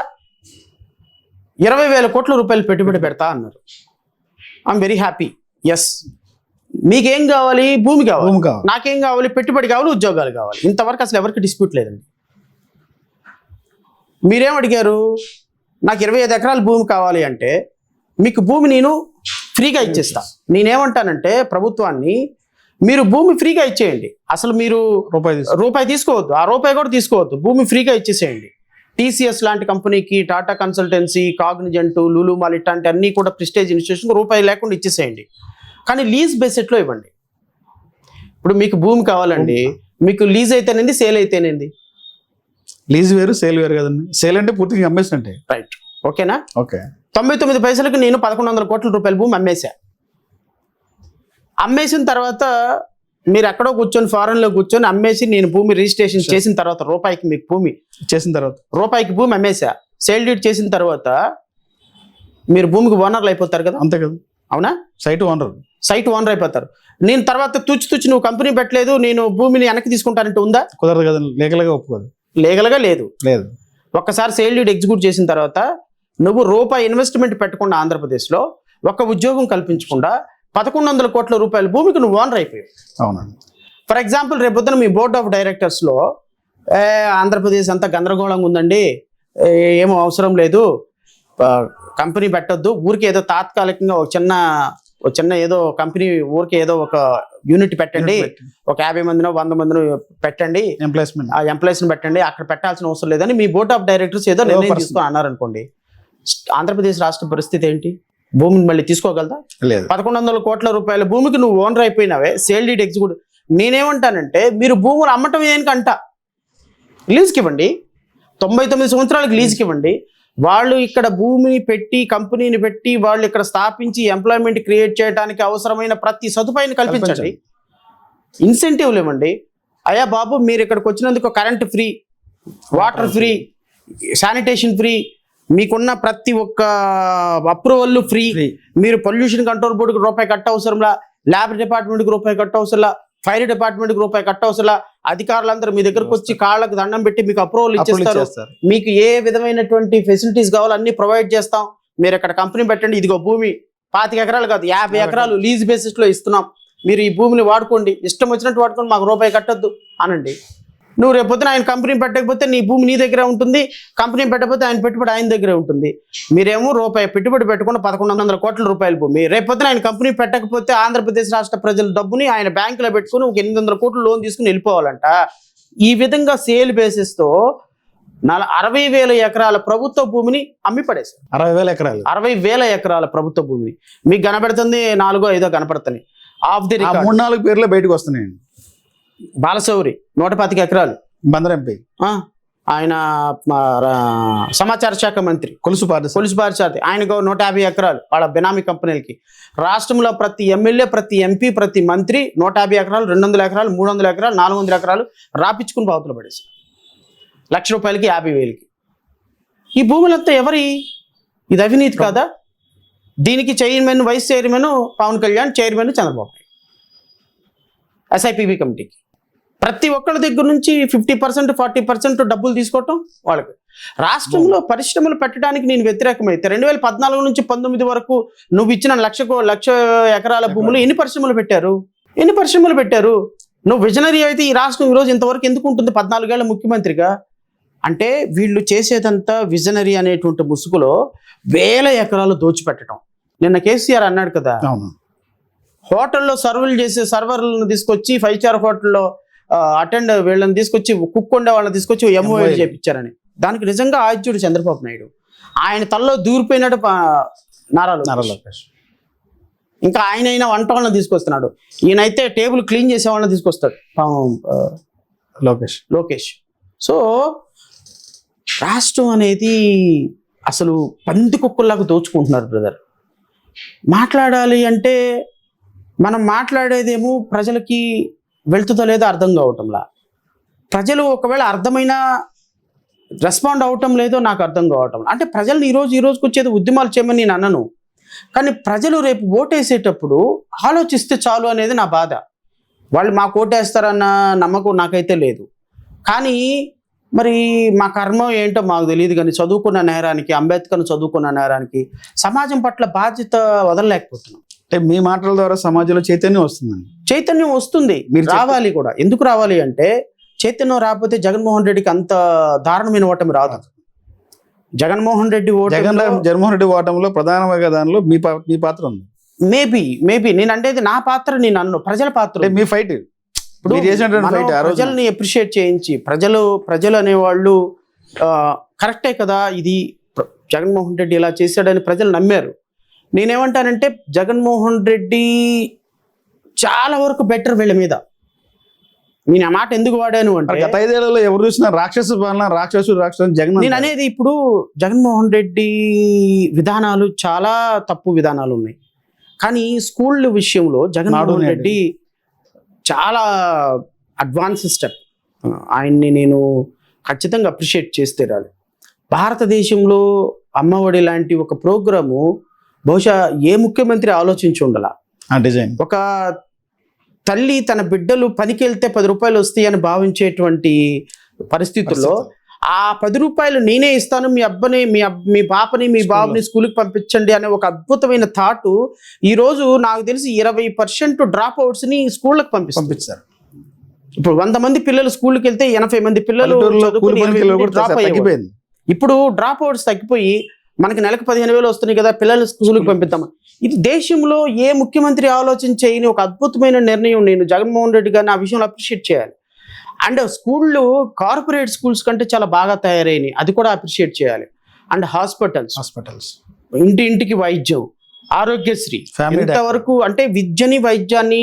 20,000 కోట్ల రూపాయలు పెట్టుబడి పెడతా అన్నారు. I'm very happy. ఎస్, మీకేం కావాలి? భూమి కావాలి. నాకేం కావాలి? పెట్టుబడి కావాలి, ఉద్యోగాలు కావాలి. ఇంతవరకు అసలు ఎవరికి డిస్ప్యూట్ లేదండి. మీరేం అడిగారు, నాకు 25 ఎకరాల భూమి కావాలి అంటే మీకు భూమి నేను ఫ్రీగా ఇచ్చేస్తా. నేనేమంటానంటే ప్రభుత్వాన్ని, మీరు భూమి ఫ్రీగా ఇచ్చేయండి, అసలు మీరు రూపాయి తీసుకోవద్దు, ఆ రూపాయి కూడా తీసుకోవద్దు, భూమి ఫ్రీగా ఇచ్చేసేయండి. టీసీఎస్ లాంటి కంపెనీకి, Tata consultancy, Cognizant, Lulu mall ఇట్లాంటి అన్ని కూడా ప్రెస్టేజ్ ఇన్స్టిట్యూషన్ రూపాయి లేకుండా ఇచ్చేసేయండి, కానీ లీజ్ బేసిస్లో ఇవ్వండి. ఇప్పుడు మీకు భూమి కావాలండి, మీకు లీజ్ అయితేనేది, సేల్ అయితేనేది. లీజ్ వేరు, సేల్ వేరు కదండి. సేల్ అంటే పూర్తిగా అమ్మేసినట్టే. రైట్, ఓకేనా? ఓకే. 99 పైసలకు నేను 1100 కోట్ల రూపాయల భూమి అమ్మేసిన తర్వాత మీరు ఎక్కడో కూర్చొని, ఫారెన్లో కూర్చొని అమ్మేసి, నేను భూమి రిజిస్ట్రేషన్ చేసిన తర్వాత రూపాయికి మీకు భూమి రూపాయికి భూమి అమ్మేసా, సేల్ డీడ్ చేసిన తర్వాత మీరు భూమికి ఓనర్లు అయిపోతారు కదా. అంతే కదా, అవునా? సైట్ ఓనర్ అయిపోతారు. నేను తర్వాత తుచ్చి నువ్వు కంపెనీ పెట్టలేదు, నేను భూమిని వెనక్కి తీసుకుంటానంటే ఉందా? కుదరదు కదా, లీగల్గా ఒప్పుకోదు. లీగల్గా లేదు. ఒక్కసారి సేల్ డీడ్ ఎగ్జిక్యూట్ చేసిన తర్వాత నువ్వు రూపాయి ఇన్వెస్ట్మెంట్ పెట్టకుండా, ఆంధ్రప్రదేశ్లో ఒక్క ఉద్యోగం కల్పించకుండా 1100 కోట్ల రూపాయల భూమికి నువ్వు ఓనర్ అయిపోయావు. అవునండి. ఫర్ ఎగ్జాంపుల్ రేపొద్దున మీ బోర్డ్ ఆఫ్ డైరెక్టర్స్లో, ఆంధ్రప్రదేశ్ అంతా గందరగోళంగా ఉందండి, ఏమో అవసరం లేదు, కంపెనీ పెట్టొద్దు, ఊరికి ఏదో తాత్కాలికంగా ఒక చిన్న ఏదో కంపెనీ, ఊరికి ఏదో ఒక యూనిట్ పెట్టండి, ఒక 50 మందినో 100 మందినో పెట్టండి, ఎంప్లాయీస్ని పెట్టండి, అక్కడ పెట్టాల్సిన అవసరం లేదని మీ బోర్డ్ ఆఫ్ డైరెక్టర్స్ ఏదో నిర్ణయం తీసుకొని అన్నారనుకోండి, ఆంధ్రప్రదేశ్ రాష్ట్ర పరిస్థితి ఏంటి? భూమిని మళ్ళీ తీసుకోగలదా? లేదు. 1100 కోట్ల రూపాయల భూమికి నువ్వు ఓనర్ అయిపోయినావే, సేల్ డీడ్ ఎగ్జిక్యూట్. నేనేమంటానంటే, మీరు భూములు అమ్మటం దేనికంట, లీజ్కి ఇవ్వండి, 99 సంవత్సరాలకు లీజ్కి ఇవ్వండి. వాళ్ళు ఇక్కడ భూమిని పెట్టి, కంపెనీని పెట్టి, వాళ్ళు ఇక్కడ స్థాపించి ఎంప్లాయ్మెంట్ క్రియేట్ చేయడానికి అవసరమైన ప్రతి సదుపాయాన్ని కల్పించండి, ఇన్సెంటివ్లు ఇవ్వండి. అయ్యా బాబు, మీరు ఇక్కడికి వచ్చినందుకు current free, water free, sanitation free, మీకున్న ప్రతి ఒక్క అప్రూవల్ ఫ్రీ, మీరు పొల్యూషన్ కంట్రోల్ బోర్డుకి రూపాయి కట్ట అవసరంలా, ల్యాబ్ డిపార్ట్మెంట్కి రూపాయి కట్ట అవసరంలా, ఫైర్ డిపార్ట్మెంట్కి రూపాయి కట్ట అవసరంలా, అధికారులందరూ మీ దగ్గరకు వచ్చి కాళ్ళకు దండం పెట్టి మీకు అప్రూవల్ ఇచ్చేస్తారు. మీకు ఏ విధమైనటువంటి ఫెసిలిటీస్ కావాలో అన్ని ప్రొవైడ్ చేస్తాం, మీరు ఇక్కడ కంపెనీ పెట్టండి, ఇదిగో భూమి 25 ఎకరాలు కాదు 50 ఎకరాలు లీజ్ బేసిస్ లో ఇస్తున్నాం, మీరు ఈ భూమిని వాడుకోండి, ఇష్టం వచ్చినట్టు వాడుకోండి, మాకు రూపాయి కట్టొద్దు అనండి. నువ్వు రేపొద్దున ఆయన కంపెనీ పెట్టకపోతే నీ భూమి నీ దగ్గర ఉంటుంది, కంపెనీ పెట్టకపోతే ఆయన పెట్టుబడి ఆయన దగ్గరే ఉంటుంది. మీరేమో రూపాయి పెట్టుబడి పెట్టకుండా 1100 కోట్ల రూపాయల భూమి, రేపొద్దున ఆయన కంపెనీ పెట్టకపోతే ఆంధ్రప్రదేశ్ రాష్ట్ర ప్రజల డబ్బుని ఆయన బ్యాంకులో పెట్టుకుని ఒక 800 కోట్లు లోన్ తీసుకుని వెళ్ళిపోవాలంట. ఈ విధంగా సేల్ బేసిస్తో 60,000 ఎకరాల ప్రభుత్వ భూమిని అమ్మి పడేశారు. 60,000 ఎకరాలు, 60,000 ఎకరాల ప్రభుత్వ భూమిని మీకు కనబడుతుంది 4-5 కనపడుతున్నాయి ఆఫ్ ది రికార్డ్. 3-4 పేర్లే బయటకు వస్తున్నాయండి. బాలశౌరి 125 ఎకరాలు, బందర్ ఎంపీ, ఆయన సమాచార శాఖ మంత్రి కొలుసు పార్టీ, ఆయనకు 150 ఎకరాలు వాళ్ళ బినామీ కంపెనీలకి. రాష్ట్రంలో ప్రతి ఎమ్మెల్యే, ప్రతి ఎంపీ, ప్రతి మంత్రి 150 ఎకరాలు, 200 ఎకరాలు, 300 ఎకరాలు, 400 ఎకరాలు రాపించుకుని బావుతులు పడేసి ₹1,00,000కి 50,000కి. ఈ భూములంతా ఎవరి? ఇది అవినీతి కాదా? దీనికి chairman, vice chairman Pawan Kalyan, chairman Chandrababu Naidu. SIPB కమిటీకి ప్రతి ఒక్కళ్ళ దగ్గర నుంచి 50%, 40% డబ్బులు తీసుకోవటం వాళ్ళకి. రాష్ట్రంలో పరిశ్రమలు పెట్టడానికి నేను వ్యతిరేకమైతే 2014 నుంచి 19 వరకు నువ్వు ఇచ్చిన 1,00,000 ఎకరాల భూములు ఎన్ని పరిశ్రమలు పెట్టారు? నువ్వు విజనరీ అయితే ఈ రాష్ట్రం ఈరోజు ఇంతవరకు ఎందుకు ఉంటుంది 14 ఏళ్ల ముఖ్యమంత్రిగా? అంటే వీళ్ళు చేసేదంతా విజనరీ అనేటువంటి ముసుగులో 1000 ఎకరాలు దోచిపెట్టడం. నిన్న కేసీఆర్ అన్నాడు కదా, హోటల్లో సర్వర్లు చేసే సర్వర్లను తీసుకొచ్చి 5 స్టార్ హోటల్లో వీళ్ళని తీసుకొచ్చి కుక్ ఉండే వాళ్ళని తీసుకొచ్చి MOI చేయించారని. దానికి నిజంగా ఆద్యుడు చంద్రబాబు నాయుడు. ఆయన తలలో దూరిపోయినట్టు నారా లోకేష్. ఇంకా ఆయన వంట వాళ్ళని తీసుకొస్తున్నాడు, ఈయనైతే టేబుల్ క్లీన్ చేసే వాళ్ళని తీసుకొస్తాడు లోకేష్. సో రాష్ట్రం అనేది అసలు పంది కుక్కల్లాగా దోచుకుంటున్నారు బ్రదర్. మాట్లాడాలి అంటే మనం మాట్లాడేదేమో ప్రజలకి వెళ్తుందో లేదో అర్థం కావటంలా, ప్రజలు ఒకవేళ అర్థమైనా రెస్పాండ్ అవటం లేదో నాకు అర్థం కావటం. అంటే ప్రజలు ఈ రోజుకి వచ్చేది ఉద్యమాలు చేయమని నేను అన్నను, కానీ ప్రజలు రేపు ఓటేసేటప్పుడు ఆలోచిస్తే చాలు అనేది నా బాధ. వాళ్ళు మాకు ఓటేస్తారన్న నమ్మకం నాకైతే లేదు. కానీ మరి మా కర్మ ఏంటో మాకు తెలియదు, కానీ చదువుకున్న నేరానికి, అంబేద్కర్ను చదువుకున్న నేరానికి సమాజం పట్ల బాధ్యత వదలలేకపోతున్నాం. అంటే మీ మాటల ద్వారా సమాజంలో చైతన్యం వస్తుంది. మీరు రావాలి కూడా. ఎందుకు రావాలి అంటే చైతన్యం రాకపోతే జగన్మోహన్ రెడ్డికి అంత దారుణమైన ఓటమి రాదు. జగన్మోహన్ రెడ్డి ఓటమిలో ప్రధానంగా దానిలో మీ పాత్ర ఉంది. మేబీ నేను అంటే నా పాత్ర, నేను అన్ను ప్రజల పాత్ర, మీ ఫైట్. ప్రజల్ని అప్రిషియేట్ చేయించి ప్రజలు అనేవాళ్ళు కరెక్టే కదా, ఇది జగన్మోహన్ రెడ్డి ఇలా చేశాడని ప్రజలు నమ్మారు. నేనేమంటానంటే జగన్మోహన్ రెడ్డి చాలా వరకు బెటర్ వీళ్ళ మీద. నేను ఆ మాట ఎందుకు వాడాను అంటే గత 5 ఏళ్లలో ఎవరు చూసినా రాక్షసుడు జగన్. నేను అనేది ఇప్పుడు జగన్మోహన్ రెడ్డి విధానాలు చాలా తప్పు విధానాలు ఉన్నాయి, కానీ స్కూళ్ళ విషయంలో జగన్మోహన్ రెడ్డి చాలా అడ్వాన్స్ స్టెప్. ఆయన్ని నేను ఖచ్చితంగా అప్రిషియేట్ చేస్తే రాలి. భారతదేశంలో అమ్మఒడి లాంటి ఒక ప్రోగ్రాము బహుశా ఏ ముఖ్యమంత్రి ఆలోచించి ఉండాల. ఒక తల్లి తన బిడ్డలు పనికి వెళ్తే 10 రూపాయలు వస్తాయి అని భావించేటువంటి పరిస్థితుల్లో ఆ 10 రూపాయలు నేనే ఇస్తాను, మీ అబ్బని మీ పాపని మీ బాబుని స్కూల్కి పంపించండి అనే ఒక అద్భుతమైన థాట్ ఈ రోజు నాకు తెలిసి 20% డ్రాప్ అవుట్స్ ని స్కూళ్ళకి పంపిస్తారు. ఇప్పుడు 100 మంది పిల్లలు స్కూల్కి వెళ్తే 80 మంది పిల్లలు ఇప్పుడు డ్రాప్ అవుట్స్ తగ్గిపోయి మనకి నెలకు 15,000 వస్తున్నాయి కదా, పిల్లలు స్కూల్కి పంపిద్దాం. ఇది దేశంలో ఏ ముఖ్యమంత్రి ఆలోచించేయని ఒక అద్భుతమైన నిర్ణయం. నేను జగన్మోహన్ రెడ్డి గారిని ఆ విషయంలో అప్రిషియేట్ చేయాలి. అండ్ స్కూళ్ళు కార్పొరేట్ స్కూల్స్ కంటే చాలా బాగా తయారైనాయి, అది కూడా అప్రిషియేట్ చేయాలి. అండ్ హాస్పిటల్స్ ఇంటింటికి వైద్యం, ఆరోగ్యశ్రీ, ఇంతవరకు అంటే విద్యని వైద్యాన్ని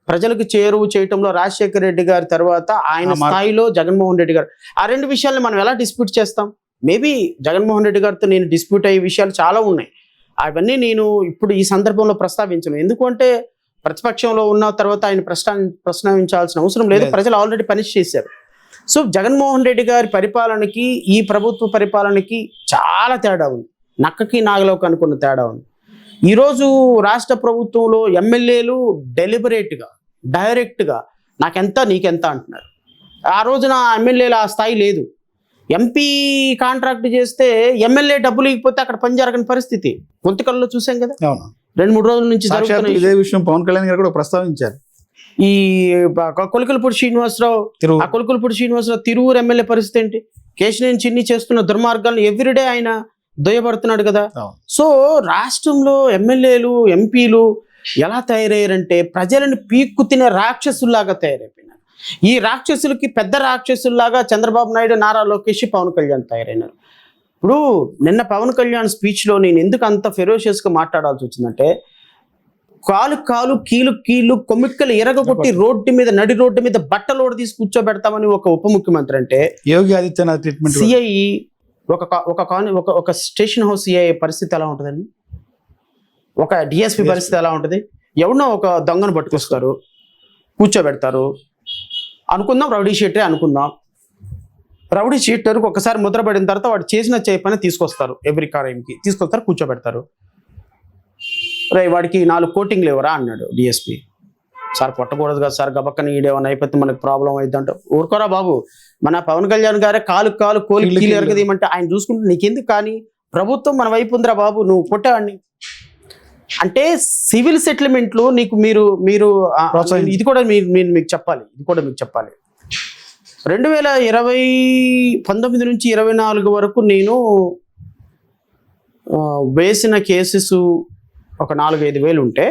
ప్రజలకు చేరువ చేయటంలో రాజశేఖర రెడ్డి గారి తర్వాత ఆయన స్థాయిలో జగన్మోహన్ రెడ్డి గారు. ఆ 2 విషయాలను మనం ఎలా డిస్ప్యూట్ చేస్తాం? మేబీ జగన్మోహన్ రెడ్డి గారితో నేను డిస్ప్యూట్ అయ్యే విషయాలు చాలా ఉన్నాయి, అవన్నీ నేను ఇప్పుడు ఈ సందర్భంలో ప్రస్తావించను. ఎందుకంటే ప్రతిపక్షంలో ఉన్న తర్వాత ఆయన ప్రస్తావించాల్సిన అవసరం లేదు, ప్రజలు ఆల్రెడీ పనిష్ చేశారు. సో జగన్మోహన్ రెడ్డి గారి పరిపాలనకి ఈ ప్రభుత్వ పరిపాలనకి చాలా తేడా ఉంది, నక్కకి నాగలోకి అనుకున్న తేడా ఉంది. ఈరోజు రాష్ట్ర ప్రభుత్వంలో ఎమ్మెల్యేలు డెలిబరేట్గా డైరెక్ట్గా నాకెంత నీకెంత అంటున్నారు. ఆ రోజున ఎమ్మెల్యేలు ఆ స్థాయి లేదు. ఎంపీ కాంట్రాక్ట్ చేస్తే ఎమ్మెల్యే డబ్బులు ఇకపోతే అక్కడ పని జరగని పరిస్థితి గుంతకల్లో చూసాం కదా 2-3 రోజుల నుంచి. ఇదే విషయం పవన్ కళ్యాణ్ గారు కూడా ప్రస్తావించారు. ఈ కొలికలపూడి శ్రీనివాసరావు తిరుగు ఆ కొలికలపూడి శ్రీనివాసరావు తిరువురు ఎమ్మెల్యే పరిస్థితి ఏంటి? కేశినేని చిన్ని చేస్తున్న దుర్మార్గాలను ఎవ్రీడే ఆయన దొయ్యబడుతున్నాడు కదా. అవును. సో రాష్ట్రంలో ఎమ్మెల్యేలు ఎంపీలు ఎలా తయారయ్యారంటే ప్రజలను పీక్కు తినే రాక్షసుల్లాగా తయారైపోయినారు. ఈ రాక్షసులకి పెద్ద రాక్షసుల్లాగా చంద్రబాబు నాయుడు, నారా లోకేష్, పవన్ కళ్యాణ్ తయారైనారు. ఇప్పుడు నిన్న పవన్ కళ్యాణ్ స్పీచ్లో నేను ఎందుకు అంత ఫెరోషియస్గా మాట్లాడాల్సి వచ్చిందంటే, కాలు కాలు కీలు కీలు కొమ్మిక్కలు ఎరగొట్టి నడి రోడ్డు మీద బట్టలోడు తీసి కూర్చోబెడతామని ఒక ఉప ముఖ్యమంత్రి అంటే, యోగి ఆదిత్యనాథ్ ట్రీట్మెంట్ సిఐ ఒక స్టేషన్ హౌస్ సిఐ పరిస్థితి ఎలా ఉంటుందండి? ఒక డిఎస్పి పరిస్థితి ఎలా ఉంటుంది? ఎవరినో ఒక దొంగను పట్టుకొస్తారు, కూర్చోబెడతారు. అనుకుందాం రౌడీ షీటరే అనుకుందాం. రౌడీ షీటర్కి ఒకసారి ముద్ర పడిన తర్వాత వాడు చేసిన పని తీసుకొస్తారు, ఎవ్రీ క్రైమ్కి తీసుకొస్తారు, కూర్చోబెడతారు. రే వాడికి 4 కోటింగ్లు ఇవ్వరా అన్నాడు డిఎస్పి. సార్ కొట్టకూడదు కదా సార్, గబక్కని ఈడేమన్నా అయిపోతే మనకు ప్రాబ్లం అవుతుంది అంటే, ఊరుకోరా బాబు, మన పవన్ కళ్యాణ్ గారే కాలు కీలు ఎరగదీయమంటే ఆయన చూసుకుంటే నీకెందుకు? కానీ ప్రభుత్వం మన వైపు ఉందిరా బాబు, నువ్వు కొట్టావాడిని అంటే సివిల్ సెటిల్మెంట్లు నీకు మీరు ఇది కూడా మీకు చెప్పాలి. 2019 నుంచి 24 వరకు నేను వేసిన కేసెస్ ఒక 4-5 వేలు ఉంటే,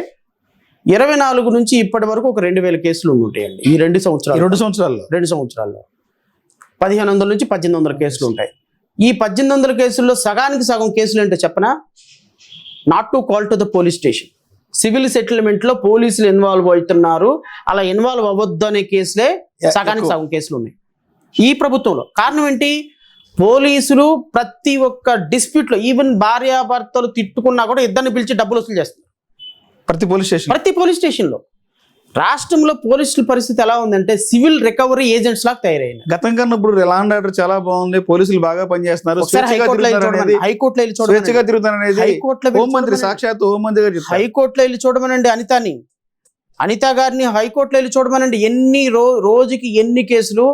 24 నుంచి ఇప్పటి వరకు ఒక 2000 కేసులు ఉంటాయండి. ఈ 2 సంవత్సరాల్లో 1500 నుంచి 1800 కేసులు ఉంటాయి. ఈ 1800 కేసుల్లో సగానికి సగం కేసులు ఏంటో చెప్పనా? Not to call to the police station. Civil సెటిల్మెంట్లో పోలీసులు ఇన్వాల్వ్ అవుతున్నారు, అలా ఇన్వాల్వ్ అవ్వద్దు అనే కేసులే సగానికి సగం కేసులు ఉన్నాయి ఈ ప్రభుత్వంలో. కారణం ఏంటి? పోలీసులు ప్రతి ఒక్క డిస్ప్యూట్లో, ఈవెన్ భార్యాభర్తలు తిట్టుకున్నా కూడా ఇద్దరిని పిలిచి డబ్బులు వసూలు చేస్తారు ప్రతి పోలీస్ స్టేషన్లో. రాష్ట్రంలో పోలీసుల పరిస్థితి ఎలా ఉందంటే సివిల్ రికవరీ ఏజెంట్స్ లాగా తయారైంది. గతం కన్నా ఇప్పుడు లా అండ్ ఆర్డర్ చాలా బాగుంది, పోలీసులు బాగా పనిచేస్తున్నారు, హైకోర్టులో వెళ్ళి చూడమనండి అనిత గారిని హైకోర్టులో వెళ్ళి చూడమనండి. రోజుకి ఎన్ని కేసులు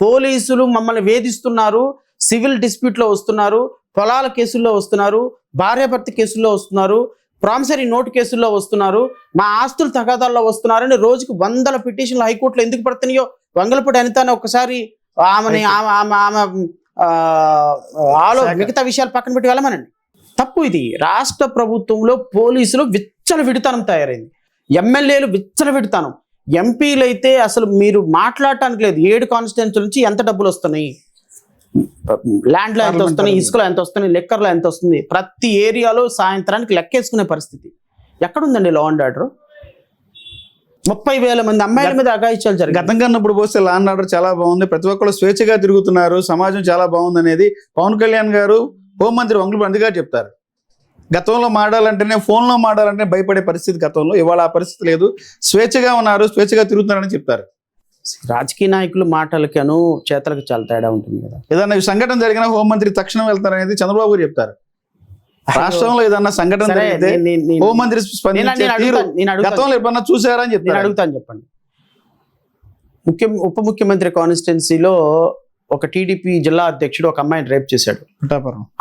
పోలీసులు మమ్మల్ని వేధిస్తున్నారు, సివిల్ డిస్ప్యూట్లో వస్తున్నారు, పొలాల కేసుల్లో వస్తున్నారు, భార్యాభర్త కేసుల్లో వస్తున్నారు, ప్రామిసరీ నోటు కేసుల్లో వస్తున్నారు, మా ఆస్తులు తగాదాల్లో వస్తున్నారని రోజుకి 100 పిటిషన్లు హైకోర్టులో ఎందుకు పడుతున్నాయో వంగలపూడి అనితానే ఒక్కసారి ఆమె మిగతా విషయాలు పక్కన పెట్టి వెళ్ళమనండి. తప్పు ఇది. రాష్ట్ర ప్రభుత్వంలో పోలీసులు విచ్చలవిడితనం తయారైంది, ఎమ్మెల్యేలు విచ్చలవిడితనం, ఎంపీలు అయితే అసలు మీరు మాట్లాడటానికి లేదు. 7 కాన్స్టిట్యున్సీ నుంచి ఎంత డబ్బులు వస్తున్నాయి, ల్యాండ్లో ఎంత వస్తున్నాయి, ఇసుకలో ఎంత వస్తున్నాయి, లెక్కర్లో ఎంత వస్తుంది, ప్రతి ఏరియాలో సాయంత్రానికి లెక్కేసుకునే పరిస్థితి ఎక్కడుందండి? లా అండ్ ఆర్డర్ 30,000 మంది అమ్మాయిల మీద అఘాయిత్యాలు జరిగాయి. గతం కన్నా ఇప్పుడు పోస్తే లా అండ్ ఆర్డర్ చాలా బాగుంది, ప్రతి ఒక్కరు స్వేచ్ఛగా తిరుగుతున్నారు, సమాజం చాలా బాగుంది అనేది పవన్ కళ్యాణ్ గారు, హోంమంత్రి వంగలపూడి గారు చెప్తారు. గతంలో మాడాలంటేనే, ఫోన్లో మాడాలంటే భయపడే పరిస్థితి గతంలో, ఇవాళ ఆ పరిస్థితి లేదు, స్వేచ్ఛగా ఉన్నారు, స్వేచ్ఛగా తిరుగుతున్నారని చెప్తారు. రాజకీయ నాయకులు మాటలకను చేతలకు చాలా తేడా ఉంటుంది కదా. ఏదన్నా సంఘటన జరిగినా హోంమంత్రి తక్షణం వెళ్తారనేది చంద్రబాబు గారు చెప్తారు. రాష్ట్రంలో ఏదన్నా సంఘటన జరిగితే హోంమంత్రి గతంలో ఎప్పుడన్నా చూసారా అని చెప్తారు. అడుగుతాను, చెప్పండి. ఉప ముఖ్యమంత్రి కాన్స్టిట్యున్సీలో ఒక టీడీపీ జిల్లా అధ్యక్షుడు ఒక అమ్మాయిని రేప్ చేశాడు.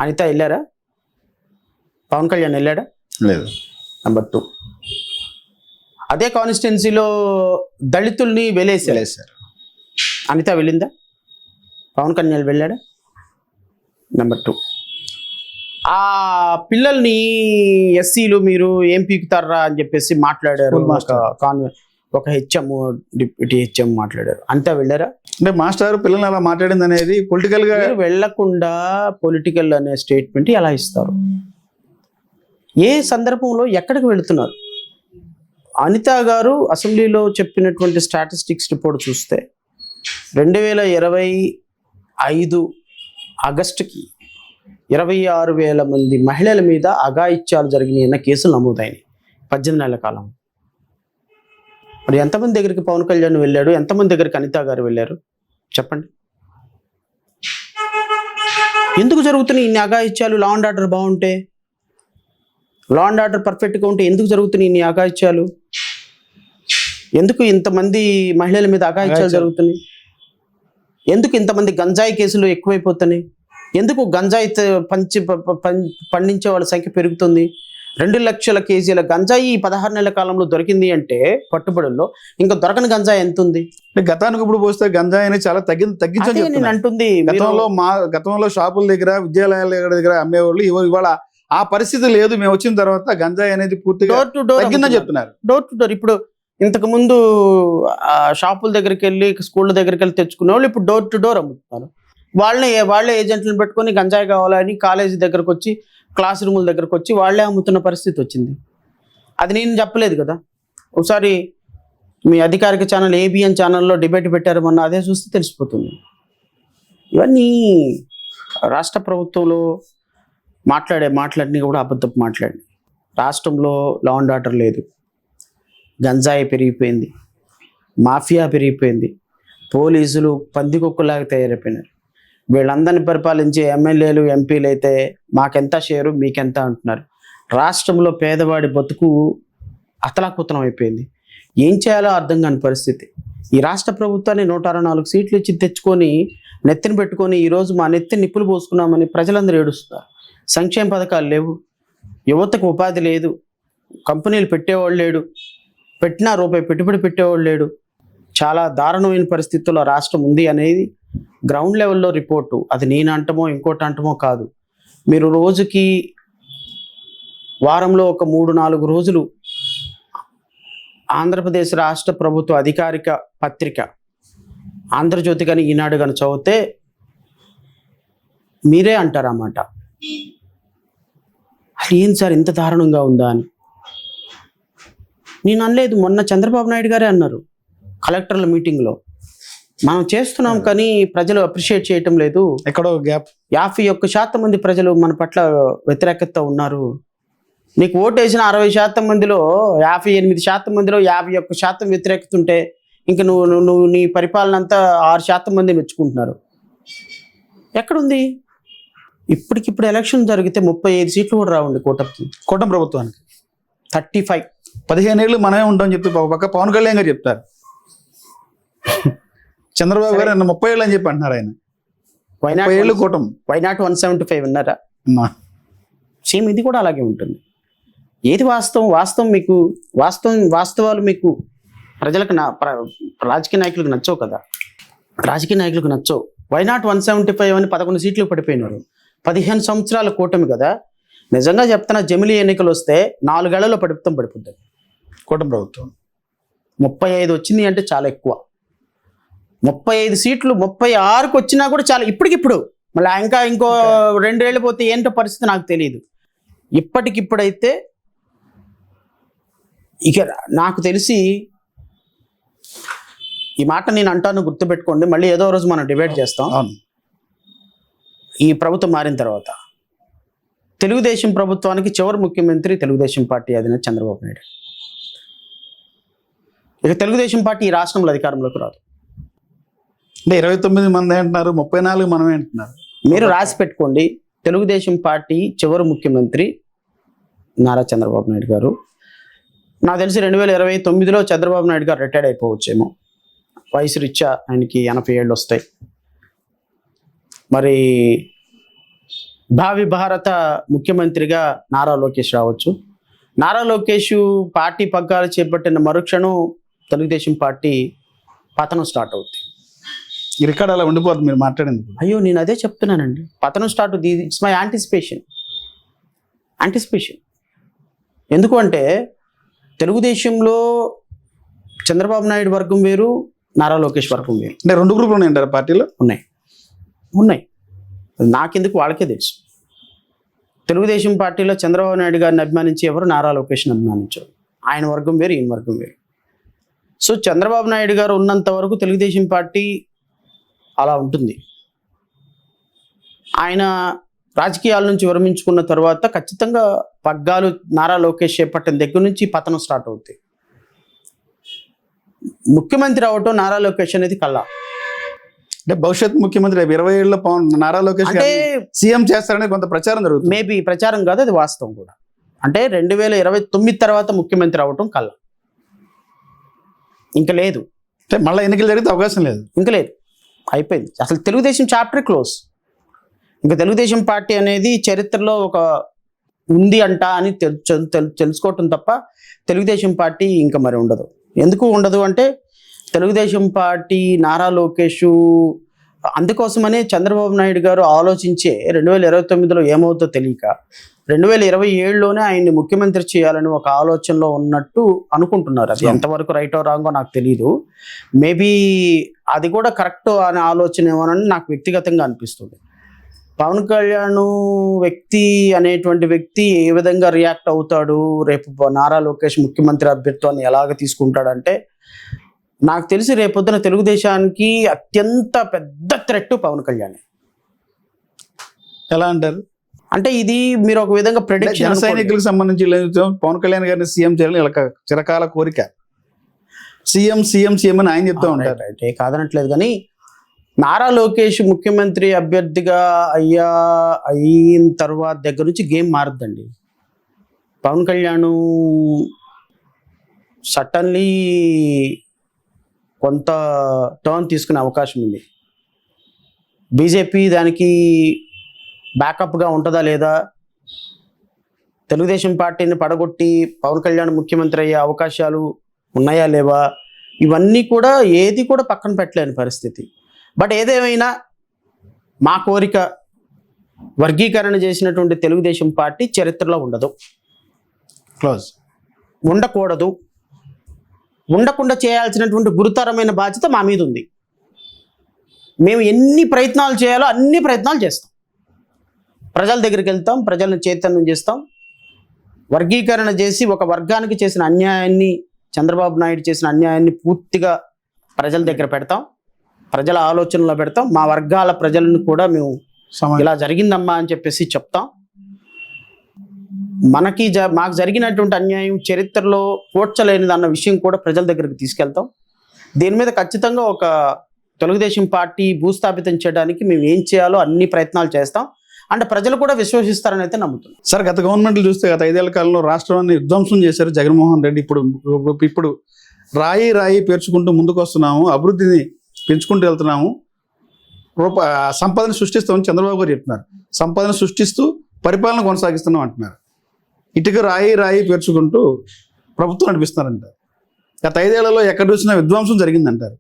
అనిత వెళ్ళారా? పవన్ కళ్యాణ్ వెళ్ళాడా? లేదు. నెంబర్ 2, అదే కాన్స్టిట్యున్సీలో దళితుల్ని వెలేసారు. అనిత వెళ్ళిందా? పవన్ కళ్యాణ్ వెళ్ళాడా? నెంబర్ 2, ఆ పిల్లల్ని ఎస్సీలు మీరు ఏం పీకుతారా అని చెప్పేసి మాట్లాడారు. ఒక హెచ్ఎం, డిప్యూటీ హెచ్ఎం మాట్లాడారు. అంతా వెళ్ళారా? అంటే మాస్టర్ పిల్లల్ని అలా మాట్లాడింది అనేది పొలిటికల్ గా వెళ్లకుండా పొలిటికల్ అనే స్టేట్మెంట్ ఎలా ఇస్తారు? ఏ సందర్భంలో ఎక్కడికి వెళుతున్నారు? అనిత గారు అసెంబ్లీలో చెప్పినటువంటి స్టాటిస్టిక్స్ రిపోర్ట్ చూస్తే 2025 ఆగస్టుకి 26,000 మంది మహిళల మీద అఘాయిత్యాలు జరిగినాయన్న కేసులు నమోదైనాయి 18 నెలల కాలం. మరి ఎంతమంది దగ్గరికి పవన్ కళ్యాణ్ వెళ్ళాడు, ఎంతమంది దగ్గరికి అనిత గారు వెళ్ళారు చెప్పండి? ఎందుకు జరుగుతున్నాయి ఇన్ని అఘాయిత్యాలు? లా అండ్ ఆర్డర్ బాగుంటే, లా అండ్ ఆర్డర్ పర్ఫెక్ట్గా ఉంటే ఎందుకు జరుగుతున్నాయి ఇన్ని అఘాయిత్యాలు? ఎందుకు ఇంతమంది మహిళల మీద అఘాయిత్యాలు జరుగుతున్నాయి? ఎందుకు ఇంతమంది గంజాయి కేసులు ఎక్కువైపోతున్నాయి? ఎందుకు గంజాయి పండించే వాళ్ళ సంఖ్య పెరుగుతుంది? 2 లక్షల కేజీల గంజాయి 16 నెలల కాలంలో దొరికింది అంటే పట్టుబడుల్లో, ఇంకా దొరకని గంజాయి ఎంత ఉంది? అంటే గతానికి ఇప్పుడు పోస్తే గంజాయి అనేది చాలా తగ్గించని అదే నేను చెప్తున్నారు. అంటుంది. గతంలో షాపుల దగ్గర, విద్యాలయాల దగ్గర అమ్మేవాళ్ళు ఇవాళ ఆ పరిస్థితి లేదు. మేము వచ్చిన తర్వాత గంజాయి అనేది పూర్తిగా డోర్ టు డోర్ తగ్గిందని చెప్తున్నారు. Door to door. ఇప్పుడు ఇంతకు ముందు షాపుల దగ్గరికి వెళ్ళి, స్కూళ్ళ దగ్గరికి వెళ్ళి తెచ్చుకునే వాళ్ళు ఇప్పుడు డోర్ టు డోర్ అమ్ముతున్నారు. వాళ్ళే ఏజెంట్లను పెట్టుకొని గంజాయి కావాలని కాలేజీ దగ్గరకు వచ్చి, క్లాస్ రూముల దగ్గరకు వచ్చి వాళ్ళే అమ్ముతున్న పరిస్థితి వచ్చింది. అది నేను చెప్పలేదు కదా. ఒకసారి మీ అధికారిక ఛానల్ ABN ఛానల్లో డిబేట్ పెట్టారు మొన్న, అదే చూస్తే తెలిసిపోతుంది. ఇవన్నీ రాష్ట్ర ప్రభుత్వంలో మాట్లాడిని కూడా అబద్ధపు మాట్లాడి. రాష్ట్రంలో లా అండ్ ఆర్డర్ లేదు, గంజాయి పెరిగిపోయింది, మాఫియా పెరిగిపోయింది, పోలీసులు పందికొక్కులాగా తయారైపోయినారు. వీళ్ళందరినీ పరిపాలించే ఎమ్మెల్యేలు, ఎంపీలు అయితే మాకెంత షేరు, మీకెంత అంటున్నారు. రాష్ట్రంలో పేదవాడి బతుకు అతలాకుతలం అయిపోయింది. ఏం చేయాలో అర్థం కాని పరిస్థితి. ఈ రాష్ట్ర ప్రభుత్వాన్ని 164 సీట్లు ఇచ్చి తెచ్చుకొని నెత్తిని పెట్టుకొని ఈరోజు మా నెత్తిని నిప్పులు పోసుకున్నామని ప్రజలందరూ ఏడుస్తారు. సంక్షేమ పథకాలు లేవు, యువతకు ఉపాధి లేదు, కంపెనీలు పెట్టేవాళ్ళు లేడు, పెట్టినా రూపాయి పెట్టుబడి పెట్టేవాళ్ళు లేడు. చాలా దారుణమైన పరిస్థితుల్లో రాష్ట్రం ఉంది అనేది గ్రౌండ్ లెవెల్లో రిపోర్టు. అది నేను అంటమో ఇంకోటి అంటమో కాదు. మీరు రోజుకి, వారంలో ఒక 3-4 రోజులు ఆంధ్రప్రదేశ్ రాష్ట్ర ప్రభుత్వ అధికారిక పత్రిక ఆంధ్రజ్యోతి కానీ, ఈనాడు కానీ చదివితే మీరే అంటారన్నమాట, అసలు ఏం సార్ ఇంత దారుణంగా ఉందా అని. నేను అనలేదు, మొన్న చంద్రబాబు నాయుడు గారే అన్నారు కలెక్టర్ల మీటింగ్లో, మనం చేస్తున్నాం కానీ ప్రజలు అప్రిషియేట్ చేయటం లేదు. ఎక్కడో గ్యాప్. 51% మంది ప్రజలు మన పట్ల వ్యతిరేకత ఉన్నారు. నీకు ఓటేసిన 60% మందిలో 58% మందిలో 51% వ్యతిరేకత ఉంటే ఇంక నువ్వు నీ పరిపాలన అంతా 6% మంది మెచ్చుకుంటున్నారు. ఎక్కడుంది? ఇప్పటికిప్పుడు ఎలక్షన్ జరిగితే 35 సీట్లు కూడా రావండి కూటమి ప్రభుత్వానికి. 35. 15 ఏళ్ళు మనమే ఉంటామని చెప్పి ఒక పక్క పవన్ కళ్యాణ్ గారు చెప్తారు. చంద్రబాబు గారు 30 ఏళ్ళు అని చెప్పి అంటున్నారు ఆయన. 30 ఏళ్ళు కూటమి. వైనాట్ 175 ఉన్నారా? సేమ్ ఇది కూడా అలాగే ఉంటుంది. ఏది వాస్తవం మీకు వాస్తవాలు మీకు ప్రజలకు రాజకీయ నాయకులకు నచ్చవు కదా. రాజకీయ నాయకులకు నచ్చవు. వైనాట్ 175 అని 11 సీట్లు పడిపోయినారు. 15 సంవత్సరాల కూటమి కదా. నిజంగా చెప్తున్నా, జమిలీ ఎన్నికలు వస్తే 4 ఏళ్లలో పడిపోతుంది కూటమి ప్రభుత్వం. 35 వచ్చింది అంటే చాలా ఎక్కువ. 35 సీట్లు 36కి వచ్చినా కూడా చాలా. ఇప్పటికిప్పుడు మళ్ళీ ఇంకో 2 ఏళ్ళు పోతే ఏంటో పరిస్థితి నాకు తెలియదు. ఇప్పటికిప్పుడైతే ఇక నాకు తెలిసి, ఈ మాట నేను అంటాను గుర్తుపెట్టుకోండి, మళ్ళీ ఏదో రోజు మనం డిబేట్ చేస్తాం. ఈ ప్రభుత్వం మారిన తర్వాత తెలుగుదేశం ప్రభుత్వానికి చివరి ముఖ్యమంత్రి తెలుగుదేశం పార్టీ అధినేత చంద్రబాబు నాయుడు. ఇక తెలుగుదేశం పార్టీ ఈ రాష్ట్రంలో అధికారంలోకి రాదు. అంటే 29 మంది అంటున్నారు, 34 మనమే అంటున్నారు. మీరు రాసి పెట్టుకోండి, తెలుగుదేశం పార్టీ చివరి ముఖ్యమంత్రి నారా చంద్రబాబు నాయుడు గారు. నాకు తెలిసి 2029లో చంద్రబాబు నాయుడు గారు రిటైర్డ్ అయిపోవచ్చేమో. వయసు రీత్యా ఆయనకి 80 ఏళ్ళు వస్తాయి. మరి భావి భారత ముఖ్యమంత్రిగా నారా లోకేష్ రావచ్చు. నారా లోకేష్ పార్టీ పగ్గాలు చేపట్టిన మరుక్షణం తెలుగుదేశం పార్టీ పతనం స్టార్ట్ అవుతుంది. ఈ రికార్డ్ అలా ఉండిపోతుంది మీరు మాట్లాడింది. అయ్యో, నేను అదే చెప్తున్నానండి, పతనం స్టార్ట్ అవుతుంది. It's my anticipation. ఎందుకు అంటే తెలుగుదేశంలో చంద్రబాబు నాయుడు వర్గం వేరు, నారా లోకేష్ వర్గం వేరు. అంటే 2 గ్రూపులు ఉన్నాయంటారు పార్టీలో? ఉన్నాయి. నాకెందుకు, వాళ్ళకే తెలుసు. తెలుగుదేశం పార్టీలో చంద్రబాబు నాయుడు గారిని అభిమానించి ఎవరు నారా లోకేష్ని అభిమానించారు. ఆయన వర్గం వేరు, ఈయన వర్గం వేరు. సో చంద్రబాబు నాయుడు గారు ఉన్నంత వరకు తెలుగుదేశం పార్టీ అలా ఉంటుంది. ఆయన రాజకీయాల నుంచి విరమించుకున్న తర్వాత ఖచ్చితంగా పగ్గాలు నారా లోకేష్ చేపట్టిన దగ్గర నుంచి పతనం స్టార్ట్ అవుతాయి. ముఖ్యమంత్రి అవటం నారా లోకేష్ అనేది కల్లా. అంటే భవిష్యత్ ముఖ్యమంత్రి 20 ఏళ్ళ నారా లోకేష్ అంటే సీఎం చేస్తారనే కొంత ప్రచారం జరుగుతుంది. మేబీ ప్రచారం కాదు, అది వాస్తవం కూడా. అంటే 2029 తర్వాత ముఖ్యమంత్రి అవటం కల్లా. ఇంకా లేదు. అంటే మళ్ళీ ఎన్నికలు జరిగితే అవకాశం లేదు. ఇంకా లేదు, అయిపోయింది. అసలు తెలుగుదేశం చాప్టర్ క్లోజ్. ఇంకా తెలుగుదేశం పార్టీ అనేది చరిత్రలో ఒక ఉంది అంట అని తెలుసుకోవటం తప్ప తెలుగుదేశం పార్టీ ఇంకా మరి ఉండదు. ఎందుకు ఉండదు అంటే తెలుగుదేశం పార్టీ నారా లోకేష్ అందుకోసమనే చంద్రబాబు నాయుడు గారు ఆలోచించే 2029లో ఏమవుతుందో తెలియక 2027లోనే ఆయన్ని ముఖ్యమంత్రి చేయాలని ఒక ఆలోచనలో ఉన్నట్టు అనుకుంటున్నారు. అది ఎంతవరకు రైటో రాంగో నాకు తెలియదు. మేబీ అది కూడా కరెక్ట్ అనే ఆలోచన ఏమోనని నాకు వ్యక్తిగతంగా అనిపిస్తుంది. పవన్ కళ్యాణ్ వ్యక్తి అనేటువంటి వ్యక్తి ఏ విధంగా రియాక్ట్ అవుతాడు, రేపు నారా లోకేష్ ముఖ్యమంత్రి అభ్యర్థిత్వాన్ని ఎలాగ తీసుకుంటాడంటే నాకు తెలిసి రేపొద్దున తెలుగుదేశానికి అత్యంత పెద్ద థ్రెట్ పవన్ కళ్యాణ్. ఎలా అంటారు అంటే ఇది మీరు ఒక విధంగా జన ప్రెడిక్షన్ సైనికులకు సంబంధించి పవన్ కళ్యాణ్ గారిని సీఎం చేయాలని ఇలా చిరకాల కోరిక. సీఎం సీఎం సీఎం అని ఆయన చెప్తూ ఉంటారు. అంటే కాదనట్లేదు, కానీ నారా లోకేష్ ముఖ్యమంత్రి అభ్యర్థిగా అయిన తర్వాత దగ్గర నుంచి గేమ్ మారుద్దండి. పవన్ కళ్యాణ్ సడన్లీ కొంత టర్న్ తీసుకునే అవకాశం ఉంది. బీజేపీ దానికి బ్యాకప్గా ఉంటుందా లేదా, తెలుగుదేశం పార్టీని పడగొట్టి పవన్ కళ్యాణ్ ముఖ్యమంత్రి అయ్యే అవకాశాలు ఉన్నాయా లేవా, ఇవన్నీ కూడా ఏది కూడా పక్కన పెట్టలేని పరిస్థితి. బట్ ఏదేమైనా మా కోరిక వర్గీకరణ చేసినటువంటి తెలుగుదేశం పార్టీ చరిత్రలో ఉండదు, క్లోజ్ ఉండకూడదు. ఉండకుండా చేయాల్సినటువంటి గురుతరమైన బాధ్యత మా మీద ఉంది. మేము ఎన్ని ప్రయత్నాలు చేయాలో అన్ని ప్రయత్నాలు చేస్తాం. ప్రజల దగ్గరికి వెళ్తాం, ప్రజలను చైతన్యం చేస్తాం. వర్గీకరణ చేసి ఒక వర్గానికి చేసిన అన్యాయాన్ని, చంద్రబాబు నాయుడు చేసిన అన్యాయాన్ని పూర్తిగా ప్రజల దగ్గర పెడతాం, ప్రజల ఆలోచనలో పెడతాం. మా వర్గాల ప్రజలను కూడా మేము ఇలా జరిగిందమ్మా అని చెప్పేసి చెప్తాం. మాకు జరిగినటువంటి అన్యాయం చరిత్రలో పోడ్చలేనిది అన్న విషయం కూడా ప్రజల దగ్గరికి తీసుకెళ్తాం. దీని మీద ఖచ్చితంగా ఒక తెలుగుదేశం పార్టీ భూస్థాపితం చేయడానికి మేము ఏం చేయాలో అన్ని ప్రయత్నాలు చేస్తాం. అంటే ప్రజలు కూడా విశ్వసిస్తారని అయితే నమ్ముతున్నాం. సార్, గత గవర్నమెంట్లు చూస్తే గత 5 ఏళ్ల కాలంలో రాష్ట్రాన్ని విధ్వంసం చేశారు జగన్మోహన్ రెడ్డి. ఇప్పుడు రాయి రాయి పేర్చుకుంటూ ముందుకు వస్తున్నాము, అభివృద్ధిని పెంచుకుంటూ వెళ్తున్నాము, సంపదను సృష్టిస్తామని చంద్రబాబు గారు చెప్తున్నారు. సంపదను సృష్టిస్తూ పరిపాలన కొనసాగిస్తున్నాం అంటున్నారు. ఇటుక రాయి రాయి పేర్చుకుంటూ ప్రభుత్వం నడిపిస్తున్నారంట. గత 5 ఏళ్లలో ఎక్కడ చూసినా విధ్వంసం జరిగిందంటారు.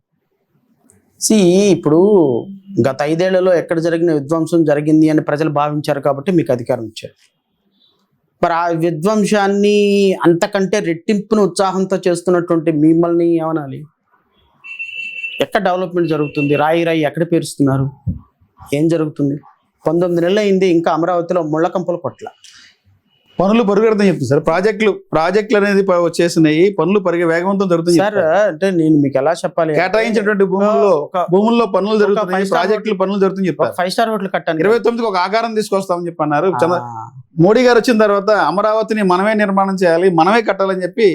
ఇప్పుడు గత 5 ఏళ్లలో ఎక్కడ జరిగిన విధ్వంసం జరిగింది అని ప్రజలు భావించారు కాబట్టి మీకు అధికారం ఇచ్చారు. మరి ఆ విధ్వంసాన్ని అంతకంటే రెట్టింపును ఉత్సాహంతో చేస్తున్నటువంటి మిమ్మల్ని ఏమనాలి? ఎక్కడ డెవలప్మెంట్ జరుగుతుంది? రాయి రాయి ఎక్కడ పేరుస్తున్నారు? ఏం జరుగుతుంది? 19 నెలలు అయింది, ఇంకా అమరావతిలో ముళ్ళకంపలు కొట్ల. పనులు పరుగెడతాం చెప్తుంది సార్. ప్రాజెక్టులు అనేది వచ్చేసినాయి, పనులు వేగవంతం జరుగుతుంది సార్. అంటే నేను మీకు ఎలా చెప్పాలి, కేటాయించినటువంటి భూముల్లో పనులు జరుగుతున్నాయి, ప్రాజెక్టులు పనులు జరుగుతుంది చెప్పారు. 5 స్టార్ హోటల్ కట్టాను 29కి ఒక ఆకారం తీసుకొస్తామని చెప్పి అన్నారు. మోడీ గారు వచ్చిన తర్వాత అమరావతిని మనమే నిర్మాణం చేయాలి, మనమే కట్టాలని చెప్పి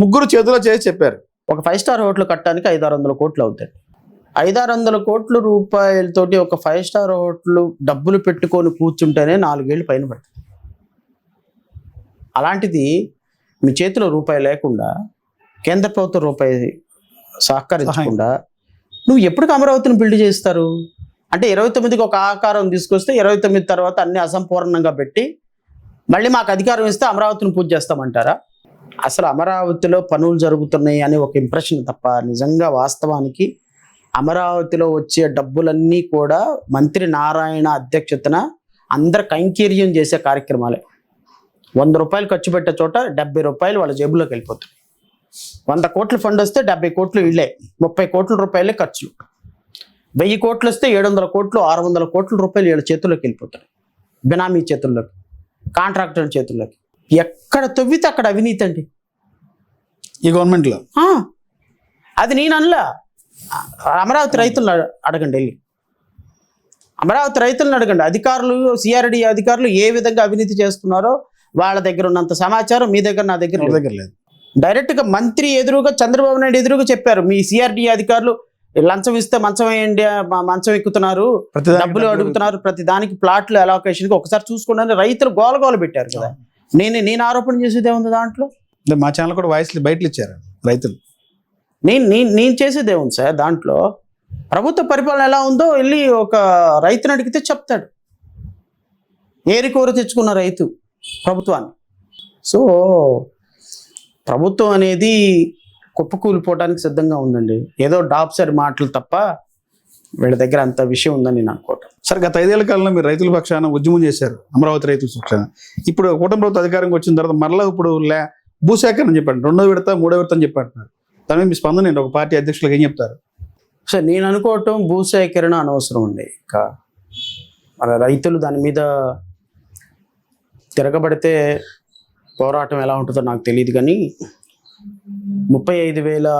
ముగ్గురు చేతిలో చేసి చెప్పారు. ఒక 5 స్టార్ హోటల్ కట్టడానికి 500-600 కోట్లు అవుతాయి. 500-600 కోట్ల రూపాయలతోటి ఒక 5 స్టార్ హోటల్ డబ్బులు పెట్టుకొని కూర్చుంటేనే 4 ఏళ్ళు పైన పడుతుంది. అలాంటిది మీ చేతిలో రూపాయి లేకుండా, కేంద్ర ప్రభుత్వం రూపాయి సహకరించకుండా నువ్వు ఎప్పటికి అమరావతిని బిల్డ్ చేస్తారు? అంటే 29కి ఒక ఆకారం తీసుకొస్తే 29 తర్వాత అన్ని అసంపూర్ణంగా పెట్టి మళ్ళీ మాకు అధికారం ఇస్తే అమరావతిని పూజ చేస్తామంటారా? అసలు అమరావతిలో పనులు జరుగుతున్నాయి అనే ఒక ఇంప్రెషన్ తప్ప నిజంగా వాస్తవానికి అమరావతిలో వచ్చే డబ్బులన్నీ కూడా మంత్రి నారాయణ అధ్యక్షతన అందరు కైంకర్యం చేసే కార్యక్రమాలే. 100 రూపాయలు ఖర్చు పెట్టే చోట 70 రూపాయలు వాళ్ళ జేబులోకి వెళ్ళిపోతుంది. 100 కోట్ల ఫండ్ వస్తే 70 కోట్లు ఇళ్ళే, 30 కోట్ల రూపాయలే ఖర్చులు. 1000 కోట్లు వస్తే 700 కోట్లు 600 కోట్ల రూపాయలు వీళ్ళ చేతుల్లోకి వెళ్ళిపోతాయి, బినామీ చేతుల్లోకి, కాంట్రాక్టర్ చేతుల్లోకి. ఎక్కడ తవ్వితే అక్కడ అవినీతి అండి ఈ గవర్నమెంట్లో. అది నేను అనలా, అమరావతి రైతులను అడగండి, వెళ్ళి అమరావతి రైతులను అడగండి. అధికారులు, సిఆర్డి అధికారులు ఏ విధంగా అవినీతి చేస్తున్నారో వాళ్ళ దగ్గర ఉన్నంత సమాచారం మీ దగ్గర, నా దగ్గర లేదు. డైరెక్ట్గా మంత్రి ఎదురుగా, చంద్రబాబు నాయుడు ఎదురుగా చెప్పారు, మీ సిఆర్డి అధికారులు లంచం ఇస్తే మంచం వేయండి, మంచం ఎక్కుతున్నారు, డబ్బులు అడుగుతున్నారు, ప్రతి దానికి ప్లాట్లు అలొకేషన్కి ఒకసారి చూసుకోండి రైతులు గోలగోల పెట్టారు కదా. నేను ఆరోపణ చేసేది ఏముంది దాంట్లో? మా ఛానల్ కూడా వాయిస్ బయటలు ఇచ్చారు రైతులు. నేను చేసేది ఏముంది సార్ దాంట్లో? ప్రభుత్వ పరిపాలన ఎలా ఉందో వెళ్ళి ఒక రైతుని అడిగితే చెప్తాడు. ఏరికోర తెచ్చుకున్న రైతు ప్రభుత్వాన్ని. సో ప్రభుత్వం అనేది కుప్పకూలిపోవడానికి సిద్ధంగా ఉందండి. ఏదో డాప్సరి మాటలు తప్ప వీళ్ళ దగ్గర అంత విషయం ఉందని నేను అనుకోవటం. సార్ గత 5 ఏళ్ల కాలంలో మీరు రైతుల పక్షాన ఉద్యమం చేశారు, అమరావతి రైతుల పక్షాన. ఇప్పుడు కూటమి ప్రభుత్వం అధికారంకి వచ్చిన తర్వాత మరలా ఇప్పుడు భూసేకరణ చెప్పండి, 2వ విడత 3వ విడత అని చెప్పంటున్నారు. దాని మీద మీ స్పందన ఏంటి? ఒక పార్టీ అధ్యక్షులకు ఏం చెప్తారు? సో నేను అనుకోవటం భూసేకరణ అనవసరం అండి. ఇంకా మన రైతులు దాని మీద తిరగబడితే పోరాటం ఎలా ఉంటుందో నాకు తెలియదు, కానీ 35,000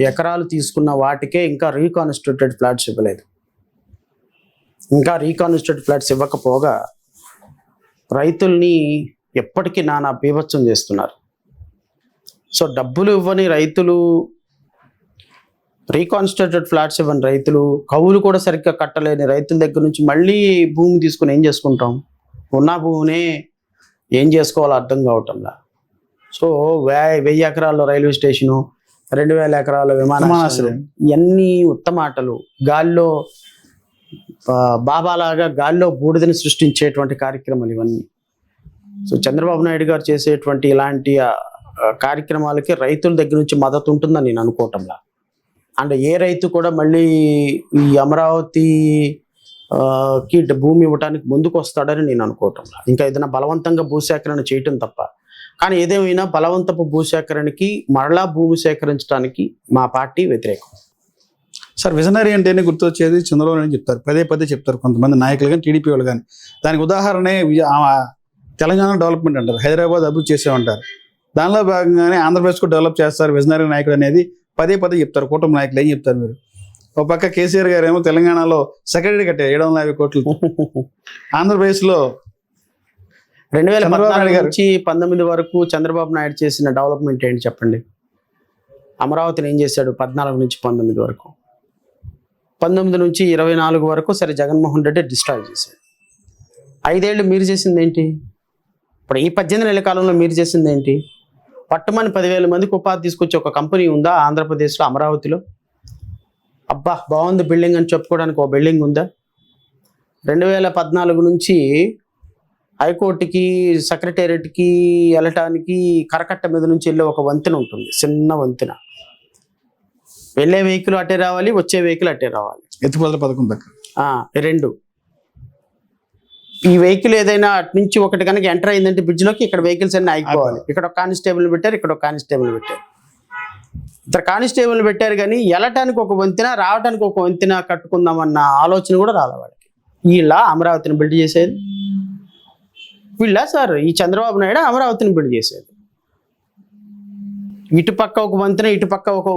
ఎకరాలు తీసుకున్న వాటికే ఇంకా రీకాన్స్టిట్యూటెడ్ ఫ్లాట్స్ ఇవ్వలేదు. ఇంకా రీకాన్స్టిట్యూటెడ్ ఫ్లాట్స్ ఇవ్వకపోగా రైతుల్ని ఎప్పటికీ నానా బీభత్సం చేస్తున్నారు. సో డబ్బులు ఇవ్వని రైతులు, రీకాన్స్టిట్యూటెడ్ ఫ్లాట్స్ ఇవ్వని రైతులు, కవులు కూడా సరిగ్గా కట్టలేని రైతుల దగ్గర నుంచి మళ్ళీ భూమి తీసుకుని ఏం చేసుకుంటాం? ఉన్న భూమినే ఏం చేసుకోవాలో అర్థం కావటంలా. సో 1000 ఎకరాల్లో రైల్వే స్టేషను, 2000 ఎకరాల విమానాశ్రయం, ఇవన్నీ ఉత్తమాటలు. గాల్లో బాబాలాగా గాల్లో బూడిదని సృష్టించేటువంటి కార్యక్రమాలు ఇవన్నీ. సో చంద్రబాబు నాయుడు గారు చేసేటువంటి ఇలాంటి కార్యక్రమాలకి రైతుల దగ్గర నుంచి మద్దతు ఉంటుందని నేను అనుకోవటంలా. అండ్ ఏ రైతు కూడా మళ్ళీ ఈ అమరావతి కి భూమి ఇవ్వడానికి ముందుకు వస్తాడని నేను అనుకోవటంలా. ఇంకా ఏదైనా బలవంతంగా భూసేకరణ చేయటం తప్ప. కానీ ఏదేమైనా బలవంతపు భూసేకరణకి, మరలా భూమి సేకరించడానికి మా పార్టీ వ్యతిరేకం. సార్ విజనరీ అంటేనే గుర్తొచ్చేది చంద్రబాబు నాయుడు చెప్తారు, పదే చెప్తారు కొంతమంది నాయకులు కానీ, టీడీపీ వాళ్ళు కానీ. దానికి ఉదాహరణే తెలంగాణ డెవలప్మెంట్ అంటారు, హైదరాబాద్ అభివృద్ధి చేసామంటారు. దానిలో భాగంగానే ఆంధ్రప్రదేశ్కు డెవలప్ చేస్తారు విజనరీ నాయకుడు అనేది పదే చెప్తారు కూటమి నాయకులు. ఏం చెప్తారు మీరు? ఒక పక్క కేసీఆర్ గారు ఏమో తెలంగాణలో సెక్రటరీ కట్టారు 750 కోట్లు. ఆంధ్రప్రదేశ్లో 2014 నుంచి 19 వరకు చంద్రబాబు నాయుడు చేసిన డెవలప్మెంట్ ఏంటి చెప్పండి? అమరావతిని ఏం చేశాడు 14 నుంచి 19 వరకు? 19 నుంచి 24 వరకు సరే జగన్మోహన్ రెడ్డి డిస్ట్రాయ్ చేశాడు. 5 ఏళ్ళు మీరు చేసింది ఏంటి? ఇప్పుడు ఈ 18 నెలల కాలంలో మీరు చేసింది ఏంటి? పట్టుమని 10,000 మందికి ఉపాధి తీసుకొచ్చి ఒక కంపెనీ ఉందా ఆంధ్రప్రదేశ్లో, అమరావతిలో? అబ్బా బాగుంది బిల్డింగ్ అని చెప్పుకోవడానికి ఒక బిల్డింగ్ ఉందా? 2014 నుంచి హైకోర్టుకి, సెక్రటేరియట్కి వెళ్ళటానికి కరకట్ట మీద నుంచి వెళ్ళే ఒక వంతెన ఉంటుంది, చిన్న వంతెన. వెళ్ళే వెహికల్ అట్టే రావాలి, వచ్చే వెహికల్ అట్టే రావాలి. ఎత్తిపోతల పథకం దగ్గర 2. ఈ వెహికల్ ఏదైనా అటు నుంచి ఒకటి కనుక ఎంటర్ అయిందంటే బ్రిడ్జ్లోకి, ఇక్కడ వెహికల్స్ అన్ని ఆగిపోవాలి. ఇక్కడ ఒక కానిస్టేబుల్ పెట్టారు, ఇక్కడ ఒక కానిస్టేబుల్ పెట్టారు. ఇద్దరు కానిస్టేబుల్ పెట్టారు, కానీ వెళ్ళటానికి ఒక వంతెన, రావడానికి ఒక వంతెన కట్టుకుందామన్న ఆలోచన కూడా రాలే వాళ్ళకి. వీళ్ళ అమరావతిని బిల్డ్ చేసేది వీళ్ళ సార్, ఈ చంద్రబాబు నాయుడు అమరావతిని బిల్డ్ చేసేది. ఇటుపక్క ఒక వంతెన, ఇటుపక్క ఒక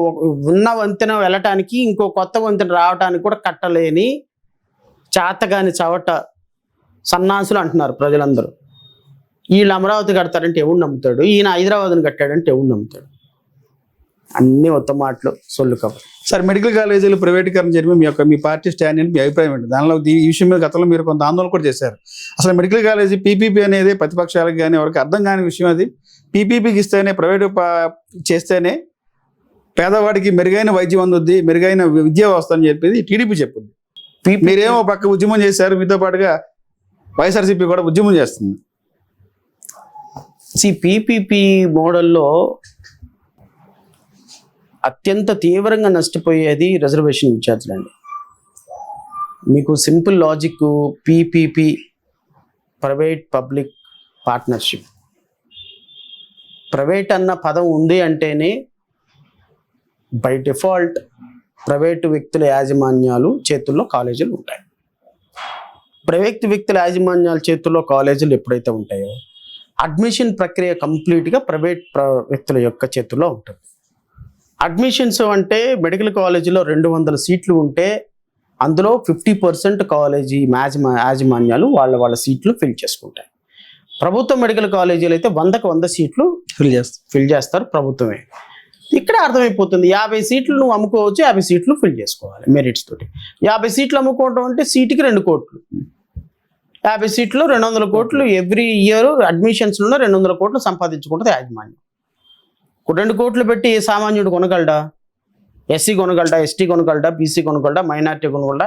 ఉన్న వంతెన వెళ్ళటానికి, ఇంకో కొత్త వంతెన రావటానికి కూడా కట్టలేని చాతగాని చవట సన్నాసులు అంటున్నారు ప్రజలందరూ. వీళ్ళు అమరావతి కడతారంటే ఎవడు నమ్ముతాడు? ఈయన హైదరాబాద్ని కట్టాడంటే ఎవడు నమ్ముతాడు? అన్ని మొత్తం మాటలు, సొల్లు కబుర్లు. సార్ మెడికల్ కాలేజీలు ప్రైవేటీకరణ జరిపి మీ పార్టీ స్టాండ్ ఏంటి, మీ అభిప్రాయం ఏంటి? దానిలో ఈ విషయం మీద గతంలో మీరు కొంత ఆందోళన కూడా చేశారు. అసలు మెడికల్ కాలేజీ పీపీపీ అనేది ప్రతిపక్షాలకు కానీ ఎవరికి అర్థం కాని విషయం. అది పీపీపీకి ఇస్తేనే, ప్రైవేటు చేస్తేనే పేదవాడికి మెరుగైన వైద్యం అందుద్ది, మెరుగైన విద్యా వ్యవస్థ అని చెప్పేది టీడీపీ చెప్పుద్ది. మీరేమో పక్క ఉద్యమం చేశారు, మీతో పాటుగా వైఎస్ఆర్సీపీ కూడా ఉద్యమం చేస్తుంది. పీపీపీ మోడల్లో అత్యంత తీవ్రంగా నష్టపోయేది రిజర్వేషన్ విద్యార్థులండి. మీకు simple logic, PPP private public partnership. Private అన్న పదం ఉంది అంటేనే బై డిఫాల్ట్ ప్రైవేటు వ్యక్తుల యాజమాన్యాలు చేతుల్లో కాలేజీలు ఉంటాయి. ప్రైవేట్ వ్యక్తుల యాజమాన్యాల చేతుల్లో కాలేజీలు ఎప్పుడైతే ఉంటాయో అడ్మిషన్ ప్రక్రియ కంప్లీట్గా ప్రైవేట్ వ్యక్తుల యొక్క చేతుల్లో ఉంటుంది. అడ్మిషన్స్ అంటే మెడికల్ కాలేజీలో 200 సీట్లు ఉంటే అందులో 50% కాలేజీ యాజమాన్యాలు వాళ్ళ సీట్లు ఫిల్ చేసుకుంటాయి. ప్రభుత్వ మెడికల్ కాలేజీలు అయితే 100కు 100 సీట్లు ఫిల్ చేస్తారు ప్రభుత్వమే. ఇక్కడ అర్థమైపోతుంది, 50 సీట్లు నువ్వు అమ్ముకోవచ్చు, 50 సీట్లు ఫిల్ చేసుకోవాలి మెరిట్స్ తోటి. 50 సీట్లు అమ్ముకోవడం అంటే సీటుకి 2 కోట్లు. 50 సీట్లు 200 కోట్లు ఎవ్రీ ఇయర్ అడ్మిషన్స్లో 200 కోట్లు సంపాదించుకుంటుంది యాజమాన్యం. 2 కోట్లు పెట్టి సామాన్యుడు కొనగలడా? ఎస్సీ కొనగలడా, ఎస్టీ కొనగలడా, బీసీ కొనగలడా, మైనార్టీ కొనగలడా,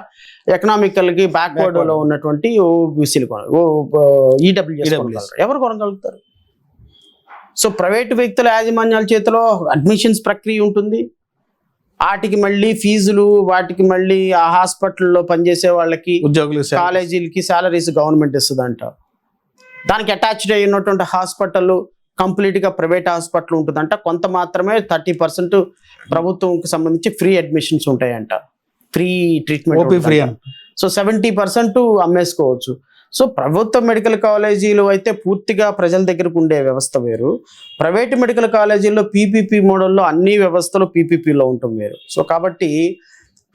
ఎకనామికల్కి బ్యాక్వర్డ్లో ఉన్నటువంటి ఓబీసీలు ఈడబ్ల్యూఎస్ కొనగలరా? ఎవరు కొనగలుగుతారు? సో ప్రైవేట్ వ్యక్తుల యాజమాన్యాల చేతిలో అడ్మిషన్స్ ప్రక్రియ ఉంటుంది. వాటికి మళ్ళీ ఫీజులు, వాటికి మళ్ళీ ఆ హాస్పిటల్లో పనిచేసే వాళ్ళకి, ఉద్యోగులు, కాలేజీలకి శాలరీస్ గవర్నమెంట్ ఇస్తుందంట. దానికి అటాచ్డ్ అయి ఉన్నటువంటి హాస్పిటల్ కంప్లీట్గా ప్రైవేట్ హాస్పిటల్ ఉంటుందంట. కొంత మాత్రమే 30% ప్రభుత్వంకి సంబంధించి ఫ్రీ అడ్మిషన్స్ ఉంటాయంట, ఫ్రీ ట్రీట్మెంట్ ఫ్రీ. సో 70% అమ్మేసుకోవచ్చు. సో ప్రభుత్వ మెడికల్ కాలేజీలు అయితే పూర్తిగా ప్రజల దగ్గరకు ఉండే వ్యవస్థ వేరు. ప్రైవేట్ మెడికల్ కాలేజీల్లో పీపీపీ మోడల్లో అన్ని వ్యవస్థలు పీపీపీలో ఉండటం వేరు. సో కాబట్టి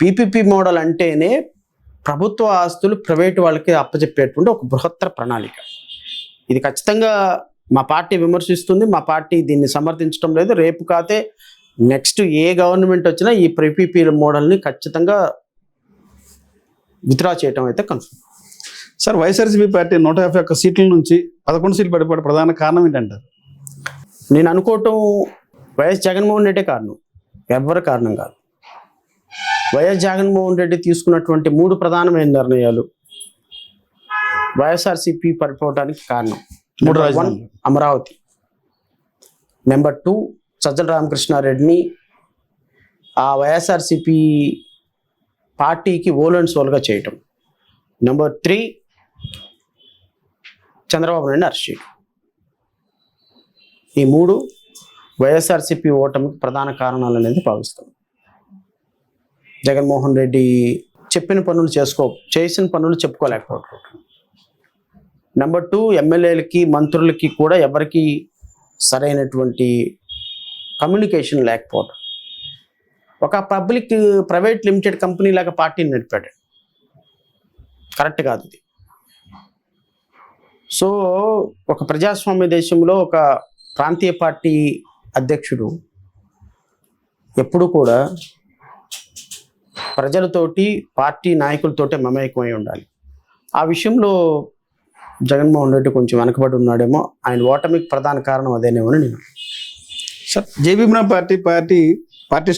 పీపీపీ మోడల్ అంటేనే ప్రభుత్వ ఆస్తులు ప్రైవేటు వాళ్ళకి అప్పచెప్పేటువంటి ఒక బృహత్తర ప్రణాళిక. ఇది ఖచ్చితంగా మా పార్టీ విమర్శిస్తుంది. మా పార్టీ దీన్ని సమర్థించడం లేదు. రేపు కాతే నెక్స్ట్ ఏ గవర్నమెంట్ వచ్చినా ఈ పీపీపీ మోడల్ని ఖచ్చితంగా విత్డ్రా చేయటం అయితే కన్ఫర్మ్. సార్, వైఎస్ఆర్సీపీ పార్టీ 151 సీట్ల నుంచి 11 సీట్లు పడిపోవడం ప్రధాన కారణం ఏంటంటారు? నేను అనుకోవటం వైఎస్ జగన్మోహన్ రెడ్డి కారణం, ఎవరి కారణం కాదు. వైఎస్ జగన్మోహన్ రెడ్డి తీసుకున్నటువంటి 3 ప్రధానమైన నిర్ణయాలు వైఎస్ఆర్సీపీ పడిపోవడానికి కారణం. 1 అమరావతి, నెంబర్ 2 సజ్జల రామకృష్ణారెడ్డిని ఆ వైఎస్ఆర్సీపీ పార్టీకి ఓల్ అండ్ సోల్గా చేయటం, నెంబర్ 3 చంద్రబాబు నాయుడు అరెస్ట్ చేయడం. ఈ 3 వైఎస్ఆర్సీపీ ఓటమికి ప్రధాన కారణాలు అనేది భావిస్తాం. జగన్మోహన్ రెడ్డి చెప్పిన పనులు చేసిన పనులు చెప్పుకోలేకపోవడం. నెంబర్ 2 ఎమ్మెల్యేలకి, మంత్రులకి కూడా ఎవరికి సరైనటువంటి కమ్యూనికేషన్ లేకపోవడం. ఒక ప్రైవేట్ లిమిటెడ్ కంపెనీ లాగా పార్టీని నడిపాడు. కరెక్ట్ కాదు ఇది. సో ఒక ప్రజాస్వామ్య దేశంలో ఒక ప్రాంతీయ పార్టీ అధ్యక్షుడు ఎప్పుడు కూడా ప్రజలతోటి, పార్టీ నాయకులతోటే మమేకమై ఉండాలి. ఆ విషయంలో జగన్మోహన్ రెడ్డి కొంచెం వెనకబడి ఉన్నాడేమో. ఆయన ఓటమికి ప్రధాన కారణం అదేనేమో అని నేను. సార్, జేబీఎం పార్టీ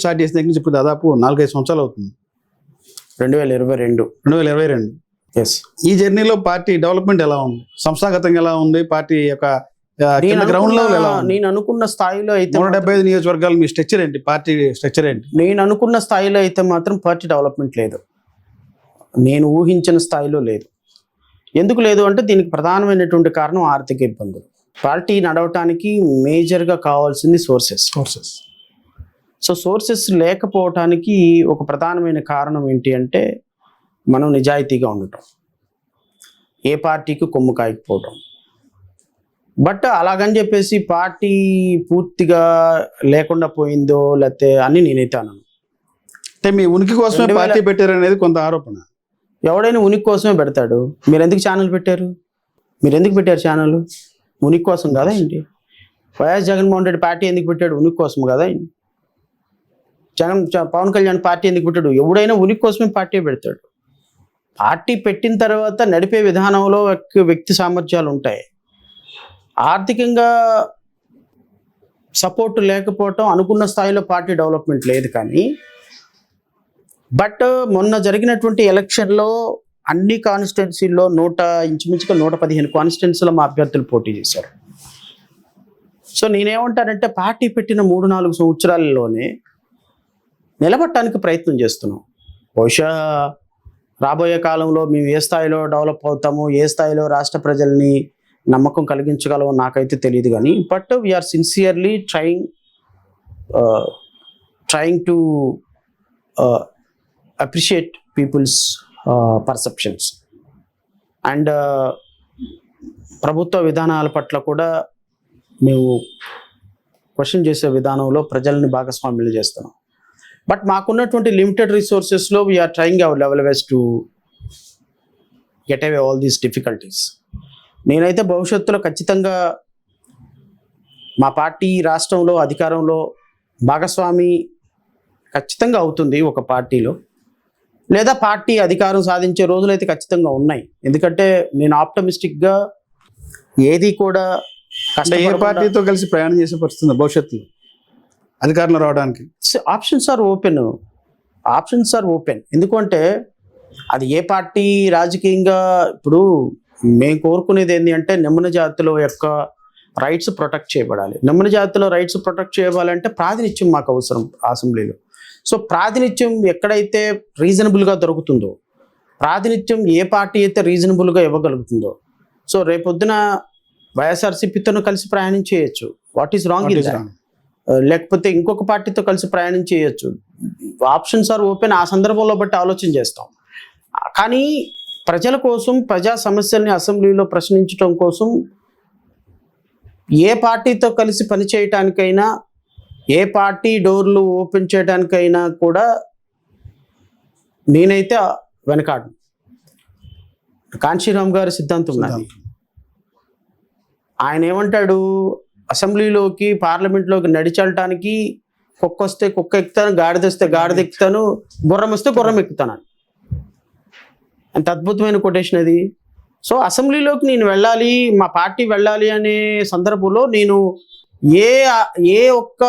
స్టార్ట్ చేసిన దగ్గర నుంచి ఇప్పుడు దాదాపు 4-5 సంవత్సరాలు అవుతుంది. 2022. ఎస్. ఈ జర్నీలో పార్టీ డెవలప్మెంట్ ఎలా ఉంది? సంస్థాగతంగా ఎలా ఉంది? పార్టీ యొక్క గ్రౌండ్ లెవెల్ ఎలా ఉంది? నేను అనుకున్న స్థాయిలో అయితే 175 నియోజకవర్గాలు మీ స్ట్రక్చర్ ఏంటి? పార్టీ స్ట్రక్చర్ ఏంటి? నేను అనుకున్న స్థాయిలో అయితే మాత్రం పార్టీ డెవలప్మెంట్ లేదు. నేను ఊహించిన స్థాయిలో లేదు. ఎందుకు లేదు అంటే దీనికి ప్రధానమైనటువంటి కారణం ఆర్థిక ఇబ్బందులు. పార్టీ నడవటానికి మేజర్గా కావాల్సింది సోర్సెస్. సో సోర్సెస్ లేకపోవటానికి ఒక ప్రధానమైన కారణం ఏంటి అంటే మనం నిజాయితీగా ఉండటం, ఏ పార్టీకి కొమ్ము కాయకపోవటం. బట్ అలాగని చెప్పేసి పార్టీ పూర్తిగా లేకుండా పోయిందో లేకపోతే అని నేనైతే అనను. అంటే మీ ఉనికి కోసమే పార్టీ పెట్టారు అనేది కొంత ఆరోపణ. ఎవడైనా ఉనికి కోసమే పెడతాడు. మీరు ఎందుకు ఛానల్ పెట్టారు? మీరు ఎందుకు పెట్టారు ఛానల్? ఉనికి కోసం కదా ఏంటి? వైఎస్ జగన్మోహన్ రెడ్డి పార్టీ ఎందుకు పెట్టాడు? ఉనికి కోసం కదా ఏంటి? పవన్ కళ్యాణ్ పార్టీ ఎందుకు పెట్టాడు? ఎవడైనా ఉనికి కోసమే పార్టీ పెడతాడు. పార్టీ పెట్టిన తర్వాత నడిపే విధానంలో వ్యక్తి సామర్థ్యాలు ఉంటాయి. ఆర్థికంగా సపోర్ట్ లేకపోవటం, అనుకున్న స్థాయిలో పార్టీ డెవలప్మెంట్ లేదు. కానీ బట్ మొన్న జరిగినటువంటి ఎలక్షన్లో అన్ని కాన్స్టిట్యున్సీల్లో ఇంచుమించుగా 115 కాన్స్టిట్యున్సీలో మా అభ్యర్థులు పోటీ చేశారు. సో నేనేమంటానంటే పార్టీ పెట్టిన 3-4 సంవత్సరాలలోనే నిలబడటానికి ప్రయత్నం చేస్తున్నాం. బహుశా రాబోయే కాలంలో మేము ఏ స్థాయిలో డెవలప్ అవుతాము, ఏ స్థాయిలో రాష్ట్ర ప్రజల్ని నమ్మకం కలిగించగలమో నాకైతే తెలియదు. కానీ but we're sincerely trying to appreciate people's perceptions and ప్రభుత్వ విధానాల పట్ల కూడా మేము క్వశ్చన్ చేసే విధానంలో ప్రజల్ని భాగస్వామ్యులు చేస్తున్నాం. బట్ మాకున్నటువంటి లిమిటెడ్ రిసోర్సెస్లో we're trying our level best to get away all these difficulties. నేనైతే భవిష్యత్తులో ఖచ్చితంగా మా పార్టీ రాష్ట్రంలో అధికారంలో భాగస్వామి ఖచ్చితంగా అవుతుంది ఒక పార్టీలో, లేదా పార్టీ అధికారం సాధించే రోజులైతే ఖచ్చితంగా ఉన్నాయి. ఎందుకంటే నేను ఆప్టమిస్టిక్గా ఏది కూడా ఏ పార్టీతో కలిసి ప్రయాణం చేసే పరిస్థితుంది భవిష్యత్తులో? అధికారంలో రావడానికి? ఆప్షన్స్ ఆర్ ఓపెన్ ఎందుకంటే అది ఏ పార్టీ రాజకీయంగా ఇప్పుడు మేము కోరుకునేది ఏంటి అంటే నిమ్న జాతుల యొక్క రైట్స్ ప్రొటెక్ట్ చేయబడాలి. నిమ్న జాతుల రైట్స్ ప్రొటెక్ట్ చేయబడాలంటే ప్రాతినిధ్యం మాకు అవసరం అసెంబ్లీలో. సో ప్రాతినిధ్యం ఎక్కడైతే రీజనబుల్గా దొరుకుతుందో, ప్రాతినిధ్యం ఏ పార్టీ అయితే రీజనబుల్గా ఇవ్వగలుగుతుందో, సో రేపొద్దున వైఎస్ఆర్సీపీతో కలిసి ప్రయాణం చేయొచ్చు. What is wrong in that? లేకపోతే ఇంకొక పార్టీతో కలిసి ప్రయాణం చేయొచ్చు. Options are open. ఆ సందర్భంలో బట్టి ఆలోచన చేస్తాం. కానీ ప్రజల కోసం, ప్రజా సమస్యల్ని అసెంబ్లీలో ప్రశ్నించడం కోసం ఏ పార్టీతో కలిసి పనిచేయటానికైనా, ఏ పార్టీ డోర్లు ఓపెన్ చేయడానికైనా కూడా నేనైతే వెనకాడను. కాంశీరామ్ గారి సిద్ధాంతం ఉన్నది. ఆయన ఏమంటాడు, అసెంబ్లీలోకి పార్లమెంట్లోకి నడిచెళ్ళటానికి కుక్క వస్తే కుక్క ఎక్కుతాను, గాడిద వస్తే గాడిద ఎక్కుతాను, గుర్రం వస్తే గుర్రం ఎక్కుతాను. అంత అద్భుతమైన కొటేషన్ అది. సో అసెంబ్లీలోకి నేను వెళ్ళాలి, మా పార్టీ వెళ్ళాలి అనే సందర్భంలో నేను ఏ ఒక్క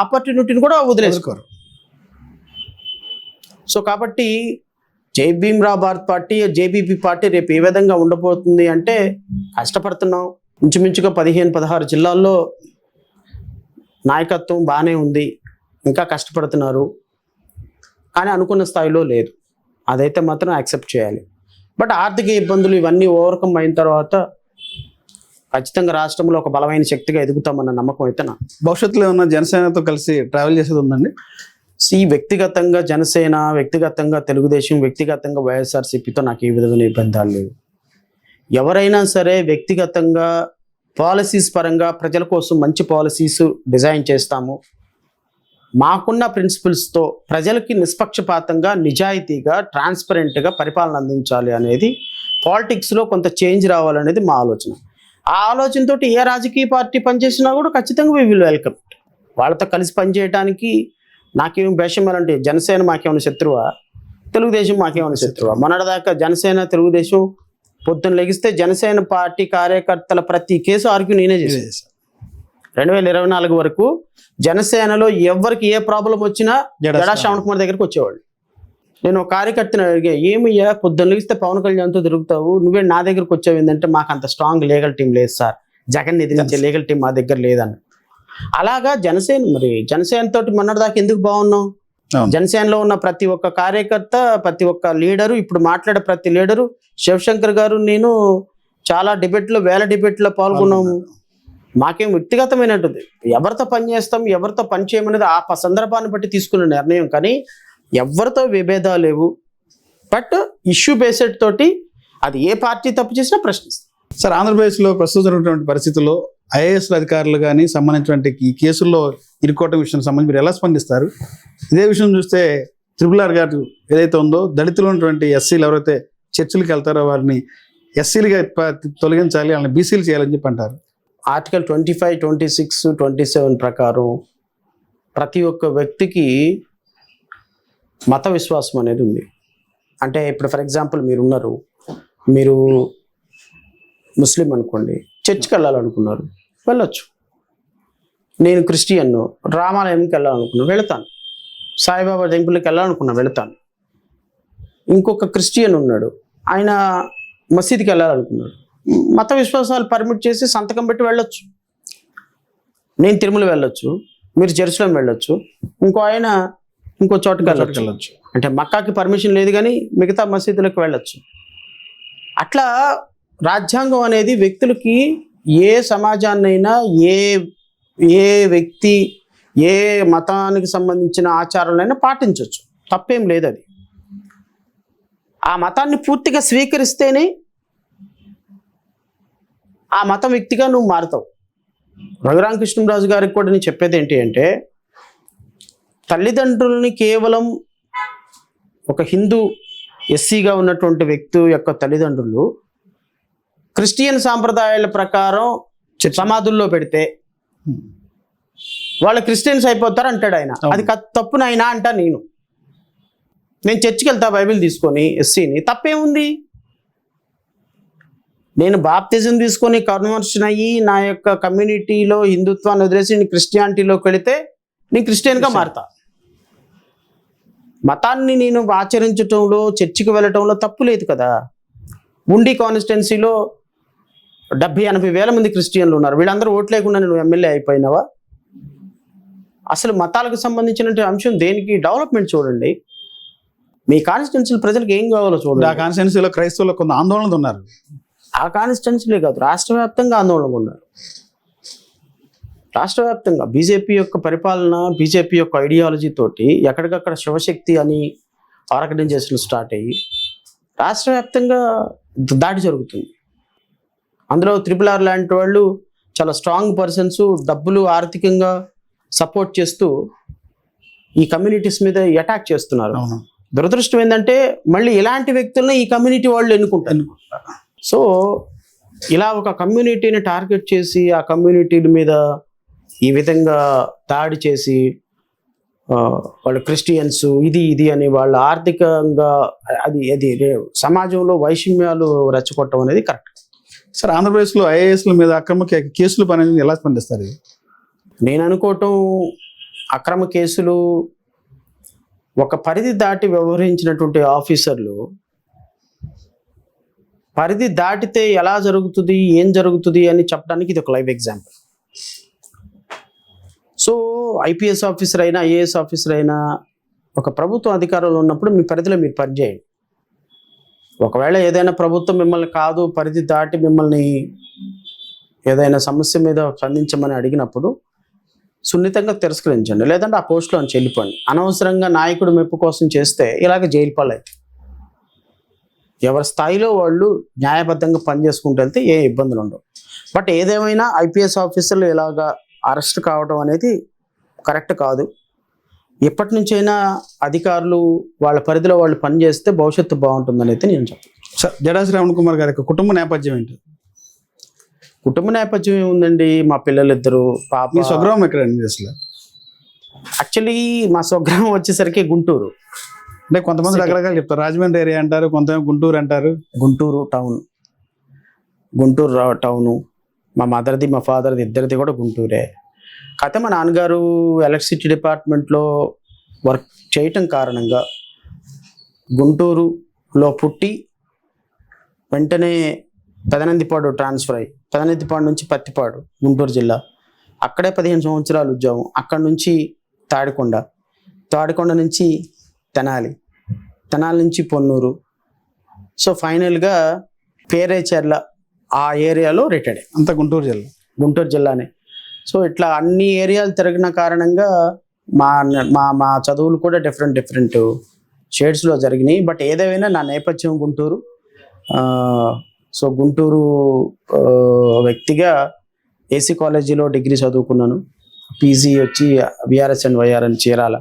ఆపర్చునిటీని కూడా వదిలేసుకోరు. సో కాబట్టి జై Bhimrao Bharat party, JBP party రేపు ఏ విధంగా ఉండబోతుంది అంటే కష్టపడుతున్నాం. ఇంచుమించుగా 15-16 జిల్లాల్లో నాయకత్వం బాగానే ఉంది, ఇంకా కష్టపడుతున్నారు, కానీ అనుకున్న స్థాయిలో లేదు. అదైతే మాత్రం యాక్సెప్ట్ చేయాలి. బట్ ఆర్థిక ఇబ్బందులు ఇవన్నీ ఓవర్కమ్ అయిన తర్వాత ఖచ్చితంగా రాష్ట్రంలో ఒక బలమైన శక్తిగా ఎదుగుతామన్న నమ్మకం అయితే నా. భవిష్యత్తులో ఉన్న జనసేనతో కలిసి ట్రావెల్ చేసేది ఉందండి? వ్యక్తిగతంగా జనసేన, వ్యక్తిగతంగా తెలుగుదేశం, వ్యక్తిగతంగా వైఎస్ఆర్సీపీతో నాకు ఏ విధమైన ఇబ్బందాలు లేవు. ఎవరైనా సరే వ్యక్తిగతంగా పాలసీస్ పరంగా ప్రజల కోసం మంచి పాలసీస్ డిజైన్ చేస్తాము. మాకున్న ప్రిన్సిపల్స్తో ప్రజలకి నిష్పక్షపాతంగా, నిజాయితీగా, ట్రాన్స్పరెంట్గా పరిపాలన అందించాలి అనేది, పాలిటిక్స్లో కొంత చేంజ్ రావాలనేది మా ఆలోచన. ఆ ఆలోచనతో ఏ రాజకీయ పార్టీ పనిచేసినా కూడా ఖచ్చితంగా వి విల్ వెల్కమ్. వాళ్ళతో కలిసి పనిచేయడానికి నాకేం భేషం అంటే జనసేన మాకేమైనా శత్రువా, తెలుగుదేశం మాకేమైనా శత్రువా? మొన్నటిదాకా జనసేన, తెలుగుదేశం పొద్దున్న లెగిస్తే జనసేన పార్టీ కార్యకర్తల ప్రతి కేసు ఆర్గ్యూ నేనే చేశాను. 2024 వరకు జనసేనలో ఎవరికి ఏ ప్రాబ్లం వచ్చినా జడా శ్రావణ్ కుమార్ దగ్గరికి వచ్చేవాళ్ళు. నేను ఒక కార్యకర్తను అడిగా, ఏమయ్యా పొద్దున్న లెగిస్తే పవన్ కళ్యాణ్తో తిరుగుతావు, నువ్వే నా దగ్గరకు వచ్చావు ఏంటంటే, మాకు అంత స్ట్రాంగ్ లీగల్ టీం లేదు సార్, జగన్ ఎదిరించే లీగల్ టీం మా దగ్గర లేదని. అలాగా జనసేన తోటి మొన్నటిదాకా ఎందుకు బాగున్నాం? జనసేనలో ఉన్న ప్రతి ఒక్క కార్యకర్త, ప్రతి ఒక్క లీడరు, ఇప్పుడు మాట్లాడే ప్రతి లీడరు, శివశంకర్ గారు, నేను చాలా డిబేట్లో, వేల డిబేట్లో పాల్గొన్నాము. మాకేం వ్యక్తిగతమైనటువంటి ఎవరితో పని చేస్తాం, ఎవరితో పని చేయమనేది ఆ సందర్భాన్ని బట్టి తీసుకున్న నిర్ణయం, కానీ ఎవరితో విభేదాలు లేవు. బట్ ఇష్యూ బేస్డ్ తోటి అది ఏ పార్టీ తప్పు చేసినా ప్రశ్నిస్తాం. సార్, ఆంధ్రప్రదేశ్లో ప్రస్తుతం జరుగుతున్న పరిస్థితుల్లో ఐఏఎస్ అధికారులు కానీ సంబంధించినటువంటి ఈ కేసుల్లో ఇరుకోవటం విషయం సంబంధించి మీరు ఎలా స్పందిస్తారు? ఇదే విషయం చూస్తే RRR గారు ఏదైతే ఉందో, దళితులు ఉన్నటువంటి ఎస్సీలు ఎవరైతే చర్చిలకు వెళ్తారో వారిని ఎస్సీలుగా తొలగించాలి, వాళ్ళని బీసీలు చేయాలని చెప్పి అంటారు. ఆర్టికల్ 25, 26, 27 ప్రకారం ప్రతి ఒక్క వ్యక్తికి మత విశ్వాసం అనేది ఉంది. అంటే ఇప్పుడు ఫర్ ఎగ్జాంపుల్ మీరు ముస్లిం అనుకోండి, చర్చ్కి వెళ్ళాలనుకున్నారు, వెళ్ళొచ్చు. నేను క్రిస్టియన్ను, రామాలయంకి వెళ్ళాలనుకున్నాను, వెళతాను. సాయిబాబా టెంపుల్కి వెళ్ళాలనుకున్నా, వెళతాను. ఇంకొక క్రిస్టియన్ ఉన్నాడు, ఆయన మసీద్కి వెళ్ళాలనుకున్నాడు, మత విశ్వాసాలు పర్మిట్ చేసి సంతకం పెట్టి వెళ్ళొచ్చు. నేను తిరుమల వెళ్ళొచ్చు, మీరు జెరూసలేం వెళ్ళొచ్చు, ఇంకో చోటుకి వెళ్ళొచ్చు. అంటే మక్కాకి పర్మిషన్ లేదు, కానీ మిగతా మసీదులకు వెళ్ళొచ్చు. అట్లా రాజ్యాంగం అనేది వ్యక్తులకి, ఏ సమాజాన్నైనా, ఏ వ్యక్తి ఏ మతానికి సంబంధించిన ఆచారాలైనా పాటించవచ్చు, తప్పేం లేదు. అది ఆ మతాన్ని పూర్తిగా స్వీకరిస్తేనే ఆ మతం వ్యక్తిగా నువ్వు మారుతావు. రఘురామకృష్ణరాజు గారికి కూడా నేను చెప్పేది ఏంటి అంటే, తల్లిదండ్రులని కేవలం ఒక హిందూ ఎస్సీగా ఉన్నటువంటి వ్యక్తి యొక్క తల్లిదండ్రులు క్రిస్టియన్ సాంప్రదాయాల ప్రకారం సమాధుల్లో పెడితే వాళ్ళు క్రిస్టియన్స్ అయిపోతారు అంటాడు ఆయన. అది తప్పు నాయనా అంటా నేను చర్చికి వెళ్తా బైబిల్ తీసుకొని ఎస్సీని, తప్పేముంది? నేను బాప్తిజం తీసుకొని కన్వర్షన్ అయ్యి నా యొక్క కమ్యూనిటీలో హిందుత్వాన్ని వదిలేసి క్రిస్టియానిటీలోకి వెళితే నేను క్రిస్టియన్గా మారుతా. మతాన్ని నేను ఆచరించటంలో, చర్చికి వెళ్ళటంలో తప్పు లేదు కదా. ఉండి కాన్స్టిట్యున్సీలో 70-80 వేల మంది క్రిస్టియన్లు ఉన్నారు. వీళ్ళందరూ ఓట్లు లేకుండా నువ్వు ఎమ్మెల్యే అయిపోయినావా? అసలు మతాలకు సంబంధించిన అంశం దేనికి? డెవలప్మెంట్ చూడండి. మీ కాన్స్టిట్యున్సీలో ప్రజలకు ఏం కావాలో ఆ చూడండి. కాన్స్టిట్యున్సీలో క్రైస్తవులు కొంత ఆందోళనలు ఉన్నారు. ఆ కాన్స్టిట్యున్సీలే కాదు, రాష్ట్ర వ్యాప్తంగా ఆందోళనగా ఉన్నారు. రాష్ట్ర వ్యాప్తంగా బీజేపీ యొక్క పరిపాలన, బీజేపీ యొక్క ఐడియాలజీ తోటి ఎక్కడికక్కడ శివశక్తి అని ఆర్గనైజేషన్ స్టార్ట్ అయ్యి రాష్ట్ర వ్యాప్తంగా దాడి జరుగుతుంది. అందులో RRR లాంటి వాళ్ళు చాలా స్ట్రాంగ్ పర్సన్స్, డబ్బులు ఆర్థికంగా సపోర్ట్ చేస్తూ ఈ కమ్యూనిటీస్ మీద అటాక్ చేస్తున్నారు. అవును. దురదృష్టం ఏంటంటే మళ్ళీ ఇలాంటి వ్యక్తులను ఈ కమ్యూనిటీ వాళ్ళు ఎన్నుకుంటారు. సో ఇలా ఒక కమ్యూనిటీని టార్గెట్ చేసి ఆ కమ్యూనిటీల మీద ఈ విధంగా దాడి చేసి వాళ్ళు క్రిస్టియన్స్ ఇది అని వాళ్ళ ఆర్థికంగా అది సమాజంలో వైషమ్యాలు రెచ్చగొట్టడం అనేది కరెక్ట్. సార్, ఆంధ్రప్రదేశ్లో ఐఏఎస్ల మీద అక్రమ కేసులు పని ఎలా స్పందిస్తారు ఇది? నేను అనుకోవటం అక్రమ కేసులు ఒక పరిధి దాటి వ్యవహరించినటువంటి ఆఫీసర్లు పరిధి దాటితే ఎలా జరుగుతుంది, ఏం జరుగుతుంది అని చెప్పడానికి ఇది ఒక live example. So IPS officer అయినా, IAS ఆఫీసర్ అయినా ఒక ప్రభుత్వం అధికారంలో ఉన్నప్పుడు మీ పరిధిలో మీరు పనిచేయండి. ఒకవేళ ఏదైనా ప్రభుత్వం మిమ్మల్ని కాదు, పరిధి దాటి మిమ్మల్ని ఏదైనా సమస్య మీద స్పందించమని అడిగినప్పుడు సున్నితంగా తిరస్కరించండి, లేదంటే ఆ పోస్టులో అని వెళ్ళిపోండి. అనవసరంగా నాయకుడు మెప్పు కోసం చేస్తే ఇలాగ జైలు పాలవుతాయి. ఎవరి స్థాయిలో వాళ్ళు న్యాయబద్ధంగా పనిచేసుకుంటూ వెళ్తే ఏ ఇబ్బందులు ఉండవు. బట్ ఏదేమైనా IPS ఆఫీసర్లు ఇలాగా అరెస్ట్ కావడం అనేది కరెక్ట్ కాదు. ఎప్పటి నుంచైనా అధికారులు వాళ్ళ పరిధిలో వాళ్ళు పనిచేస్తే భవిష్యత్తు బాగుంటుందని అయితే నేను చెప్తాను. సార్, జడా శ్రావణ్ కుమార్ గారి యొక్క కుటుంబ నేపథ్యం ఏంటి? కుటుంబ నేపథ్యం ఏముందండి, మా పిల్లలిద్దరు, పాప. మీ స్వగ్రామం ఎక్కడండి అసలు? యాక్చువల్లీ మా స్వగ్రామం వచ్చేసరికి గుంటూరు. అంటే కొంతమంది రకరకాలు చెప్తారు, రాజమండ్రి ఏరియా అంటారు, కొంతమంది గుంటూరు అంటారు. గుంటూరు టౌను. మా మదర్ది, మా ఫాదర్ది ఇద్దరిది కూడా గుంటూరే. కాకపోతే మా నాన్నగారు ఎలక్ట్రిసిటీ డిపార్ట్మెంట్లో వర్క్ చేయటం కారణంగా గుంటూరులో పుట్టి వెంటనే పెదనందిపాడు ట్రాన్స్ఫర్ అయ్యి, పెదనందిపాడు నుంచి పత్తిపాడు, గుంటూరు జిల్లా, అక్కడే 15 సంవత్సరాలు ఉద్యోగం. అక్కడ నుంచి తాడికొండ నుంచి తెనాలి నుంచి పొన్నూరు. సో ఫైనల్గా పేరేచెర్ల ఆ ఏరియాలో రిటైర్డ్. అంతా గుంటూరు జిల్లానే. సో ఇట్లా అన్ని ఏరియాలు తిరిగిన కారణంగా మా చదువులు కూడా డిఫరెంట్ షేడ్స్లో జరిగినాయి. బట్ ఏదేమైనా నా నేపథ్యం గుంటూరు. సో గుంటూరు వ్యక్తిగా AC కాలేజీలో డిగ్రీ చదువుకున్నాను. PG వచ్చి VRS అండ్ YR అని చీరాల,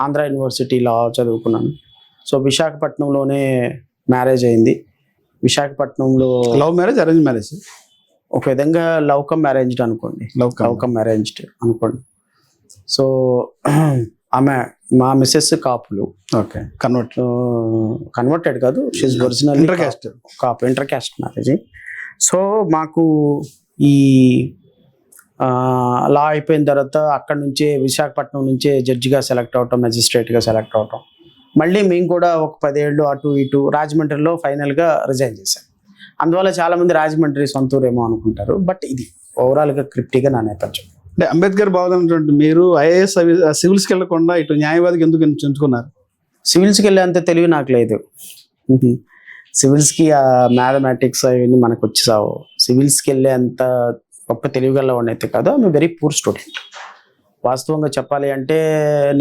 ఆంధ్ర యూనివర్సిటీ లా చదువుకున్నాను. సో విశాఖపట్నంలోనే మ్యారేజ్ అయింది. విశాఖపట్నంలో లవ్ మ్యారేజ్, అరేంజ్ మ్యారేజ్? ఒక విధంగా లవ్ కమ్ మ్యారేజ్డ్ అనుకోండి. సో ఆమె మా మిస్సెస్ కాపులు. ఓకే. కన్వర్టెడ్ కాదు, she original Kapu, inter caste marriage. So మాకు ఈ లా అయిపోయిన తర్వాత అక్కడ నుంచే విశాఖపట్నం నుంచే జడ్జిగా సెలెక్ట్ అవటం, మెజిస్ట్రేట్గా సెలెక్ట్ అవటం. మళ్ళీ మేము కూడా ఒక 10 ఏళ్ళు అటు ఇటు రాజమండ్రిలో ఫైనల్గా రిజైన్ చేశాం. అందువల్ల చాలామంది రాజమండ్రి సొంతూరేమో అనుకుంటారు. బట్ ఇది ఓవరాల్గా క్రిప్టీగా నా నేపథ్యం. అంటే అంబేద్కర్ భావనటువంటి మీరు IAS సివిల్స్కి వెళ్ళకుండా ఇటు న్యాయవాదికి ఎందుకు ఎంచుకున్నారు? సివిల్స్కి వెళ్ళేంత తెలివి నాకు లేదు. సివిల్స్కి మ్యాథమెటిక్స్ అవన్నీ మనకు వచ్చేసావు. సివిల్స్కి వెళ్ళేంత గొప్ప తెలివిగల వాడిని అయితే కాదు. I'm very poor student. వాస్తవంగా చెప్పాలి అంటే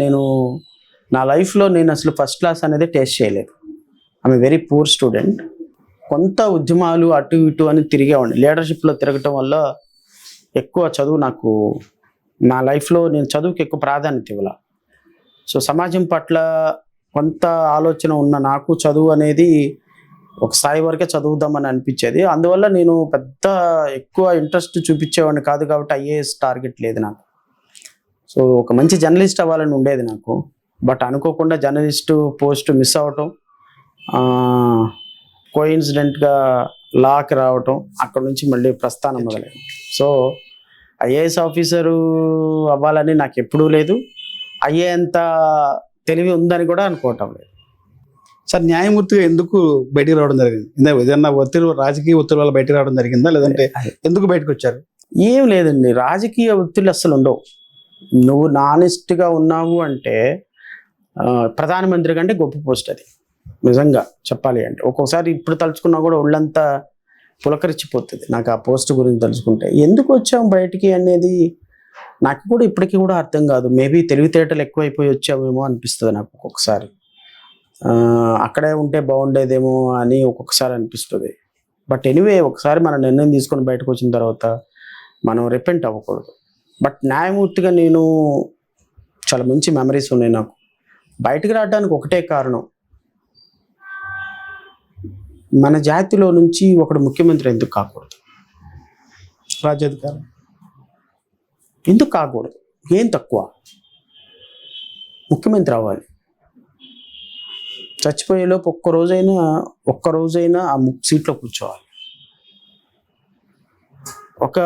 నేను నా లైఫ్లో నేను అసలు ఫస్ట్ క్లాస్ అనేది టేస్ట్ చేయలేదు. I'm very poor student. కొంత ఉద్యమాలు అటు ఇటు అని తిరిగేవాడిని. లీడర్షిప్లో తిరగటం వల్ల ఎక్కువ చదువు నాకు నా లైఫ్లో నేను చదువుకి ఎక్కువ ప్రాధాన్యత ఇవ్వాల. సో సమాజం పట్ల కొంత ఆలోచన ఉన్న నాకు చదువు అనేది ఒక స్థాయి వరకే చదువుదామని అనిపించేది. అందువల్ల నేను పెద్ద ఎక్కువ ఇంట్రెస్ట్ చూపించేవాడిని కాదు కాబట్టి IAS టార్గెట్ లేదు నాకు. సో ఒక మంచి జర్నలిస్ట్ అవ్వాలని ఉండేది నాకు. బట్ అనుకోకుండా జర్నలిస్టు పోస్ట్ మిస్ అవ్వటం, కోఇన్సిడెంట్గా లాకి రావటం, అక్కడ నుంచి మళ్ళీ ప్రస్థానం మొదలైంది. సో ఐఏఎస్ ఆఫీసరు అవ్వాలని నాకు ఎప్పుడూ లేదు, అయ్యేంత తెలివి ఉందని కూడా అనుకోవటం లేదు. సార్ న్యాయమూర్తిగా ఎందుకు బయటికి రావడం జరిగింది? ఏదన్నా ఒత్తిడి, రాజకీయ ఒత్తిడి వల్ల బయటికి రావడం జరిగిందా, లేదంటే ఎందుకు బయటకు వచ్చారు? ఏం లేదండి, రాజకీయ ఒత్తిళ్ళు అసలు ఉండవు. నువ్వు నానెస్ట్గా ఉన్నావు అంటే ప్రధానమంత్రి కంటే గొప్ప పోస్ట్ అది, నిజంగా చెప్పాలి అంటే. ఒక్కొక్కసారి ఇప్పుడు తలుచుకున్నా కూడా ఒళ్ళంతా పులకరించిపోతుంది నాకు ఆ పోస్ట్ గురించి తలుచుకుంటే. ఎందుకు వచ్చాం బయటికి అనేది నాకు కూడా ఇప్పటికీ కూడా అర్థం కాదు. మేబీ తెలివితేటలు ఎక్కువైపోయి వచ్చామేమో అనిపిస్తుంది నాకు ఒక్కొక్కసారి. అక్కడే ఉంటే బాగుండేదేమో అని ఒక్కొక్కసారి అనిపిస్తుంది. బట్ ఎనీవే, ఒకసారి మన నిర్ణయం తీసుకొని బయటకు వచ్చిన తర్వాత మనం రిపెంట్ అవ్వకూడదు. బట్ న్యాయమూర్తిగా నేను చాలా మంచి మెమరీస్ ఉన్నాయి నాకు. బయటకు రావడానికి ఒకటే కారణం, మన జాతిలో నుంచి ఒకడు ముఖ్యమంత్రి ఎందుకు కాకూడదు? రాజ్యాధికారం ఎందుకు కాకూడదు? ఏం తక్కువ? ముఖ్యమంత్రి అవ్వాలి. చచ్చిపోయేలోపు ఒక్కరోజైనా ఆ సీట్లో కూర్చోవాలి. ఒక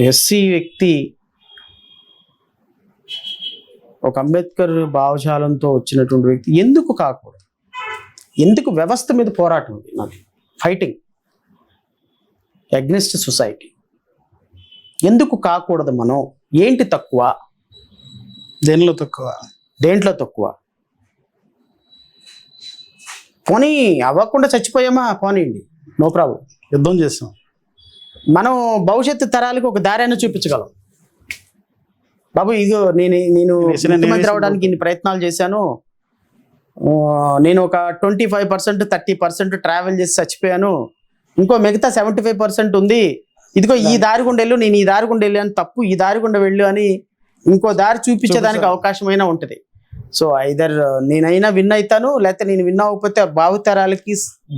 ఎస్సీ వ్యక్తి, ఒక అంబేద్కర్ భావజాలంతో వచ్చినటువంటి వ్యక్తి ఎందుకు కాకూడదు? ఎందుకు? వ్యవస్థ మీద పోరాటం ఉంది నాకు, ఫైటింగ్ అగ్నెస్ట్ సొసైటీ. ఎందుకు కాకూడదు? మనం ఏంటి తక్కువ? దేనిలో తక్కువ? దేంట్లో తక్కువ? పోనీ అవ్వకుండా చచ్చిపోయామా, పోనీయండి, నో ప్రాబ్లం, యుద్ధం చేస్తాం. మనం భవిష్యత్తు తరాలకు ఒక దారైనా చూపించగలం. బాబు ఇదిగో నేను ముఖ్యమంత్రి అవడానికి ఇన్ని ప్రయత్నాలు చేశాను, నేను ఒక 25%, 30% ట్రావెల్ చేసి చచ్చిపోయాను, ఇంకో మిగతా 75% ఉంది, ఇదిగో ఈ దారి గుండా వెళ్ళు, నేను ఈ దారి గుండా వెళ్ళాను, తప్పు ఈ దారి గుండా వెళ్ళు అని ఇంకో దారి చూపించడానికి అవకాశమైనా ఉంటుంది. సో ఐదర్ నేనైనా విన్ అవుతాను, లేకపోతే నేను విన్ అవ్వకపోతే భావితరాలకి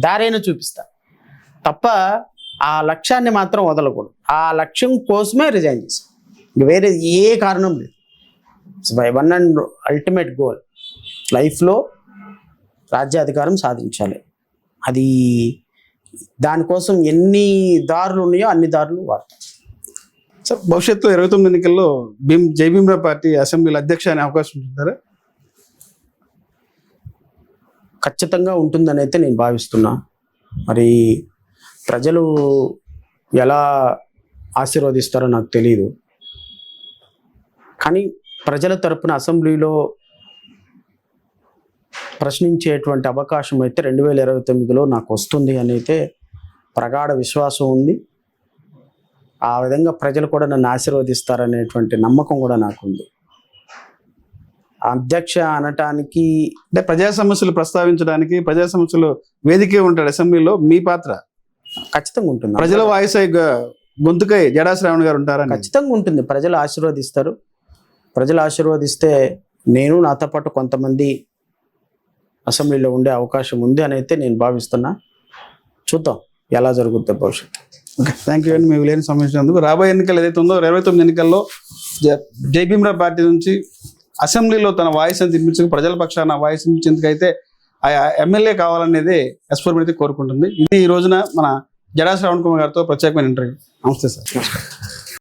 దారైనా చూపిస్తా తప్ప ఆ లక్ష్యాన్ని మాత్రం వదలకూడదు. ఆ లక్ష్యం కోసమే రిజైన్ చేశాను, వేరే ఏ కారణం లేదు. My one and ultimate goal లైఫ్లో రాజ్యాధికారం సాధించాలి. అది దానికోసం ఎన్ని దారులు ఉన్నాయో అన్ని దారులు వాడతాం. సార్ భవిష్యత్తులో 29 ఎన్నికల్లో జై భీమ్రావ్ పార్టీ అసెంబ్లీలో అధ్యక్ష అనే అవకాశం ఉంటుందా? ఖచ్చితంగా ఉంటుందని అయితే నేను భావిస్తున్నా. మరి ప్రజలు ఎలా ఆశీర్వదిస్తారో నాకు తెలియదు, కానీ ప్రజల తరపున అసెంబ్లీలో ప్రశ్నించేటువంటి అవకాశం అయితే 2029లో నాకు వస్తుంది అని అయితే ప్రగాఢ విశ్వాసం ఉంది. ఆ విధంగా ప్రజలు కూడా నన్ను ఆశీర్వదిస్తారనేటువంటి నమ్మకం కూడా నాకుంది. అధ్యక్ష అనటానికి అంటే ప్రజా సమస్యలు ప్రస్తావించడానికి, ప్రజా సమస్యలు వేదికే ఉంటాడు అసెంబ్లీలో, మీ పాత్ర ఖచ్చితంగా ఉంటుంది. ప్రజల వాయిస్ గొంతుకై జడా శ్రావణ్ గారు ఉంటారా? ఖచ్చితంగా ఉంటుంది. ప్రజలు ఆశీర్వదిస్తారు. ప్రజలు ఆశీర్వదిస్తే నేను, నాతో పాటు కొంతమంది అసెంబ్లీలో ఉండే అవకాశం ఉంది అని అయితే నేను భావిస్తున్నా. చూద్దాం ఎలా జరుగుతుంది భవిష్యత్తు. ఓకే, థ్యాంక్ యూ అండి మీ విలువైన సమయించినందుకు. రాబోయే ఎన్నికలు ఏదైతే ఉందో 29 ఎన్నికల్లో జై భీమ్రావ్ పార్టీ నుంచి అసెంబ్లీలో తన వాయిస్ అని తినిపించి ప్రజల పక్షాన వాయిస్ ఇచ్చేందుకైతే ఆ ఎమ్మెల్యే కావాలనేది ఎస్ఫోర్ అయితే కోరుకుంటుంది. ఇది ఈ రోజున మన జడా శ్రావణ్ కుమార్ గారితో ప్రత్యేకమైన ఇంటర్వ్యూ. నమస్తే సార్. నమస్కారం.